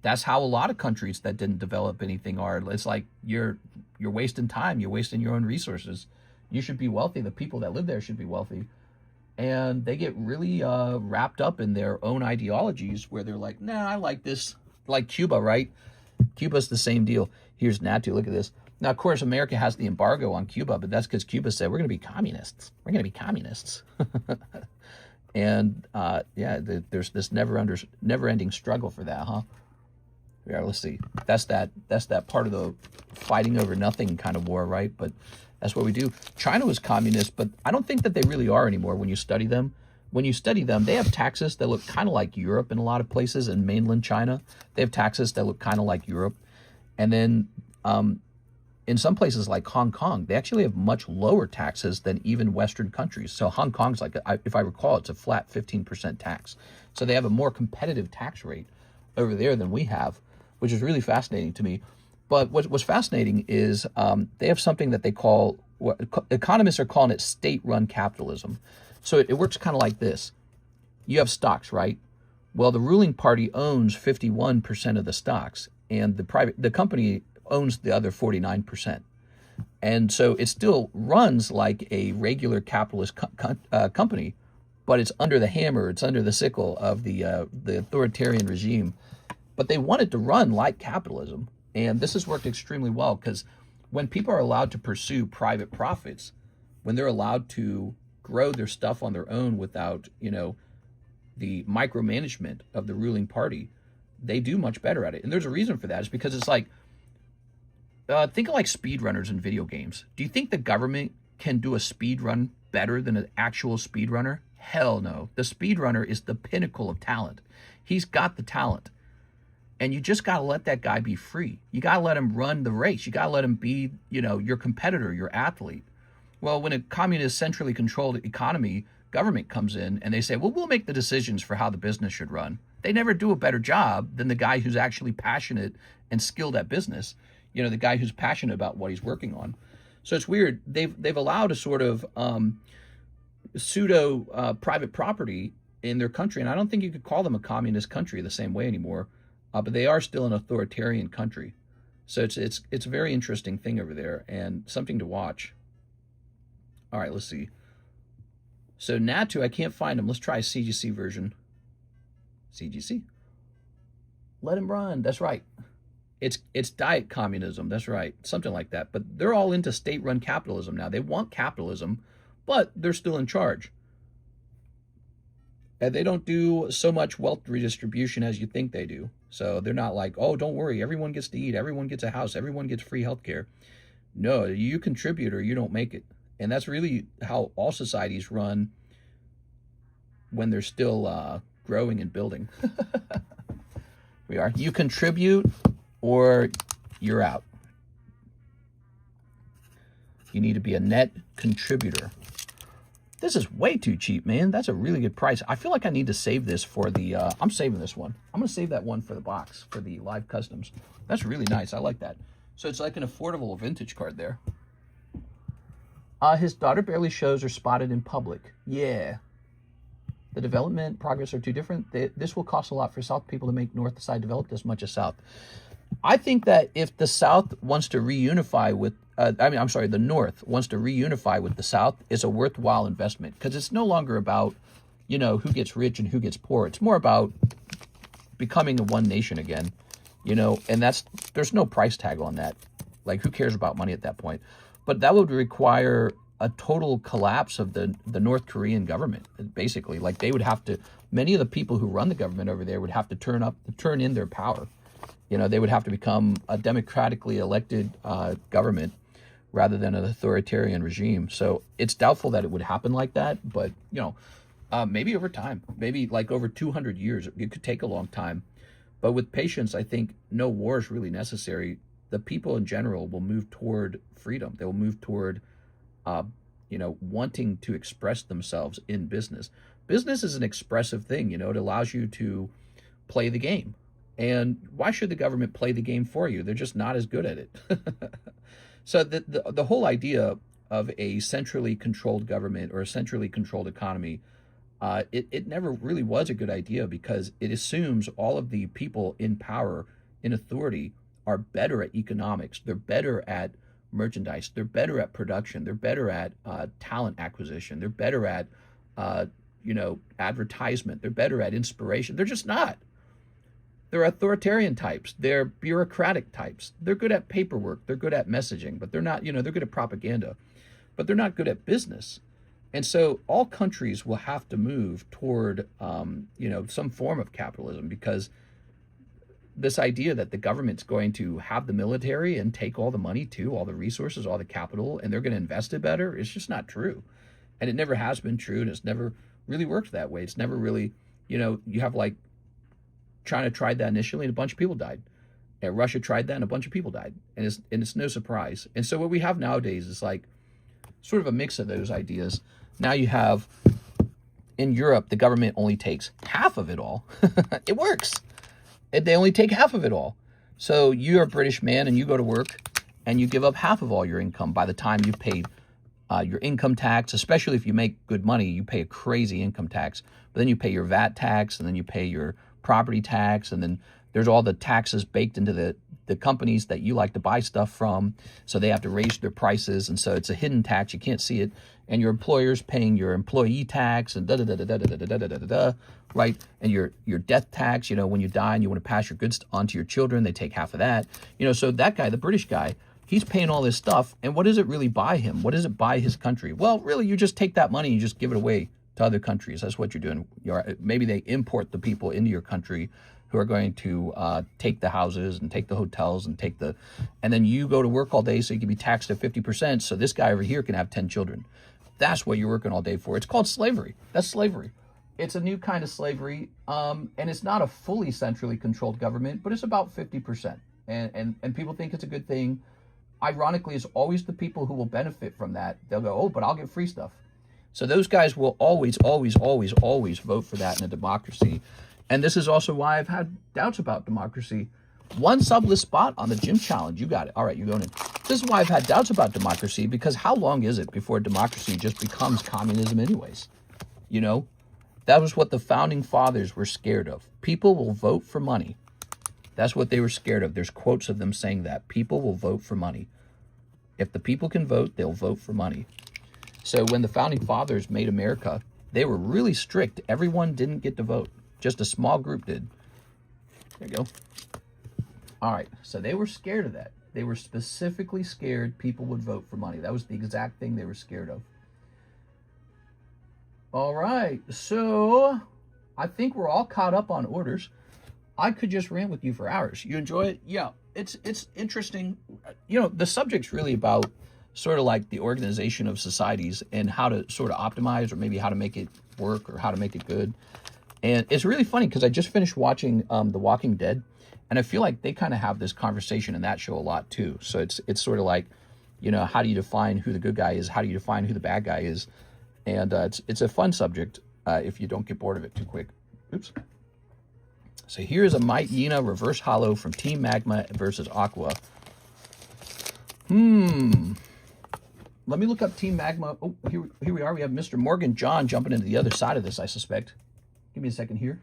A: that's how a lot of countries that didn't develop anything are. It's like you're wasting time. You're wasting your own resources. You should be wealthy. The people that live there should be wealthy. And they get really wrapped up in their own ideologies where they're like, nah, I like this. Like Cuba, right? Cuba's the same deal. Here's Natu. Look at this. Now, of course, America has the embargo on Cuba, but that's because Cuba said, we're going to be communists. We're going to be communists. And, yeah, there's this never-ending struggle for that, huh? Yeah, let's see. That's that part of the fighting over nothing kind of war, right? But that's what we do. China was communist, but I don't think that they really are anymore when you study them. When you study them, they have taxes that look kind of like Europe in a lot of places in mainland China. They have taxes that look kind of like Europe. And then in some places like Hong Kong, they actually have much lower taxes than even Western countries. So Hong Kong's like, if I recall, it's a flat 15% tax. So they have a more competitive tax rate over there than we have, which is really fascinating to me. But what's fascinating is they have something that they call, what economists are calling it state-run capitalism. So it works kind of like this. You have stocks, right? Well, the ruling party owns 51% of the stocks, and the company owns the other 49%. And so it still runs like a regular capitalist company, but it's under the hammer, it's under the sickle of the authoritarian regime. But they want it to run like capitalism. And this has worked extremely well because when people are allowed to pursue private profits, when they're allowed to grow their stuff on their own without, you know, the micromanagement of the ruling party, they do much better at it. And there's a reason for that. It's because it's like, think of like speedrunners in video games. Do you think the government can do a speed run better than an actual speedrunner? Hell no. The speedrunner is the pinnacle of talent. He's got the talent. And you just got to let that guy be free. You got to let him run the race. You got to let him be, you know, your competitor, your athlete. Well, when a communist, centrally controlled economy, government comes in and they say, well, we'll make the decisions for how the business should run. They never do a better job than the guy who's actually passionate and skilled at business. You know, the guy who's passionate about what he's working on. So it's weird. They've allowed a sort of pseudo private property in their country. And I don't think you could call them a communist country the same way anymore. But they are still an authoritarian country. So it's a very interesting thing over there and something to watch. All right, let's see. So Natu, I can't find him. Let's try a CGC version. CGC. Let him run. That's right. It's diet communism. That's right. Something like that. But they're all into state-run capitalism now. They want capitalism, but they're still in charge. And they don't do so much wealth redistribution as you think they do. So they're not like, oh, don't worry, everyone gets to eat, everyone gets a house, everyone gets free healthcare. No, you contribute or you don't make it. And that's really how all societies run when they're still growing and building. We are. You contribute or you're out. You need to be a net contributor. This is way too cheap, man. That's a really good price. I feel like I need to save this for the, I'm saving this one. I'm going to save that one for the box, for the live customs. That's really nice. I like that. So it's like an affordable vintage card there. His daughter barely shows or spotted in public. Yeah. The development progress are too different. This will cost a lot for South people to make North side developed as much as South. I think that if the South wants to reunify with, the North wants to reunify with the South, it's a worthwhile investment because it's no longer about, you know, who gets rich and who gets poor. It's more about becoming a one nation again, you know, and there's no price tag on that. Like, who cares about money at that point? But that would require a total collapse of the North Korean government, basically. Like, they would have to, many of the people who run the government over there would have to turn in their power. You know, they would have to become a democratically elected government rather than an authoritarian regime. So it's doubtful that it would happen like that. But, you know, maybe over time, maybe like over 200 years, it could take a long time. But with patience, I think no war is really necessary. The people in general will move toward freedom. They will move toward, you know, wanting to express themselves in business. Business is an expressive thing. You know, it allows you to play the game. And why should the government play the game for you? They're just not as good at it. So the whole idea of a centrally controlled government or a centrally controlled economy, it never really was a good idea because it assumes all of the people in power, in authority, are better at economics. They're better at merchandise. They're better at production. They're better at talent acquisition. They're better at, you know, advertisement. They're better at inspiration. They're just not. They're authoritarian types. They're bureaucratic types. They're good at paperwork. They're good at messaging, but they're not, you know, they're good at propaganda, but they're not good at business. And so all countries will have to move toward, you know, some form of capitalism because this idea that the government's going to have the military and take all the money too, all the resources, all the capital, and they're going to invest it better, it's just not true. And it never has been true, and it's never really worked that way. It's never really, you know, you have like China tried that initially and a bunch of people died. And Russia tried that and a bunch of people died. And it's no surprise. And so what we have nowadays is like sort of a mix of those ideas. Now you have, in Europe, the government only takes half of it all. It works. They only take half of it all. So you're a British man and you go to work and you give up half of all your income. By the time you've paid your income tax, especially if you make good money, you pay a crazy income tax. But then you pay your VAT tax, and then you pay your property tax, and then there's all the taxes baked into the companies that you like to buy stuff from. So they have to raise their prices, and so it's a hidden tax. You can't see it. And your employer's paying your employee tax and right? And your death tax, you know, when you die and you want to pass your goods on to your children, they take half of that. You know, so that guy, the British guy, he's paying all this stuff. And what does it really buy him? What does it buy his country? Well, really, you just take that money and you just give it away to other countries. That's what you're doing. Maybe they import the people into your country who are going to take the houses and take the hotels and and then you go to work all day so you can be taxed at 50%. So this guy over here can have 10 children. That's what you're working all day for. It's called slavery. That's slavery. It's a new kind of slavery. And it's not a fully centrally controlled government, but it's about 50%. And people think it's a good thing. Ironically, it's always the people who will benefit from that. They'll go, oh, but I'll get free stuff. So those guys will always, always, always, always vote for that in a democracy. And this is also why I've had doubts about democracy. One subless spot on the gym challenge. You got it. All right, you're going in. This is why I've had doubts about democracy, because how long is it before democracy just becomes communism anyways? You know, that was what the founding fathers were scared of. People will vote for money. That's what they were scared of. There's quotes of them saying that. People will vote for money. If the people can vote, they'll vote for money. So when the founding fathers made America they were really strict. Everyone didn't get to vote. Just a small group did. There you go. All right, so they were scared of that. They were specifically scared people would vote for money. That was the exact thing they were scared of. All right, so I think we're all caught up on orders. I could just rant with you for hours. You enjoy it? Yeah, it's interesting. You know, the subject's really about sort of like the organization of societies and how to sort of optimize, or maybe how to make it work, or how to make it good. And it's really funny because I just finished watching The Walking Dead, and I feel like they kind of have this conversation in that show a lot too. So it's sort of like, you know, how do you define who the good guy is? How do you define who the bad guy is? And it's a fun subject if you don't get bored of it too quick. Oops. So here's a Might Yena reverse hollow from Team Magma versus Aqua. Let me look up Team Magma. Oh, here we are. We have Mr. Morgan John jumping into the other side of this, I suspect. Give me a second here.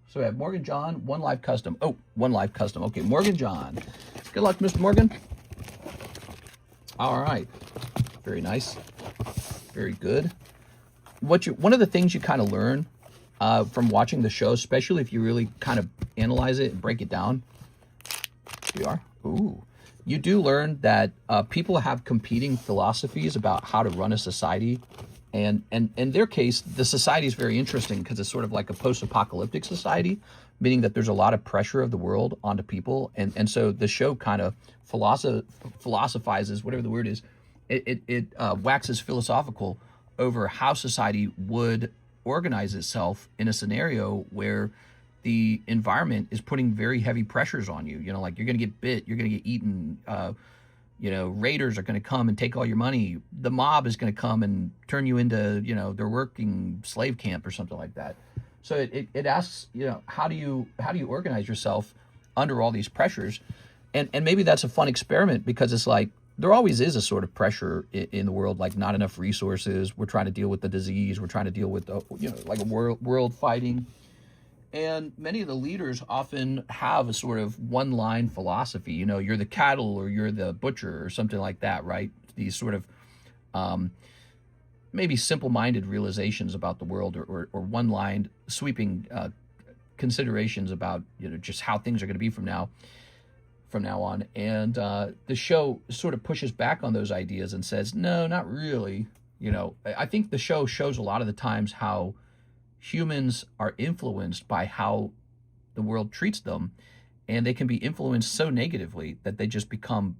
A: So we have Morgan John, one live custom. Oh, one live custom. Okay, Morgan John. Good luck, Mr. Morgan. All right. Very nice. Very good. One of the things you kind of learn from watching the show, especially if you really kind of analyze it and break it down. Here we are. Ooh. You do learn that people have competing philosophies about how to run a society. And in their case, the society is very interesting because it's sort of like a post-apocalyptic society, meaning that there's a lot of pressure of the world onto people. And so the show kind of philosophizes, whatever the word is, it waxes philosophical over how society would organize itself in a scenario where the environment is putting very heavy pressures on you. You know, like you're going to get bit, you're going to get eaten, you know, raiders are going to come and take all your money. The mob is going to come and turn you into, you know, their working slave camp or something like that. So it asks, you know, how do you organize yourself under all these pressures? And maybe that's a fun experiment because it's like, there always is a sort of pressure in the world, like not enough resources. We're trying to deal with the disease. We're trying to deal with, you know, like a world fighting. And many of the leaders often have a sort of one-line philosophy. You know, you're the cattle or you're the butcher or something like that, right? These sort of maybe simple-minded realizations about the world, or one-line sweeping considerations about, you know, just how things are going to be from now on. And the show sort of pushes back on those ideas and says, no, not really. You know, I think the show shows a lot of the times how humans are influenced by how the world treats them, and they can be influenced so negatively that they just become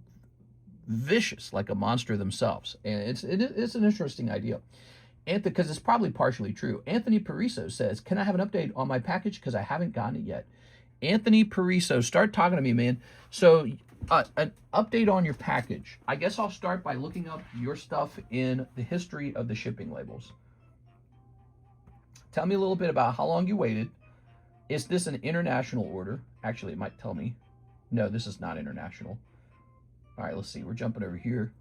A: vicious, like a monster themselves. And it's an interesting idea. Because it's probably partially true. Anthony Pariso says, can I have an update on my package? Because I haven't gotten it yet. Anthony Pariso, start talking to me, man. So an update on your package. I guess I'll start by looking up your stuff in the history of the shipping labels. Tell me a little bit about how long you waited. Is this an international order? Actually, it might tell me. No, this is not international. All right, let's see. We're jumping over here.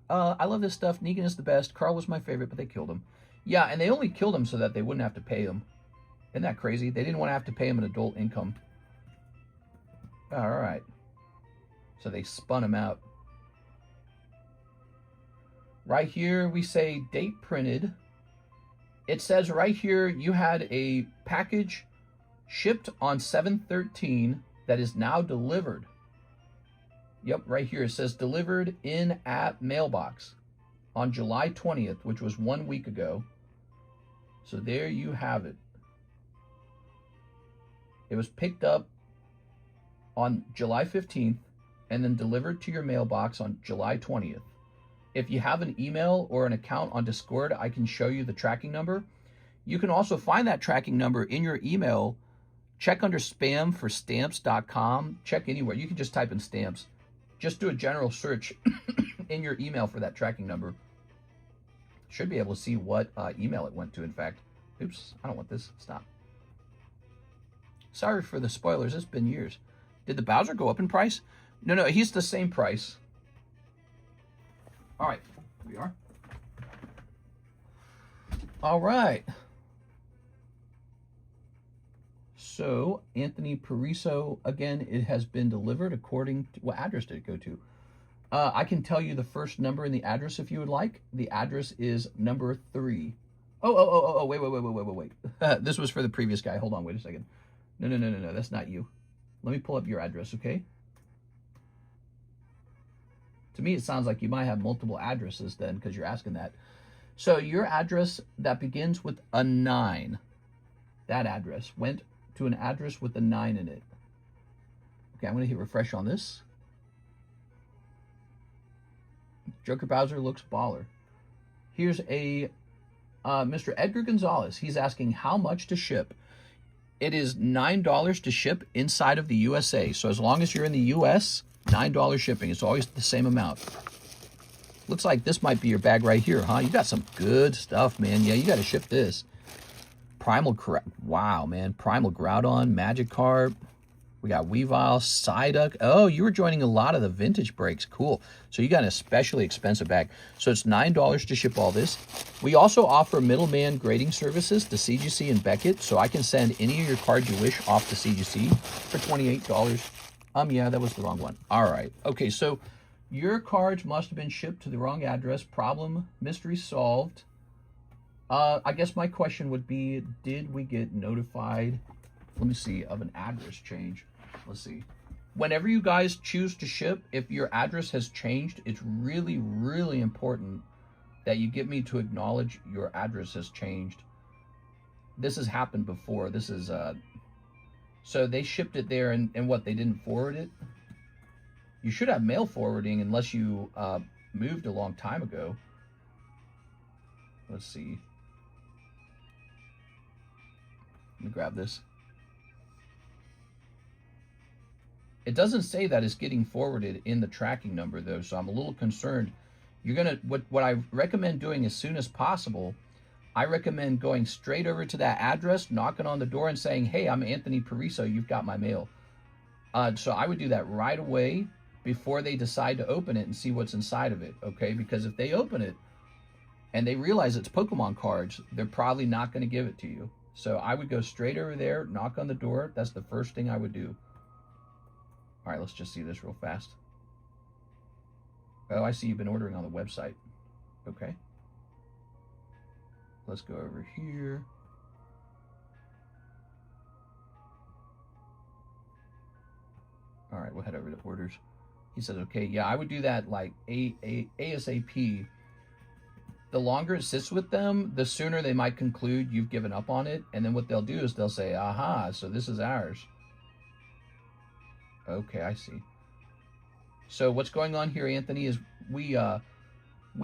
A: I love this stuff. Negan is the best. Carl was my favorite, but they killed him. Yeah, and they only killed him so that they wouldn't have to pay him. Isn't that crazy? They didn't want to have to pay him an adult income. All right. So they spun him out. Right here, we say date printed. It says right here you had a package shipped on 7/13 that is now delivered. Yep, right here it says delivered in at mailbox on July 20th, which was 1 week ago. So there you have it. It was picked up on July 15th and then delivered to your mailbox on July 20th. If you have an email or an account on Discord, I can show you the tracking number. You can also find that tracking number in your email. Check under spam for stamps.com. Check anywhere. You can just type in stamps. Just do a general search in your email for that tracking number. Should be able to see what email it went to, in fact. Oops, I don't want this. Stop. Sorry for the spoilers. It's been years. Did the Bowser go up in price? No, he's the same price. All right, here we are. All right. So, Anthony Pariso, again, it has been delivered according to, what address did it go to? I can tell you the first number in the address if you would like. The address is number 3. Oh, wait. This was for the previous guy. Hold on, wait a second. No, that's not you. Let me pull up your address, okay? To me, it sounds like you might have multiple addresses then because you're asking that. So your address that begins with a 9, that address went to an address with a 9 in it. Okay, I'm going to hit refresh on this. Joker Bowser looks baller. Here's a Mr. Edgar Gonzalez. He's asking how much to ship. It is $9 to ship inside of the USA. So as long as you're in the US, $9 shipping. It's always the same amount. Looks like this might be your bag right here, huh? You got some good stuff, man. Yeah, you got to ship this. Wow, man. Primal Groudon, Magikarp. We got Weavile, Psyduck. Oh, you were joining a lot of the vintage breaks. Cool. So you got an especially expensive bag. So it's $9 to ship all this. We also offer middleman grading services to CGC and Beckett. So I can send any of your cards you wish off to CGC for $28. Yeah, that was the wrong one. All right. Okay, so your cards must have been shipped to the wrong address. Problem, mystery solved. I guess my question would be, did we get notified, let me see, of an address change? Let's see. Whenever you guys choose to ship, if your address has changed, it's really, really important that you get me to acknowledge your address has changed. This has happened before. This is, so they shipped it there and what, they didn't forward it? You should have mail forwarding unless you moved a long time ago. Let's see. Let me grab this. It doesn't say that it's getting forwarded in the tracking number though, so I'm a little concerned. You're gonna, what I recommend doing as soon as possible, I recommend going straight over to that address, knocking on the door and saying, hey, I'm Anthony Pariso, you've got my mail. So I would do that right away before they decide to open it and see what's inside of it, okay? Because if they open it and they realize it's Pokemon cards, they're probably not gonna give it to you. So I would go straight over there, knock on the door. That's the first thing I would do. All right, let's just see this real fast. Oh, I see you've been ordering on the website. Okay. Let's go over here. All right, we'll head over to orders. He says, okay, yeah, I would do that like ASAP. The longer it sits with them, the sooner they might conclude you've given up on it. And then what they'll do is they'll say, aha, so this is ours. Okay, I see. So what's going on here, Anthony, is we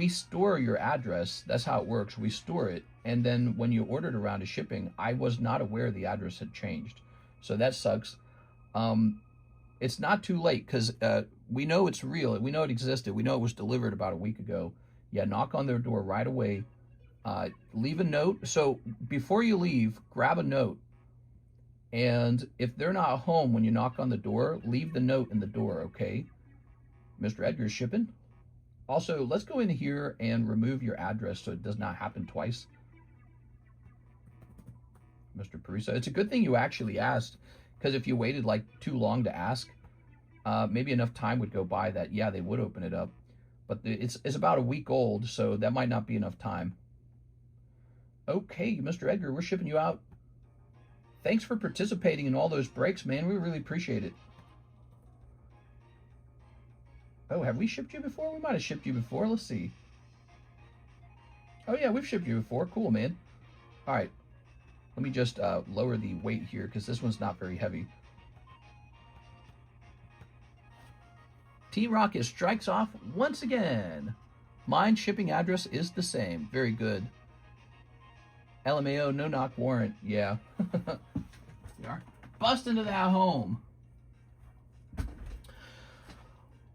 A: store your address. That's how it works. We store it. And then when you ordered a round of shipping, I was not aware the address had changed. So that sucks. It's not too late because we know it's real. We know it existed. We know it was delivered about a week ago. Yeah, knock on their door right away. Leave a note. So before you leave, grab a note. And if they're not home when you knock on the door, leave the note in the door, okay? Mr. Edgar's shipping. Also, let's go in here and remove your address so it does not happen twice. Mr. Pariso. It's a good thing you actually asked, because if you waited like too long to ask, maybe enough time would go by that, yeah, they would open it up. But it's about a week old, so that might not be enough time. Okay, Mr. Edgar, we're shipping you out. Thanks for participating in all those breaks, man. We really appreciate it. Oh, have we shipped you before? We might have shipped you before. Let's see. Oh, yeah, we've shipped you before. Cool, man. All right. Let me just lower the weight here because this one's not very heavy. Team Rocket strikes off once again. Mine shipping address is the same. Very good. LMAO, no knock warrant. Yeah. We are. Bust into that home.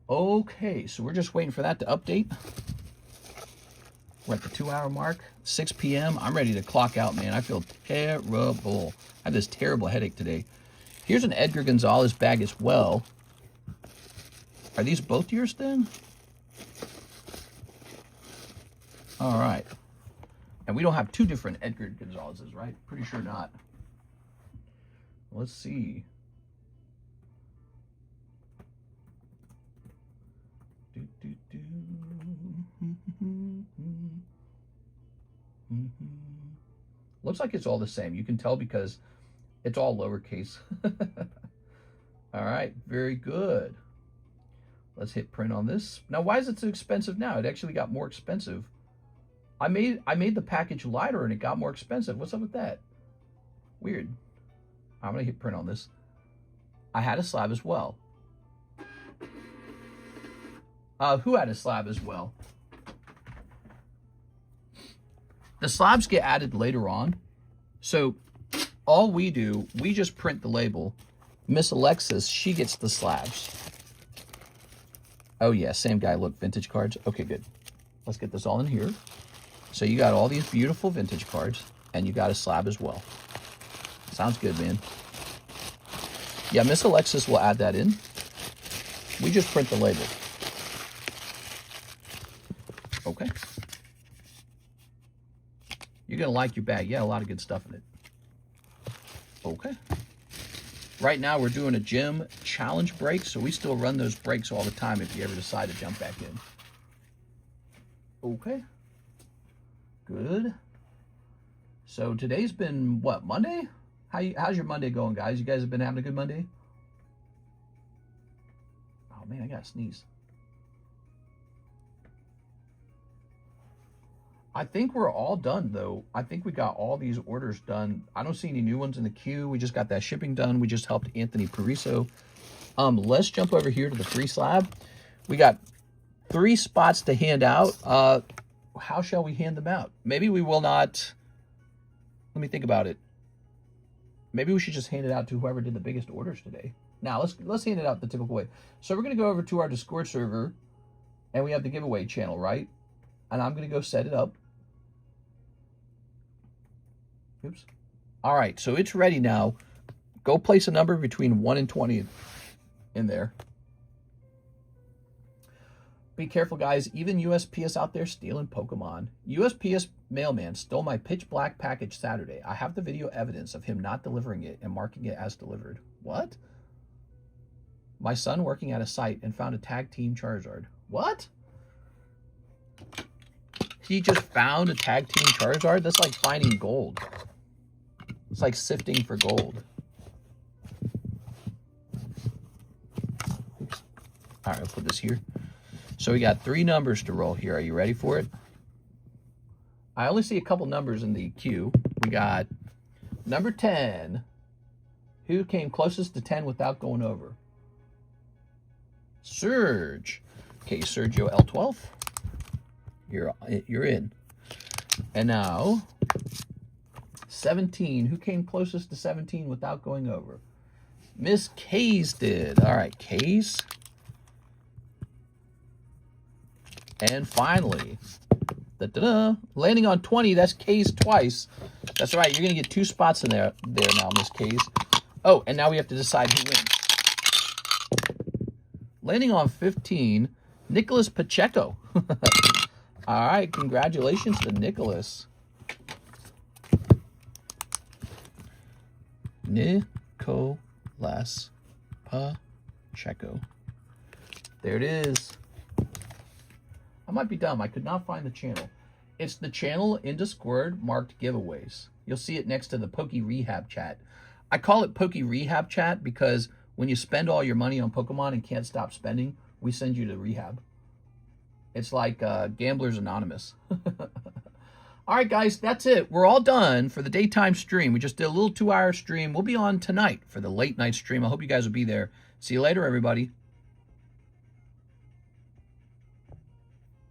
A: Okay, so we're just waiting for that to update. We're at the 2-hour mark, 6 p.m. I'm ready to clock out, man. I feel terrible. I have this terrible headache today. Here's an Edgar Gonzalez bag as well. Are these both yours then? All right. And we don't have two different Edgar Gonzalez's, right? Pretty sure not. Let's see. Looks like it's all the same. You can tell because it's all lowercase. All right, very good. Let's hit print on this. Now, why is it so expensive now? It actually got more expensive. I made the package lighter and it got more expensive. What's up with that? Weird. I'm gonna hit print on this. I had a slab as well. Who had a slab as well? The slabs get added later on. So all we do, we just print the label. Miss Alexis, she gets the slabs. Oh yeah, same guy. Look, vintage cards. Okay, good. Let's get this all in here. So you got all these beautiful vintage cards and you got a slab as well. Sounds good, man. Yeah, Miss Alexis will add that in. We just print the label. Okay. You're going to like your bag. Yeah, a lot of good stuff in it. Okay. Right now, we're doing a gym challenge break, so we still run those breaks all the time if you ever decide to jump back in. Okay. Good. So today's been, what, Monday? How's your Monday going, guys? You guys have been having a good Monday? Oh, man, I got to sneeze. I think we're all done, though. I think we got all these orders done. I don't see any new ones in the queue. We just got that shipping done. We just helped Anthony Pariso. Let's jump over here to the free slab. We got 3 spots to hand out. How shall we hand them out? Maybe we will not. Let me think about it. Maybe we should just hand it out to whoever did the biggest orders today. Now, let's hand it out the typical way. So we're going to go over to our Discord server, and we have the giveaway channel, right? And I'm going to go set it up. Oops. All right, so it's ready now. Go place a number between 1 and 20 in there. Be careful, guys. Even USPS out there stealing Pokemon. USPS mailman stole my pitch black package Saturday. I have the video evidence of him not delivering it and marking it as delivered. What? My son working at a site and found a tag team Charizard. What? He just found a tag team Charizard? That's like finding gold. It's like sifting for gold. Oops. All right, I'll put this here. So we got 3 numbers to roll here. Are you ready for it? I only see a couple numbers in the queue. We got number 10. Who came closest to 10 without going over? Surge. Okay, Sergio L12. You're in. And now 17. Who came closest to 17 without going over? Miss Kays did. All right, Kays. And finally, landing on 20. That's Kays twice. That's right. You're going to get 2 spots in there now, Miss Kays. Oh, and now we have to decide who wins. Landing on 15, Nicholas Pacheco. All right, congratulations to Nicholas. Nicholas Pacheco. There it is. I might be dumb. I could not find the channel. It's the channel in Discord marked giveaways. You'll see it next to the Poke Rehab chat. I call it Poke Rehab chat because when you spend all your money on Pokemon and can't stop spending, we send you to rehab. It's like Gamblers Anonymous. All right, guys, that's it. We're all done for the daytime stream. We just did a little 2-hour stream. We'll be on tonight for the late night stream. I hope you guys will be there. See you later, everybody.